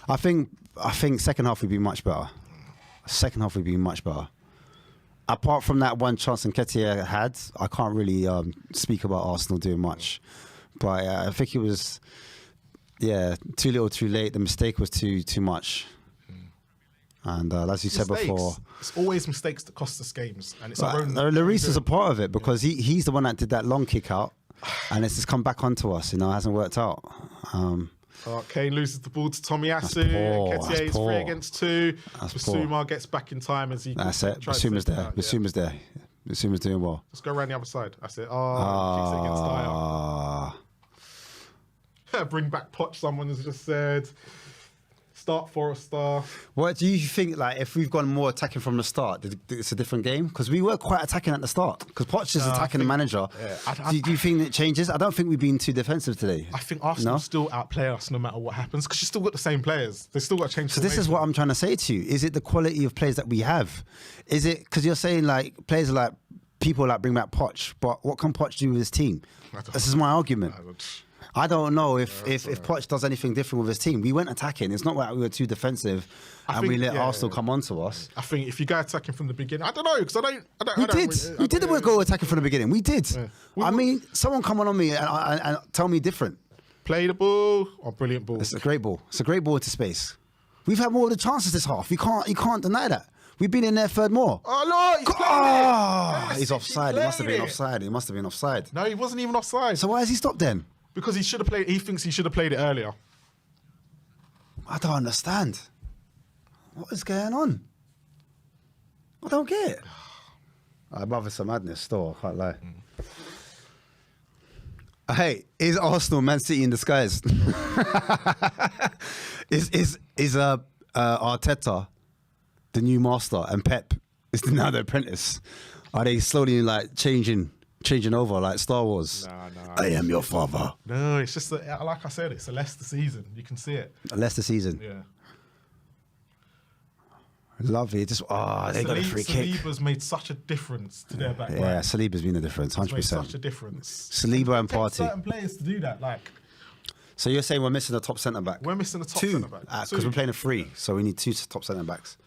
I think second half would be much better. Second half would be much better. Apart from that one chance Nketiah had, I can't really speak about Arsenal doing much. But I think it was, too little, too late. The mistake was too much. And as you said before, It's always mistakes that cost us games, and it's our own. Lloris is a part of it because he's the one that did that long kick out, and it's just come back onto us. It hasn't worked out. Kane loses the ball to Tomiyasu. poor, Nketiah that's is poor. 3 against 2. That's Basuma gets back in time as he. That's it. tries to Basuma's save it there. out, Basuma's there. Basuma's doing well. Let's go around the other side. That's it. Oh, kicks it against Dyer. Bring back Poch, someone has just said. Start Forrester. What do you think? Like, if we've gone more attacking from the start, it's a different game because we were quite attacking at the start. Because Poch is attacking the manager. Do you think it changes? I don't think we've been too defensive today. I think Arsenal still outplay us no matter what happens because you still got the same players. They still got to change. So this is what I'm trying to say to you. Is it the quality of players that we have? Is it because you're saying like players like people like bring back Poch, but what can Poch do with his team? This is my argument. I don't know if Poch does anything different with his team. We went attacking. It's not like we were too defensive and we let Arsenal come on to us. I think if you go attacking from the beginning, I don't know because I don't. We didn't go attacking from the beginning. We did. Yeah. I mean, someone come on me and tell me different. Play the ball or brilliant ball. It's a great ball. It's a great ball into space. We've had more of the chances this half. You can't deny that. We've been in there third more. Oh no! He's offside. He must have been offside. He must have been offside. No, he wasn't even offside. So why has he stopped then? Because he should have played. He thinks he should have played it earlier. I don't understand. What is going on? I don't get it. I'd rather some madness still, I can't lie. Hey, is Arsenal Man City in disguise? is Arteta the new master and Pep is now the apprentice? Are they slowly like changing over like Star Wars? No. I am your father. No, it's just like I said, it's a Leicester season. You can see it. Leicester season. Yeah. Lovely. Just they got a free kick. Saliba's made such a difference to their back. Yeah, Saliba's been the difference, 100%. Made such a difference. Saliba and It takes Partey. certain players to do that. Like So you're saying we're missing a top centre back? we're missing a top 2, centre back. because we're playing a 3, so we need 2 top centre backs.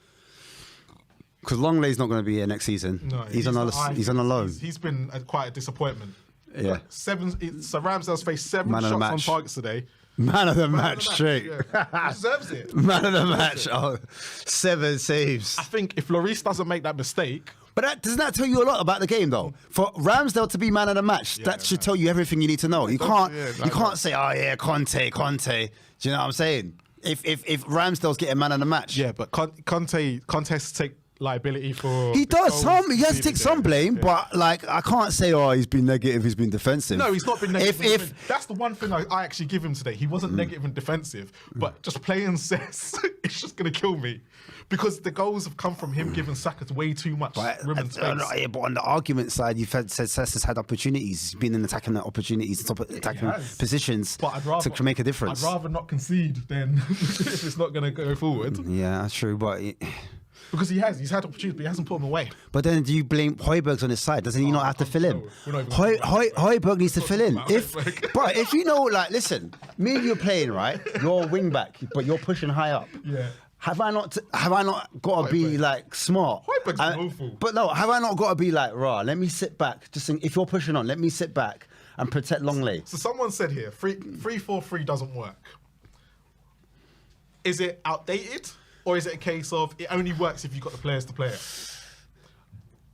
Because Longley's not going to be here next season. No, he's on a loan. He's been quite a disappointment. Yeah. Like so Ramsdale's faced 7 Man of the shots on match. target today. Man of the Man of match, the straight. Yeah. He deserves it. Man of the match. Oh, 7 saves. I think if Lloris doesn't make that mistake, But doesn't that tell you a lot about the game, though? For Ramsdale to be man of the match, that should tell you everything you need to know. You can't say, oh yeah, Conte. Do you know what I'm saying? If Ramsdale's getting man of the match, yeah, but Conte has to take liability for. he does the goals some. He has to take conceded some there. blame, Yeah. but like I can't say, oh, he's been negative. He's been defensive. No, he's not been negative. If That's the one thing I actually give him today. He wasn't negative and defensive, but just playing Cess, it's just going to kill me. Because the goals have come from him giving Saka way too much room and space. But on the argument side, you've said Cess has had opportunities. He's been in attacking opportunities, top attacking positions But I'd rather, to make a difference. I'd rather not concede than if it's not going to go forward. Yeah, that's true. But Because he's had opportunities, but he hasn't put them away. But then do you blame Højbjerg's on his side? Doesn't he not have to fill in? Højbjerg needs to fill in. If you know, like, listen, me and you're playing, right? You're a wing back, but you're pushing high up. Yeah. Have I not got to be like smart? Højbjerg's awful. But no, have I not got to be like, raw? Let me sit back. Just think, if you're pushing on, let me sit back and protect Longley. So someone said here, 3-4-3 doesn't work. Is it outdated? Or is it a case of it only works if you've got the players to play it?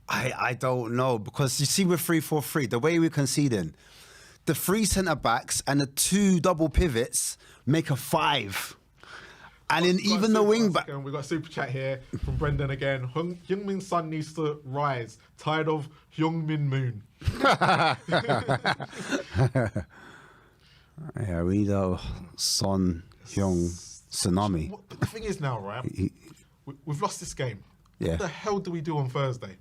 I don't know, because you see with 3-4-3, the way we're conceding, the 3 centre-backs and the 2 double pivots make a 5. And then even the wing back... We've got a super chat here from Brendan again. Heung-Min Son needs to rise. Tired of Heung-Min Moon. Yeah, we need a Son Heung tsunami. But the thing is now, right? We've lost this game. Yeah. What the hell do we do on Thursday?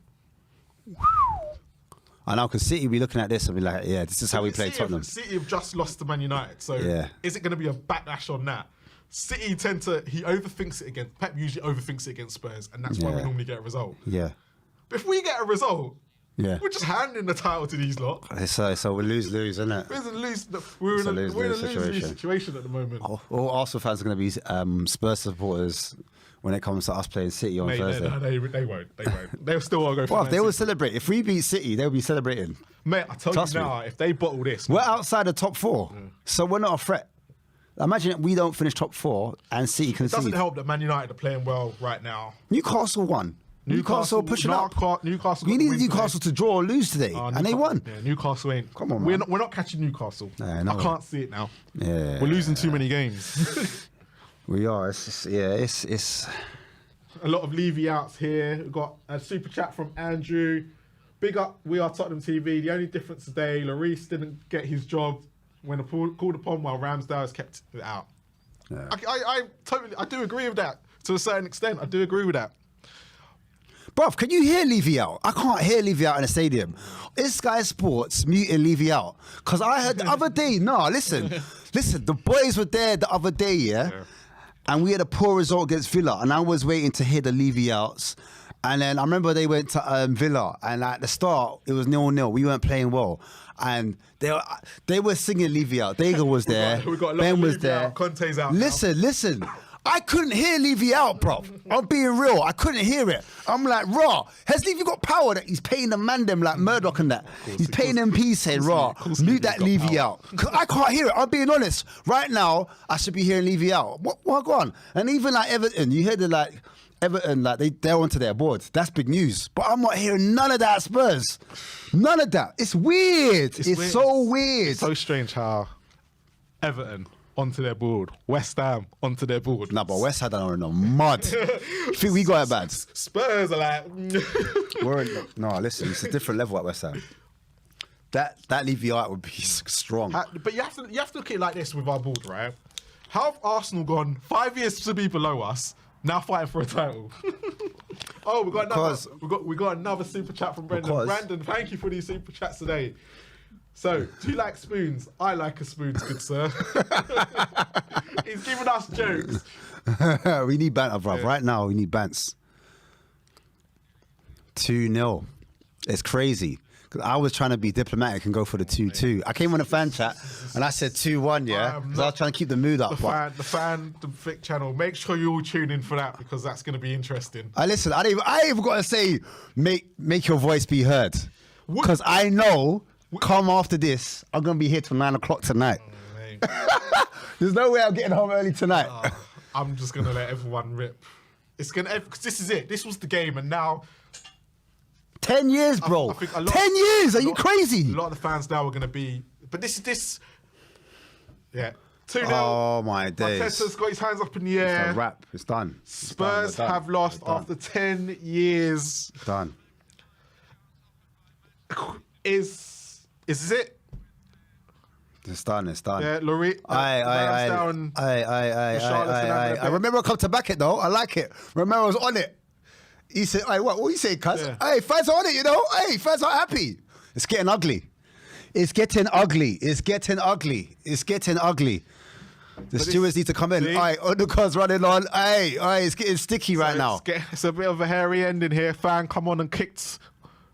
I know, because City be looking at this and be like, yeah, this is how we play Tottenham. City have just lost to Man United. So yeah. Is it going to be a backlash on that? City he overthinks it against, Pep usually overthinks it against Spurs, and that's why we normally get a result. Yeah. But if we get a result, yeah, we're just handing the title to these lot. So we lose-lose, isn't it? We're in a lose-lose situation at the moment. All Arsenal fans are going to be Spurs supporters when it comes to us playing City on Thursday. No, they won't. They'll still all go for Well, they will celebrate. If we beat City, they'll be celebrating. Mate, I tell you now, if they bottle this... We're outside the top 4, so we're not a threat. Imagine we don't finish top 4 and City concede. It doesn't help that Man United are playing well right now. Newcastle won. Newcastle pushing up. Newcastle. We needed Newcastle to draw or lose today, and they won. Yeah, Newcastle ain't. Come on, man. We're not catching Newcastle. Nah, no I can't see it now. Yeah, we're losing too many games. We are. It's a lot of Levy outs here. We've got a super chat from Andrew. Big up, We Are Tottenham TV. The only difference today, Lloris didn't get his job when called upon, while Ramsdale has kept it out. Yeah. I do agree with that to a certain extent. I do agree with that. Bruv, can you hear Levy out? I can't hear Levy out in the stadium. Is Sky Sports muting Levy out? Because I heard the other day, listen, the boys were there the other day, yeah? And we had a poor result against Villa, and I was waiting to hear the Levy outs. And then I remember they went to Villa, and at the start, it was 0-0. We weren't playing well. And they were singing Levy out. Daigle was there. We got a lot Ben of was Levy there. Out. Conte's out. Listen. I couldn't hear Levy out, bro. I'm being real. I couldn't hear it. I'm like, raw. Has Levy got power that he's paying the man them like Murdoch and that? He's paying them peace saying, raw, mute that Levy out. I can't hear it. I'm being honest. Right now, I should be hearing Levy out. What go on? And even like Everton, you hear Everton, like they're onto their board. That's big news. But I'm not hearing none of that at Spurs. None of that. It's weird. It's weird. So weird. It's so strange how Everton onto their board, West Ham onto their board. Nah, but West Ham are in the mud. You think we got it bad? Spurs are like... No, listen, it's a different level at West Ham. That Levy out would be strong. But you have to look at it like this with our board, right? How have Arsenal gone 5 years to be below us, now fighting for a title? Oh, we got another super chat from Brendan. Brandon, thank you for these super chats today. So, do you like spoons? I like a spoons, good sir. He's giving us jokes. We need banter, bruv. Yeah. Right now, we need bants. 2-0. It's crazy. I was trying to be diplomatic and go for the 2-2. I came on a fan chat and I said 2-1, yeah? Because I was trying to keep the mood up. The Vic channel. Make sure you all tune in for that because that's going to be interesting. Listen, I ain't even got to say make your voice be heard. Because I know... Come after this, I'm going to be here till 9 o'clock tonight. There's no way I'm getting home early tonight. I'm just going to let everyone rip. It's going to, because this is it. This was the game, and now... 10 years, bro. 10 years? Are you crazy? A lot of the fans now are going to be... But this... Yeah. 2-0. Oh, my days. Arteta's got his hands up in the air. It's a wrap. It's done. Spurs have lost after 10 years. Done. Is this it? It's done. Yeah, Lloris. I remember I come to back it though. I like it. Remember I was on it. He said, "Hey, what you say, cuz? Yeah. Hey, fans are on it, you know. Hey, fans are happy. It's getting ugly. It's getting ugly. The stewards need to come in. See? All right, Odegaard's running on. Hey, it's getting sticky right now. It's a bit of a hairy ending here. Fan come on and kicked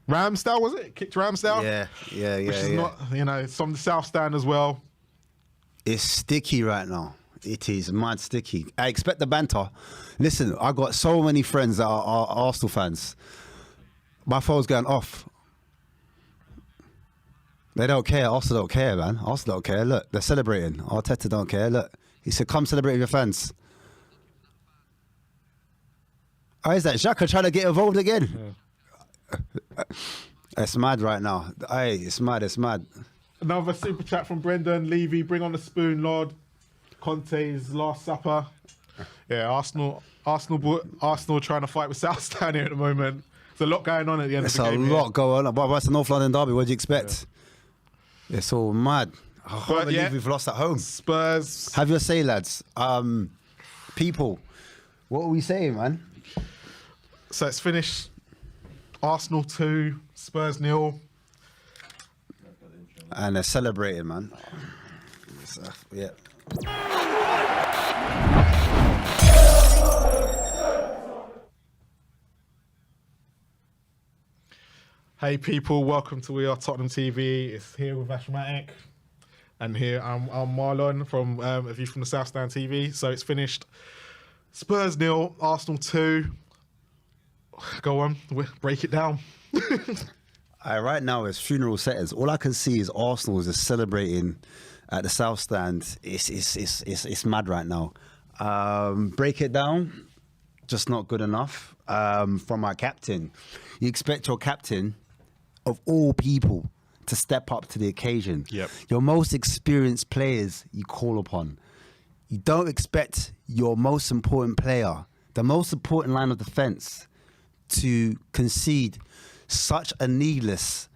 Ramsdale, was it? Kicked Ramsdale? Yeah. Which is not, it's from the South Stand as well. It's sticky right now. It is mad sticky. I expect the banter. Listen, I got so many friends that are Arsenal fans. My phone's going off. They don't care. Arsenal don't care, man. Arsenal don't care. Look, they're celebrating. Arteta don't care. Look, he said, come celebrate with your fans. Oh, is that Xhaka trying to get involved again? Yeah. It's mad right now. Hey, it's mad. Another super chat from Brendan Levy. Bring on the spoon, Lord. Conte's Last Supper. Yeah, Arsenal trying to fight with South Stand here at the moment. There's a lot going on at the end of the game. There's a lot going on. But it's the North London derby. What do you expect? Yeah. It's all mad. I can't believe we've lost at home. Spurs. Have your say, lads. People, what are we saying, man? So it's finished. Arsenal 2, Spurs 0. And they're celebrating, man. Yeah. Hey people, welcome to We Are Tottenham TV. It's here with Ashmatic, and here I'm Marlon from a view from the South Stand TV. So it's finished. Spurs 0, Arsenal 2. Go on, break it down. Right now, it's funeral settings. All I can see is Arsenal is celebrating at the South Stand. It's mad right now. Break it down, just not good enough. From our captain, you expect your captain, of all people, to step up to the occasion. Yep. Your most experienced players you call upon. You don't expect your most important player, the most important line of defence, to concede such a needless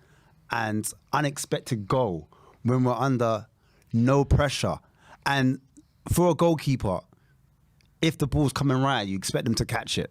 and unexpected goal when we're under no pressure. And for a goalkeeper, if the ball's coming right, you expect them to catch it.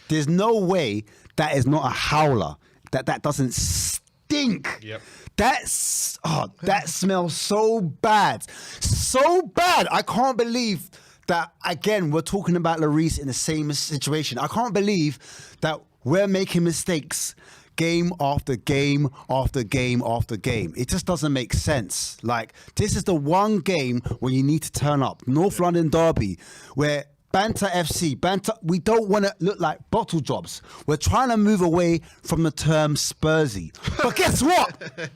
There's no way that is not a howler, that doesn't stink. Yep. That smells so bad. So bad. I can't believe that, again, we're talking about Lloris in the same situation. I can't believe that we're making mistakes game after game after game after game. It just doesn't make sense. Like, this is the one game where you need to turn up. North London derby, where Banter FC, we don't want to look like bottle jobs. We're trying to move away from the term Spursy. But guess what?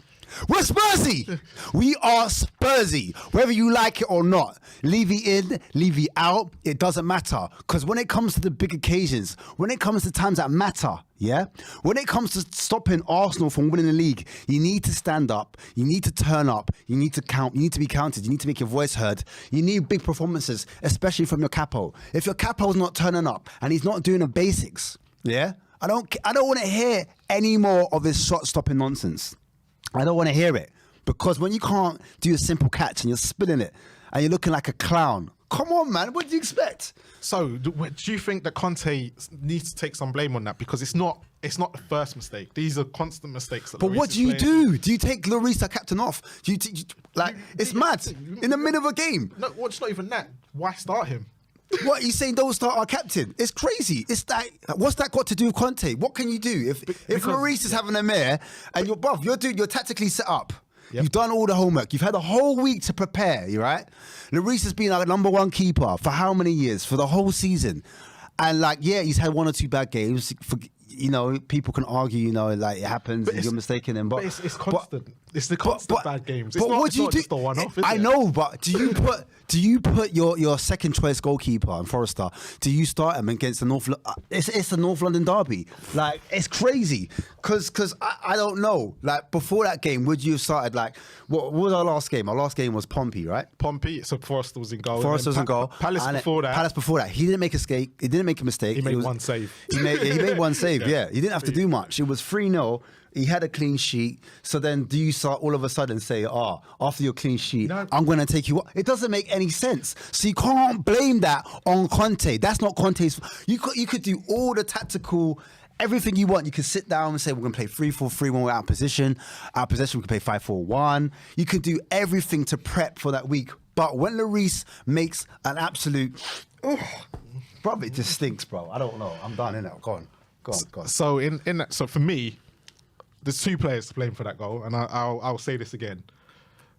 We're Spursy. We are Spursy. Whether you like it or not. Levy in, Levy out, it doesn't matter. Because when it comes to the big occasions, when it comes to times that matter, yeah? When it comes to stopping Arsenal from winning the league, you need to stand up, you need to turn up, you need to count, you need to be counted, you need to make your voice heard. You need big performances, especially from your capo. If your capo's not turning up and he's not doing the basics, yeah? I don't want to hear any more of this shot-stopping nonsense. I don't want to hear it, because when you can't do a simple catch and you're spinning it and you're looking like a clown, come on, man, what do you expect? So, do you think that Conte needs to take some blame on that? Because it's not the first mistake. These are constant mistakes. But what do you do? Do you take Lloris, the captain, off? It's mad in the middle of a game. No, it's not even that. Why start him? What, you saying don't start our captain? It's crazy. It's like, what's that got to do with Conte? What can you do if Lloris is having a mare and you're tactically set up? Yep. You've done all the homework. You've had a whole week to prepare. You right? Lloris has been our number one keeper for how many years? For the whole season. And he's had one or two bad games. People can argue, it happens, and you're mistaken him. But it's constant. It's the constant bad games. It's but not, what do you do? Just a one-off, I know, but do you put your second choice goalkeeper and Forrester? Do you start him against the North? It's the North London derby. Like, it's crazy because I don't know. Like, before that game, would you have started what was our last game? Our last game was Pompey, right? Pompey. So Forrester was in goal. Forrester was in goal. Palace before that. He didn't make a mistake. He didn't make a mistake. He made one save. He made one save. Yeah. He didn't have to do much. It was 3-0. He had a clean sheet. So then do you start all of a sudden say, after your clean sheet, I'm going to take you up? It doesn't make any sense. So you can't blame that on Conte. That's not Conte's. You could do all the tactical, everything you want. You can sit down and say, we're going to play 3-4-3 when we're out of position. Our possession, we can play 5-4-1. You can do everything to prep for that week. But when Lloris makes an absolute, bro, it just stinks, bro. I don't know. I'm done, innit? Go on. So in that, so for me, there's two players to blame for that goal, and I'll say this again.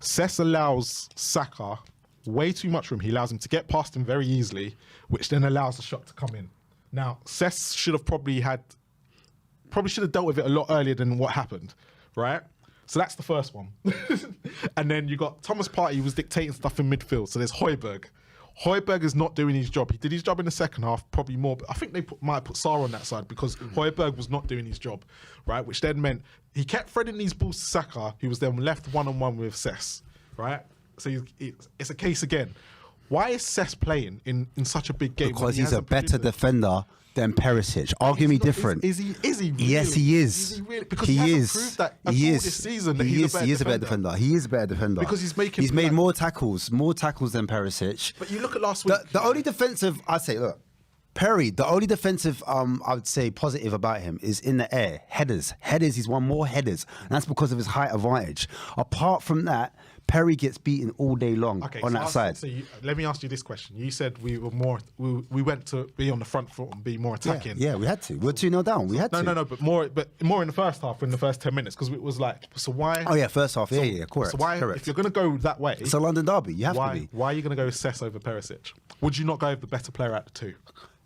Cesc allows Saka way too much room. He allows him to get past him very easily, which then allows the shot to come in. Now, Cesc should have probably dealt with it a lot earlier than what happened, right? So that's the first one. And then you got Thomas Partey, who was dictating stuff in midfield. So there's Højbjerg. Højbjerg is not doing his job. He did his job in the second half, probably more. But I think they might put Sarr on that side because Højbjerg was not doing his job, right? Which then meant he kept threading these balls to Saka, who was then left one-on-one with Cesc, right? So it's a case again. Why is Cesc playing in such a big game? Because he's a better defender than Perisic. Argue me different. Is he really? Yes, he is. Is he really? Because he hasn't proved that at all this season that he is a better defender. He is a better defender. Because he's made more tackles than Perisic. But you look at last week. The only defensive, I'd say, look, Perry, the only defensive I would say positive about him is in the air. Headers, he's won more headers. And that's because of his height advantage. Apart from that, Perry gets beaten all day long on that side. So let me ask you this question. You said we went to be on the front foot and be more attacking. Yeah, we had to. We're 2-0 down. We had to. No, but more in the first half, in the first 10 minutes, because it was like, so why? Oh yeah, first half. Yeah, correct. So why, correct. if you're going to go that way, it's a London derby. You have to be. Why are you going to go with Cesc over Perisic? Would you not go with the better player at the two?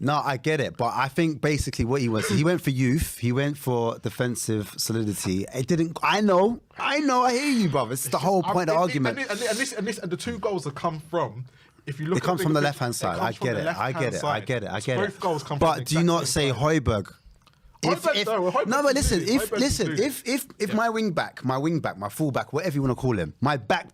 No, I get it, but I think basically what he went for youth. He went for defensive solidity. It didn't. I know. I hear you, brother. It's the whole point of the argument. And the two goals have come from. If you look, it comes from the left-hand side. I get it. I get it. Both goals come. But do you not say Højbjerg? No, but listen. If my wing back, my full back, whatever you want to call him, my back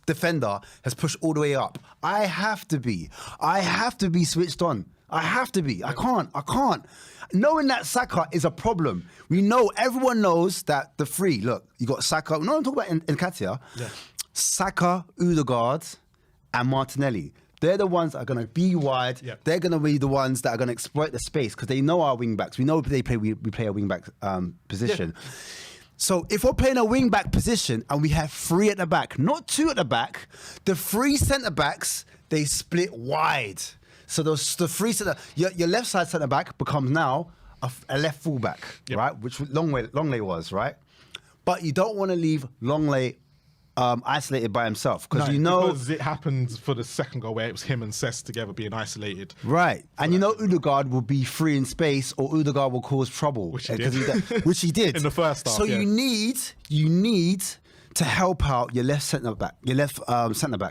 defender has pushed all the way up, I have to be switched on. I have to be. I can't. Knowing that Saka is a problem. Everyone knows that the three, look, you got Saka. No, I'm talking about Nketiah. Yeah. Saka, Ødegaard, and Martinelli. They're the ones that are going to be wide. Yep. They're going to be the ones that are going to exploit the space because they know our wing backs. We know we play a wing back position. Yeah. So if we're playing a wing back position and we have three at the back, not two at the back, the three centre backs, they split wide. So the three your left side centre back becomes now a left full back, right? Which Longley was, right? But you don't want to leave Longley isolated by himself because because it happens for the second goal where it was him and Cesc together being isolated, right? And Ødegaard will be free in space, or Ødegaard will cause trouble, which he did in the first half. So you need to help out your left centre back,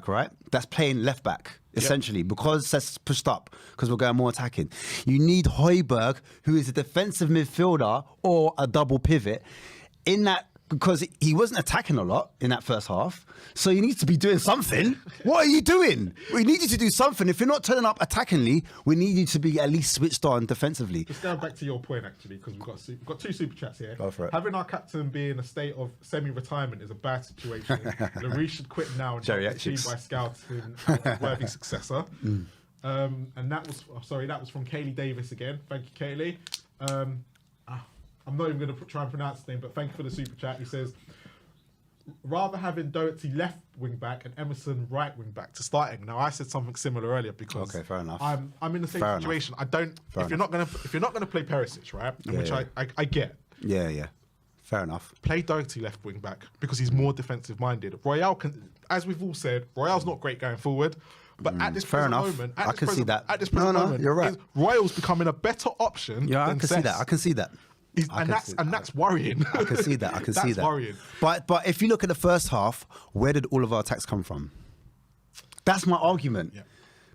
right? That's playing left back. Essentially, because Cesc pushed up, because we're going more attacking. You need Højbjerg, who is a defensive midfielder or a double pivot, in that because he wasn't attacking a lot in that first half. So you need to be doing something. What are you doing? We need you to do something. If you're not turning up attackingly, we need you to be at least switched on defensively. Just going back to your point, actually, because we've got two super chats here. Go for it. Having our captain be in a state of semi-retirement is a bad situation. Lloris should quit now and help the team by scouting a worthy successor. And that was from Kaylee Davis again. Thank you, Kaylee. I'm not even going to try and pronounce his name, but thank you for the super chat. He says, rather having Doherty left wing back and Emerson right wing back to starting. Now I said something similar earlier because fair enough. I'm in the same situation. I don't. If you're not gonna play Perisic, right? Which I get. Yeah. Fair enough. Play Doherty left wing back because he's more defensive minded. Royale can, as we've all said, Royale's not great going forward. But at this present moment, I can see that. At this present moment, you're right. Royale's becoming a better option. Yeah, than I can see that. That's worrying. I can see that. That's worrying. But if you look at the first half, where did all of our attacks come from? That's my argument. Yeah.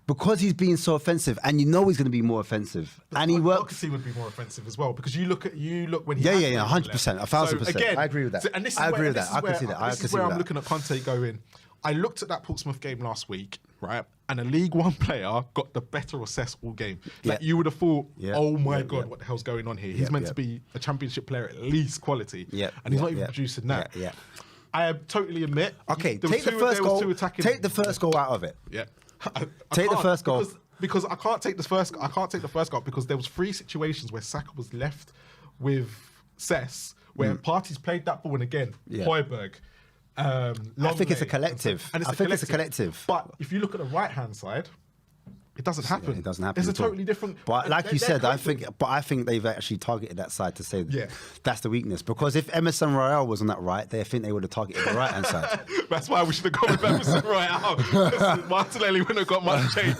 Because he's being so offensive, and he's going to be more offensive, and he works. He would be more offensive as well because you look when he 100%, 1,000%. Again, I agree with that. I agree with that. I can see that. This is where I'm looking at Conte going. I looked at that Portsmouth game last week, right? And a League One player got the better of Cesc all game. Like you would have thought, oh my God, what the hell's going on here? He's meant to be a championship player, at least quality. And he's not even producing that. I totally admit. Okay, take the first goal. Take the first goal out of it. Yeah. Take the first goal. Because I can't take the first goal because there was 3 situations where Saka was left with Cesc, where Partey's played that ball and again, Højbjerg. I think it's a collective. And I think it's a collective. But if you look at the right-hand side, it doesn't happen. Yeah, it doesn't happen. It's a at all. totally different. But like you they're said, I coping. think they've actually targeted that side to say Yeah. that's the weakness. Because if Emerson Royale was on that right, they think they would have targeted the right hand side. That's why we should have gone with Emerson right out. Martinelli wouldn't have got much change.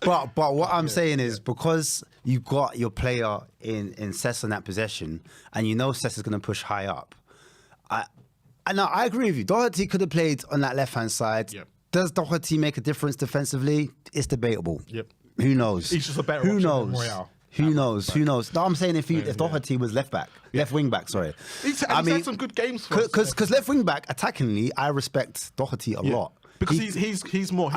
But what I'm saying is because you got your player in Cess in that possession, and you know Cess is going to push high up. I agree with you. Doherty could have played on that left hand side. Yep. Does Doherty make a difference defensively? It's debatable. Yep. Who knows? He's just a better Who option knows? than Royale. Who knows? Who knows? No, I'm saying if Doherty was left wing back, sorry. He's had some good games for us. Because left wing back, attackingly, I respect Doherty a lot. Because he's more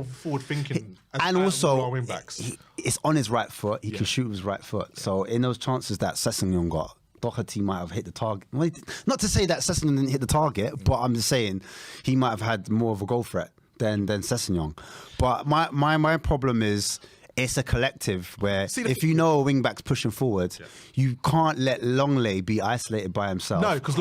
forward thinking. And also, wing backs. It's on his right foot. He can shoot with his right foot. So in those chances that Sessegnon got, Doherty might have hit the target. Well, not to say that Sessegnon didn't hit the target, but I'm just saying he might have had more of a goal threat than Sessegnon. But my problem is it's a collective where if you know a wing back's pushing forward, you can't let Longley be isolated by himself. No, because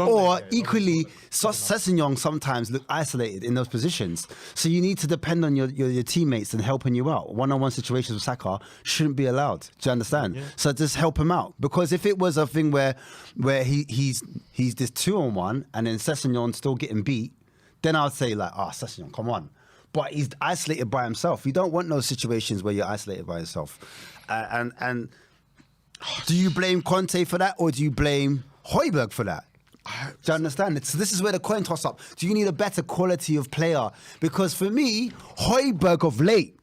equally, Sessegnon sometimes look isolated in those positions. So you need to depend on your teammates and helping you out. One-on-one situations with Saka shouldn't be allowed. Do you understand? Yeah. So just help him out. Because if it was a thing where he's this 2-on-1 and then Sessegnon still getting beat, then I would say like, Sessegnon, come on. But he's isolated by himself. You don't want those situations where you're isolated by yourself. And do you blame Conte for that, or do you blame Højbjerg for that? Do you understand? So this is where the coin toss up. Do you need a better quality of player? Because for me, Højbjerg of late,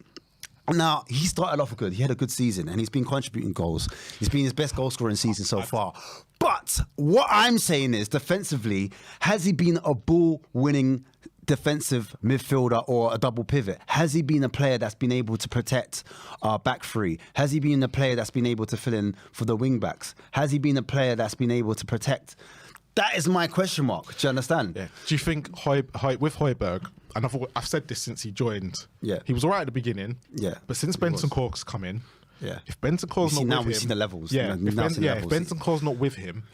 now he started off good. He had a good season, and he's been contributing goals. He's been his best goal scorer in season so far. But what I'm saying is, defensively, has he been a ball-winning defensive midfielder or a double pivot? Has he been a player that's been able to protect our back three? Has he been a player that's been able to fill in for the wing backs? Has he been a player that's been able to protect? That is my question mark. Do you understand? Yeah. Do you think with Højbjerg, and I've said this since he joined, he was all right at the beginning, but since Benson Cork's come in, if Benson Cork's not with him... We've seen the levels. If Benson Cork's not with him,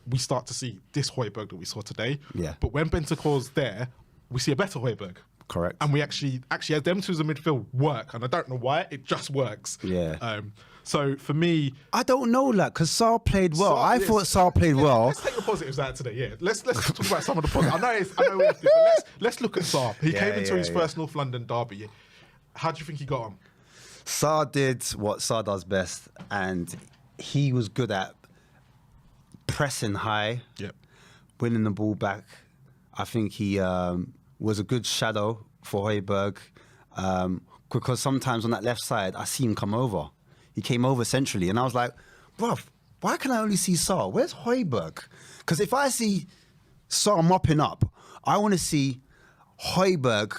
we start to see this Højbjerg that we saw today. Yeah. But when Benson Cork's there, we see a better Højbjerg. Correct. And we actually as them two as a midfield work, and I don't know why, it just works. Yeah. So for me, I don't know that because Saar played well. I thought Saar played well. Let's take the positives out today. Yeah, let's talk about some of the positives. I know we have to, but let's look at Saar. He came into his first North London derby. How do you think he got on? Saar did what Saar does best, and he was good at pressing high, winning the ball back. I think he was a good shadow for Højbjerg because sometimes on that left side, I see him come over. He came over centrally, and I was like, bruv, why can I only see Saar? Where's Højbjerg? Because if I see Saar mopping up, I want to see Højbjerg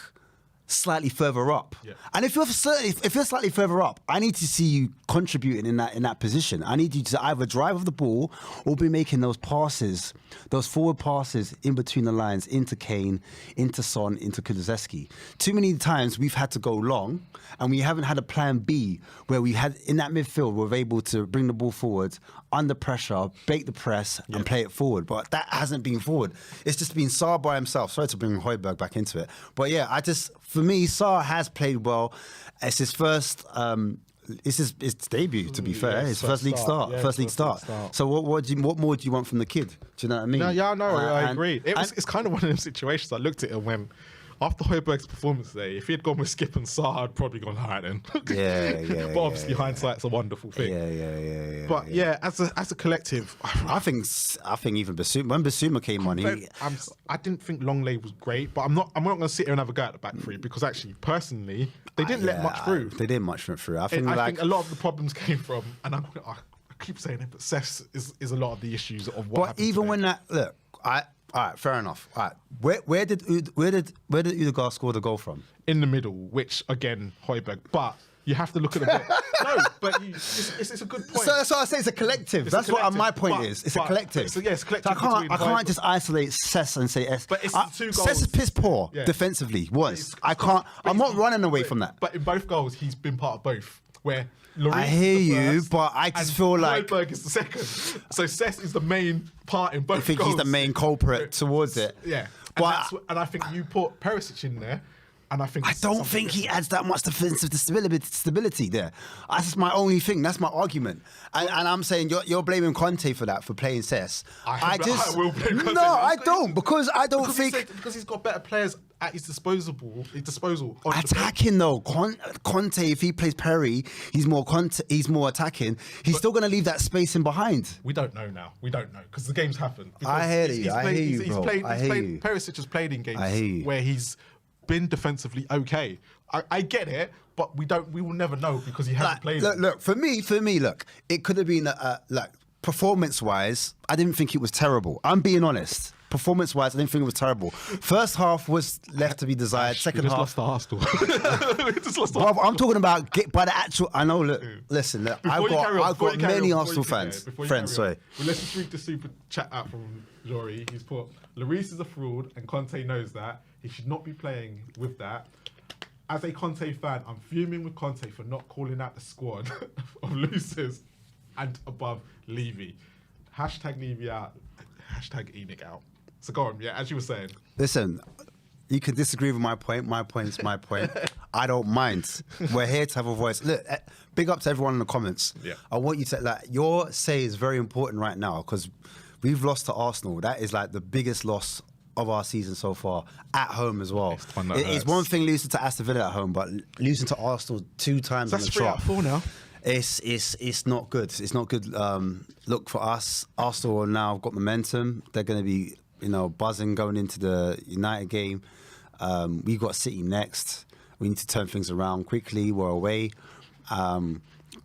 slightly further up. Yeah. And if you're slightly further up, I need to see you contributing in that position. I need you to either drive the ball or be making those passes, those forward passes in between the lines into Kane, into Son, into Kulusevski. Too many times we've had to go long, and we haven't had a plan B where we had in that midfield we're able to bring the ball forward under pressure, bait the press, and play it forward. But that hasn't been forward. It's just been Saar by himself. Sorry to bring Højbjerg back into it, but yeah, for me, Saar has played well. It's his first. It's his debut, to be fair. His first league start. First league start. So what more do you want from the kid? Do you know what I mean? I agree. It's kind of one of them situations. I looked at it when, after Højbjerg's performance today, if he had gone with Skip and Saar, I'd probably gone higher then. But obviously, hindsight's a wonderful thing. But as a collective, I think even Basuma, when Basuma came on, I didn't think Longley was great, but I'm not going to sit here and have a go at the back three because actually, personally, they didn't let much through. They didn't much through. I think a lot of the problems came from, and I keep saying it, but Cess is a lot of the issues of what happened. But even today. when that all right, fair enough. All right, where did Udegaard score the goal from? In the middle, which again Højbjerg, but you have to look at the no, but it's a good point. So that's why I say it's a collective. That's what my point is. It's a collective. It's collective. So I can't just isolate Cess and say S. But it's two goals. Cess is piss poor defensively. I can't. I'm not running away from that. But in both goals, he's been part of both. Where I hear you, but I just feel like Højbjerg is the second. So Cess is the main part in both. I think he's the main culprit towards it. Yeah. And I think you put Perisic in there, and I think I don't think he adds that much defensive stability there. That's my only thing. That's my argument. And I'm saying you're blaming Conte for that, for playing Cess. I will blame Conte. No, I don't, because I don't think... Because he's got better players at his disposal. Attacking though, Conte, if he plays Perry, he's more attacking. He's still going to leave that space in behind. We don't know now. We don't know, because the game's happened. I hear you, bro. Perisic has played in games where he's been defensively okay. I get it, but we will never know because he hasn't played. Look, for me, it could have been like performance-wise, I didn't think it was terrible. I'm being honest. Performance-wise, I didn't think it was terrible. First half was left to be desired. Second half, lost to Arsenal. Bro, I'm talking about by the actual. I know. Listen, I've got many Arsenal friends. Sorry. Well, let's just read the super chat out from Jory. He's put, Lloris is a fraud, and Conte knows that. He should not be playing with that. As a Conte fan, I'm fuming with Conte for not calling out the squad of losers and above Levy. Hashtag Levy out. Hashtag Enoch out. So go on, yeah, as you were saying. Listen, you can disagree with my point. My point's my point. I don't mind. We're here to have a voice. Look, big up to everyone in the comments. Yeah. I want you to, your say is very important right now, because we've lost to Arsenal. That is like the biggest loss of our season so far, at home as well. It's one thing losing to Aston Villa at home, but losing to Arsenal 2 times on the trot. That's 3 out of 4 now. It's not good. It's not good. Look, for us, Arsenal have now got momentum. They're going to be, buzzing going into the United game. We've got City next. We need to turn things around quickly. We're away.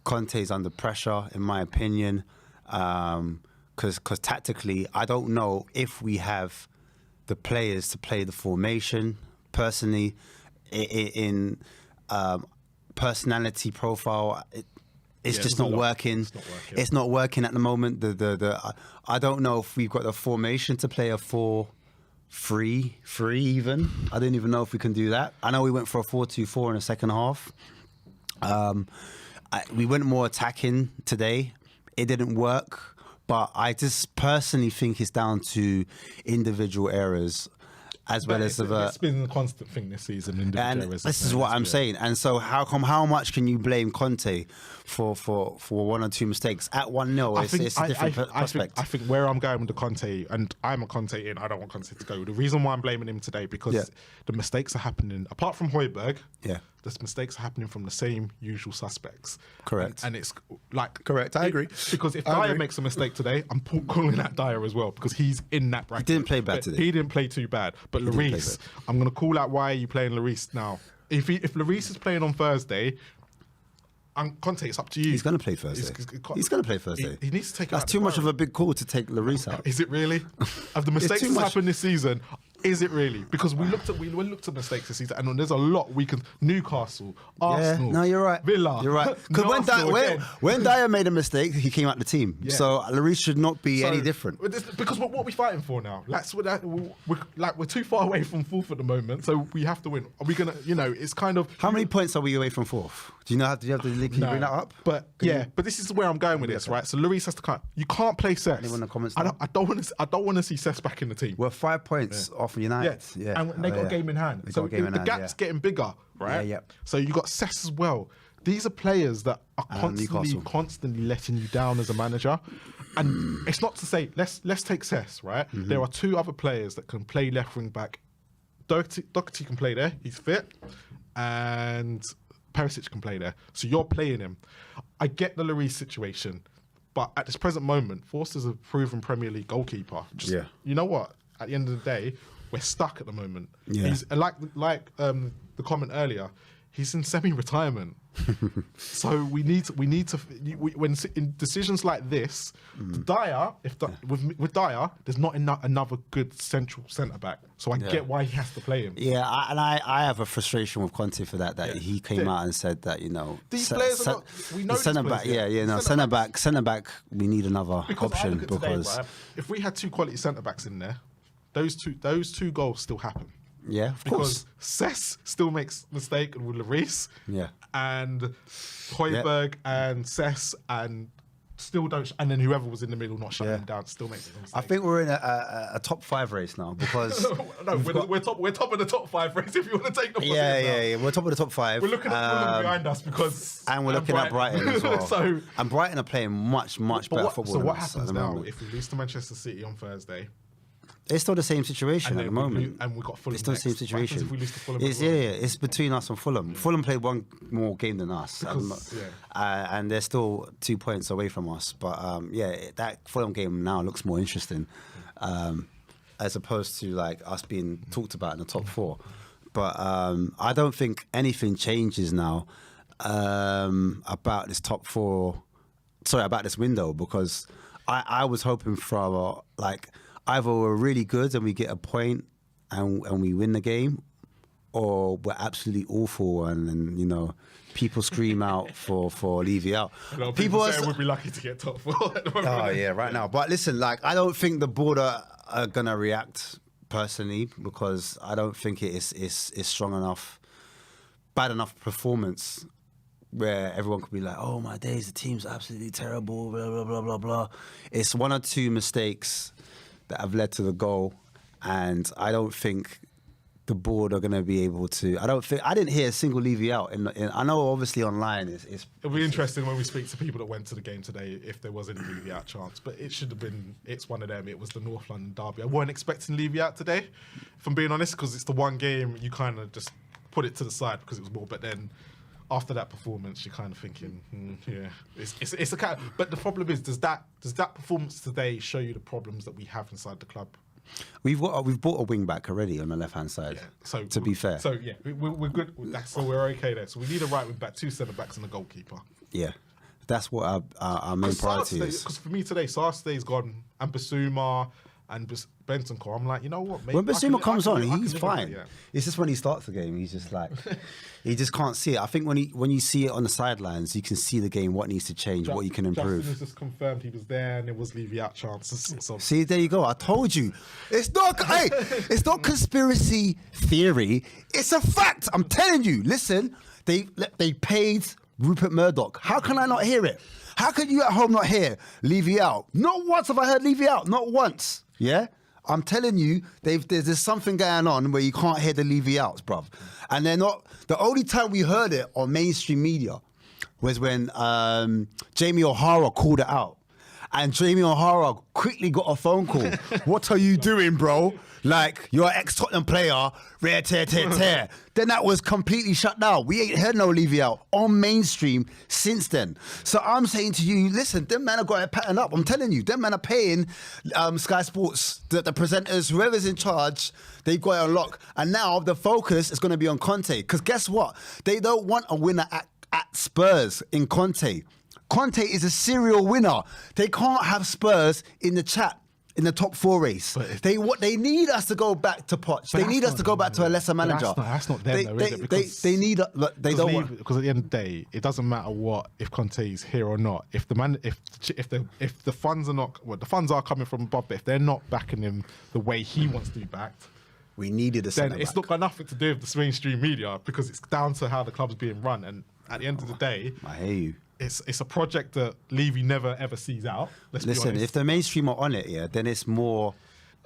Conte's under pressure, in my opinion, because tactically, I don't know if we have the players to play the formation. Personally, in personality profile, it's just not working. It's not working at the moment. I don't know if we've got the formation to play a 4-3 even. I don't even know if we can do that. I know we went for a 4-2-4 in the second half. We went more attacking today. It didn't work. But I just personally think it's down to individual errors, as well as it's been a constant thing this season. Individual errors. This is what I'm saying. And so, how much can you blame Conte for 1 or 2 mistakes at 1-0? It's a different prospect. I think where I'm going with the Conte, and I'm a Conte in. I don't want Conte to go. The reason why I'm blaming him today, because the mistakes are happening. Apart from Højbjerg, the mistakes are happening from the same usual suspects. Correct. And it's like... Correct, I agree. Because if Dyer makes a mistake today, I'm calling that Dyer as well, because he's in that bracket. He didn't play bad today. He didn't play too bad. But Lloris, I'm going to call out why are you playing Lloris now. If Lloris is playing on Thursday, Conte, it's up to you. He's going to play Thursday. He's going to play Thursday. He needs to take That's too much of a big call to take Lloris out. Is it really? Of the mistakes that's happened this season, is it really? Because we looked at mistakes this season, and there's a lot we can. Newcastle, Arsenal. Yeah, no, you're right. Villa. You're right. Because when Dyer made a mistake, he came out the team. Yeah. So Lloris should not be any different. Because what are we fighting for now? We're too far away from 4th at the moment, so we have to win. Are we gonna? It's kind of. How many points are we away from 4th? Do you know? Do you have the league? Can you bring that up? But but this is where I'm going with this, right? So Lloris has to you can't play Cess. Anyone in the comments? I don't want to see Cess back in the team. We're 5 points off United. Yeah. And they got a game in hand. So the gap's getting bigger, right? Yeah. So you got Cess as well. These are players that are constantly letting you down as a manager. And it's not to say, let's take Cess, right? Mm-hmm. There are 2 other players that can play left wing back. Doherty can play there. He's fit. And Perisic can play there. So you're playing him. I get the Lloris situation. But at this present moment, Forster's a proven Premier League goalkeeper. You know what? At the end of the day, we're stuck at the moment. Yeah. He's like the comment earlier. He's in semi-retirement, so we need to. When in decisions like this, Dyer, with Dyer, there's not another good central centre back. So I get why he has to play him. Yeah, I have a frustration with Conte for that. He came out and said that these players are not. We know centre back. Centre back. We need another option because today, right, if we had 2 quality centre backs in there, those two goals still happen. Yeah, of Because course. Cess still makes mistake with Lloris. Yeah. And Højbjerg and Cess and still don't, and then whoever was in the middle not shutting them down still makes it. I think we're in a top 5 race now because no, we're top of the top 5 race if you want to take the positives yeah, we're top of the top 5. We're looking at Fulham behind us because and we're looking at Brighton as well. And Brighton are playing much better football. So what than us happens at the now moment. if we lose to Manchester City on Thursday? It's still the same situation at the moment. And we've got Fulham. It's still the same next. What happens situation. if we lose to Fulham It's, as well? it's between us and Fulham. Fulham played one more game than us, and they're still 2 points away from us. But that Fulham game now looks more interesting, as opposed to like us being talked about in the top 4. But I don't think anything changes now about this top 4. Sorry, about this window, because I was hoping for either we're really good and we get a point and we win the game, or we're absolutely awful and people scream out for Levy out. People say we'd be lucky to get top 4 at the moment. Oh yeah, right now. But listen, I don't think the board are gonna react personally, because I don't think it is strong enough, bad enough performance where everyone could be like, oh my days, the team's absolutely terrible, blah blah blah blah blah. It's 1 or 2 mistakes that have led to the goal, and I don't think the board are going to be able to. I didn't hear a single Levy out. I know obviously online it'll be interesting when we speak to people that went to the game today if there was any Levy out chance, but it should have been. It's one of them. It was the North London derby. I weren't expecting Levy out today, if I'm being honest, because it's the one game you kind of just put it to the side because it was more. But then after that performance, you're kind of thinking, it's a kind. But the problem is, does that performance today show you the problems that we have inside the club? We've bought a wing back already on the left hand side. Yeah, so to be fair, so yeah, we're good. So we're okay there. So we need a right wing back, 2 centre backs, and a goalkeeper. Yeah, that's what our main priority is. Because for me today, Sarstay's gone, and Basuma and Bentancur. I'm like, you know what? When Basuma comes on, he's fine. It's just when he starts the game, he's just like, he just can't see it. I think when you see it on the sidelines, you can see the game, what needs to change, what you can improve. Justin has just confirmed he was there, and it was Levy out chances. So. See, there you go. I told you, it's not. It's not conspiracy theory. It's a fact. I'm telling you. Listen, they paid Rupert Murdoch. How can I not hear it? How can you at home not hear Levy out? Not once have I heard Levy out. Not once. Yeah? I'm telling you, there's something going on where you can't hear the Levy outs, bruv. And they're not. The only time we heard it on mainstream media was when Jamie O'Hara called it out. And Jamie O'Hara quickly got a phone call. What are you doing, bro? Like, you're an ex-Tottenham player, rare tear. Then that was completely shut down. We ain't heard no Levy out on mainstream since then. So I'm saying to you, listen, them man are got it patterned up. I'm telling you, them man are paying Sky Sports, the presenters, whoever's in charge, they've got it on lock. And now the focus is going to be on Conte. Because guess what? They don't want a winner at Spurs in Conte. Conte is a serial winner. They can't have Spurs in the chat in the top 4 race. They need us to go back to Poch. They need us to go back to a lesser manager. That's not them, though, is it? Because they need. They don't want. Because at the end of the day, it doesn't matter what if Conte is here or not. If the funds are not, well, the funds are coming from above, but if they're not backing him the way he wants to be backed, we needed a centre then it's back. not got nothing to do with the mainstream media, because it's down to how the club's being run. And at the end of the day, I hear you. It's a project that Levy never ever sees out. Listen, if the mainstream are on it, then it's more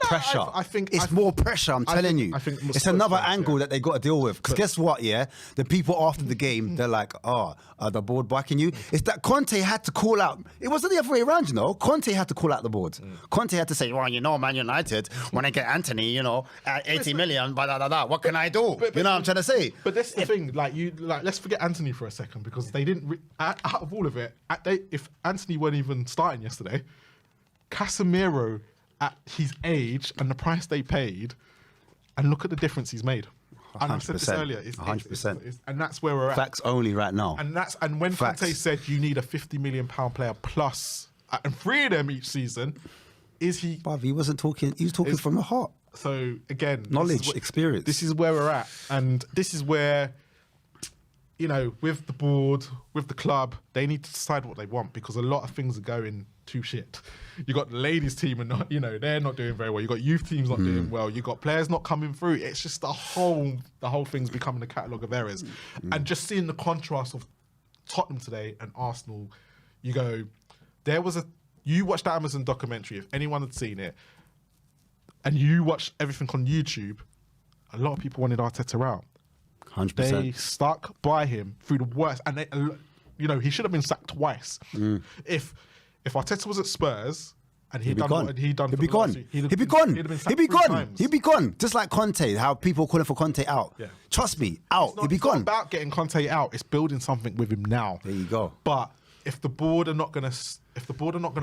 pressure. I think it's more pressure. I'm telling you, it's another angle that they got to deal with. Because guess what? Yeah, the people after the game, they're like, "Oh, are the board backing you?" It's that Conte had to call out. It wasn't the other way around, you know. Conte had to call out the board. Conte had to say, "Well, Man United, when I get Anthony, at 80 million, what can I do?" You know what I'm trying to say? But that's the thing. Let's forget Anthony for a second, because they didn't. Out of all of it, if Anthony weren't even starting yesterday, Casemiro, at his age and the price they paid, and look at the difference he's made. And I said this earlier, 100%. And that's where we're at. Facts only right now. And when Conte said you need a £50 million player plus, and 3 of them each season, is he? Bruv, he wasn't talking. He was talking from the heart. So again, knowledge, experience. This is where we're at, and this is where, with the board, with the club, they need to decide what they want, because a lot of things are going to shit. You got the ladies team and not, they're not doing very well. You got youth teams not doing well. You got players not coming through. It's just the whole thing's becoming a catalogue of errors. And just seeing the contrast of Tottenham today and Arsenal, you go, You watched that Amazon documentary, if anyone had seen it, and you watched everything on YouTube, a lot of people wanted Arteta out. 100%. They stuck by him through the worst, and he should have been sacked twice. If Arteta was at Spurs and he'd be gone. He'd be gone. He'd be gone. Just like Conte, how people calling for Conte out. Yeah. Trust me, out. He'd be gone. It's not about getting Conte out. It's building something with him now. There you go. But if the board are not gonna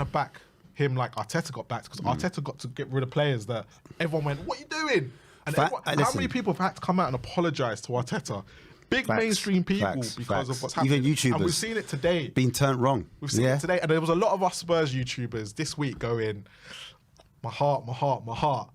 back him like Arteta got backed, because Arteta got to get rid of players that everyone went, "What are you doing?" And how many people have had to come out and apologise to Arteta? Big mainstream people because of what's happening. Even YouTubers. And we've seen it today. Being turned wrong. We've seen it today. And there was a lot of us Spurs YouTubers this week going, my heart.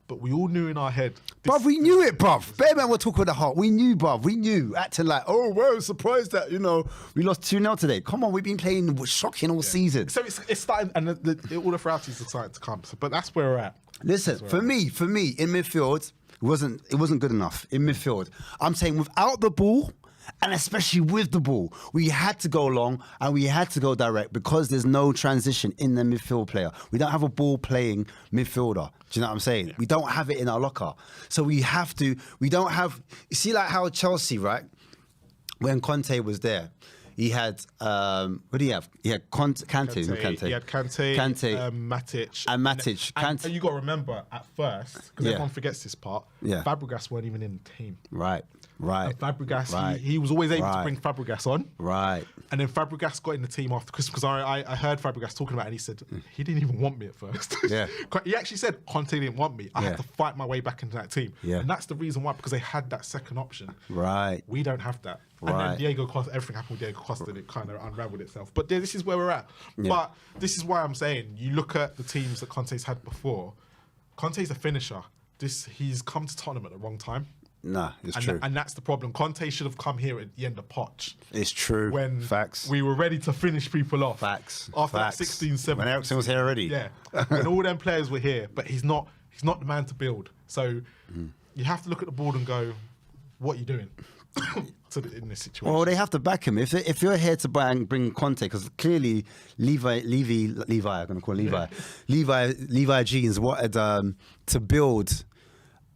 But we all knew in our head. Bruv, we knew it, bruv. Bear man, we're talking with the heart. We knew, bruv. We knew. Acting like, oh, we're surprised that, we lost 2-0 today. Come on, we've been playing shocking all season. So it's starting, and all the frailties are starting to come. But that's where we're at. Listen, for me, in midfield, it wasn't good enough. In midfield, I'm saying without the ball, and especially with the ball, we had to go long and we had to go direct because there's no transition in the midfield player. We don't have a ball-playing midfielder. Do you know what I'm saying? Yeah. We don't have it in our locker. So we don't have... You see like how Chelsea, right? When Conte was there, he had... what did he have? He had Kante. He had Kante, Matic. And Matic. And you got to remember, at first, because everyone forgets this part, Fabregas weren't even in the team. Right. And Fabregas, he was always able to bring Fabregas on. Right. And then Fabregas got in the team after Christmas, because I heard Fabregas talking about it, and he said he didn't even want me at first. Yeah. He actually said Conte didn't want me. I had to fight my way back into that team. Yeah. And that's the reason why, because they had that second option. Right. We don't have that. Right. And then Diego Costa, everything happened with Diego Costa, and it kind of unraveled itself. But this is where we're at. Yeah. But this is why I'm saying, you look at the teams that Conte's had before, Conte's a finisher. He's come to Tottenham at the wrong time. Nah, it's true. And that's the problem. Conte should have come here at the end of Poch. It's true. When Facts. we were ready to finish people off. Facts. After that 16, 17. When Eriksen was here already. Yeah. When all them players were here. But he's not the man to build. So you have to look at the board and go, what are you doing in this situation? Well, they have to back him. If you're here to bring Conte, because clearly Levi, I'm going to call him Levi. Yeah. Levi Jeans wanted to build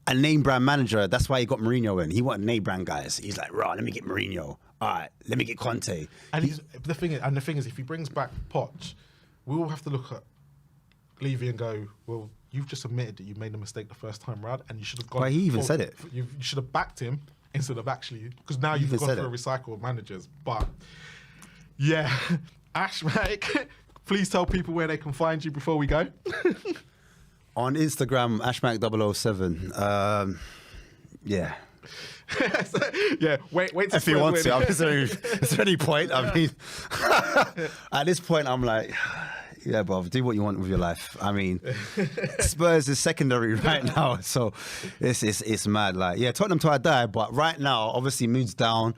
a name brand manager. That's why he got Mourinho in. He wanted name brand guys. He's like, right, let me get Mourinho. All right, let me get Conte. And the thing is, if he brings back Poch, we will have to look at Levy and go, well, you've just admitted that you made a mistake the first time round, and you should have gone. Well, he even said it. You should have backed him instead of actually, because now you've gone through a recycle of managers. But yeah, Ash, Mike, please tell people where they can find you before we go. On Instagram, ashmac007. Yeah. Yeah, wait. If you want to, is there any point? I mean, at this point, I'm like, yeah, bro, do what you want with your life. I mean, Spurs is secondary right now, so it's mad. Like, yeah, Tottenham till I die, but right now, obviously, mood's down.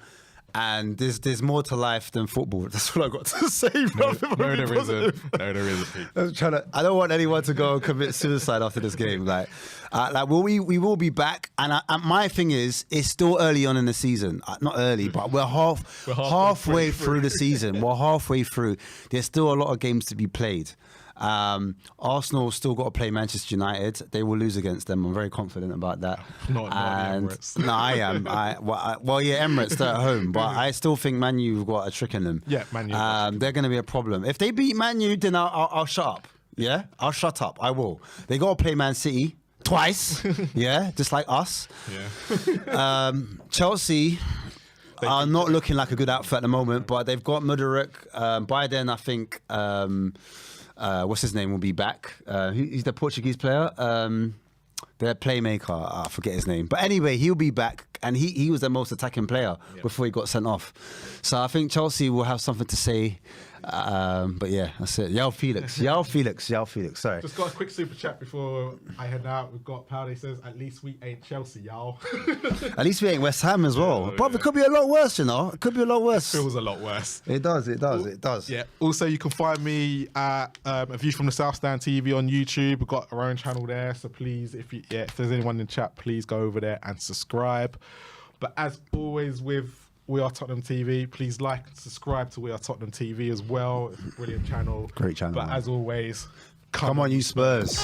And there's more to life than football. That's what I got to say, bro. No, there isn't. No, there isn't. I don't want anyone to go and commit suicide after this game. We will be back. And my thing is, it's still early on in the season. Not early, but we're halfway through the season. We're halfway through. There's still a lot of games to be played. Arsenal still got to play Manchester United. They will lose against them. I'm very confident about that. Not Emirates. No, I am. Emirates, they're at home, but I still think Man U have got a trick in them. Yeah, Man U. They're going to be a problem. If they beat Man U, then I'll shut up. Yeah, I'll shut up. I will. They got to play Man City twice. Yeah, just like us. Yeah. Chelsea are not looking like a good outfit at the moment, but they've got Mudryk. By then, I think. What's his name will be back. He's the Portuguese player. Their playmaker, I forget his name. But anyway, he'll be back, and he was their most attacking player before he got sent off. So I think Chelsea will have something to say. But yeah, that's it. Yao Felix. Sorry. Just got a quick super chat before I head out. We've got Powder says, at least we ain't Chelsea, y'all. At least we ain't West Ham as well. But it could be a lot worse, you know. It could be a lot worse. It feels a lot worse. It does. Yeah. Also, you can find me at A View from the South Stand TV on YouTube. We've got our own channel there. So please, if there's anyone in chat, please go over there and subscribe. But as always with We Are Tottenham TV. Please like and subscribe to We Are Tottenham TV as well. It's a brilliant channel. Great channel, But man. as always, Come on, you Spurs.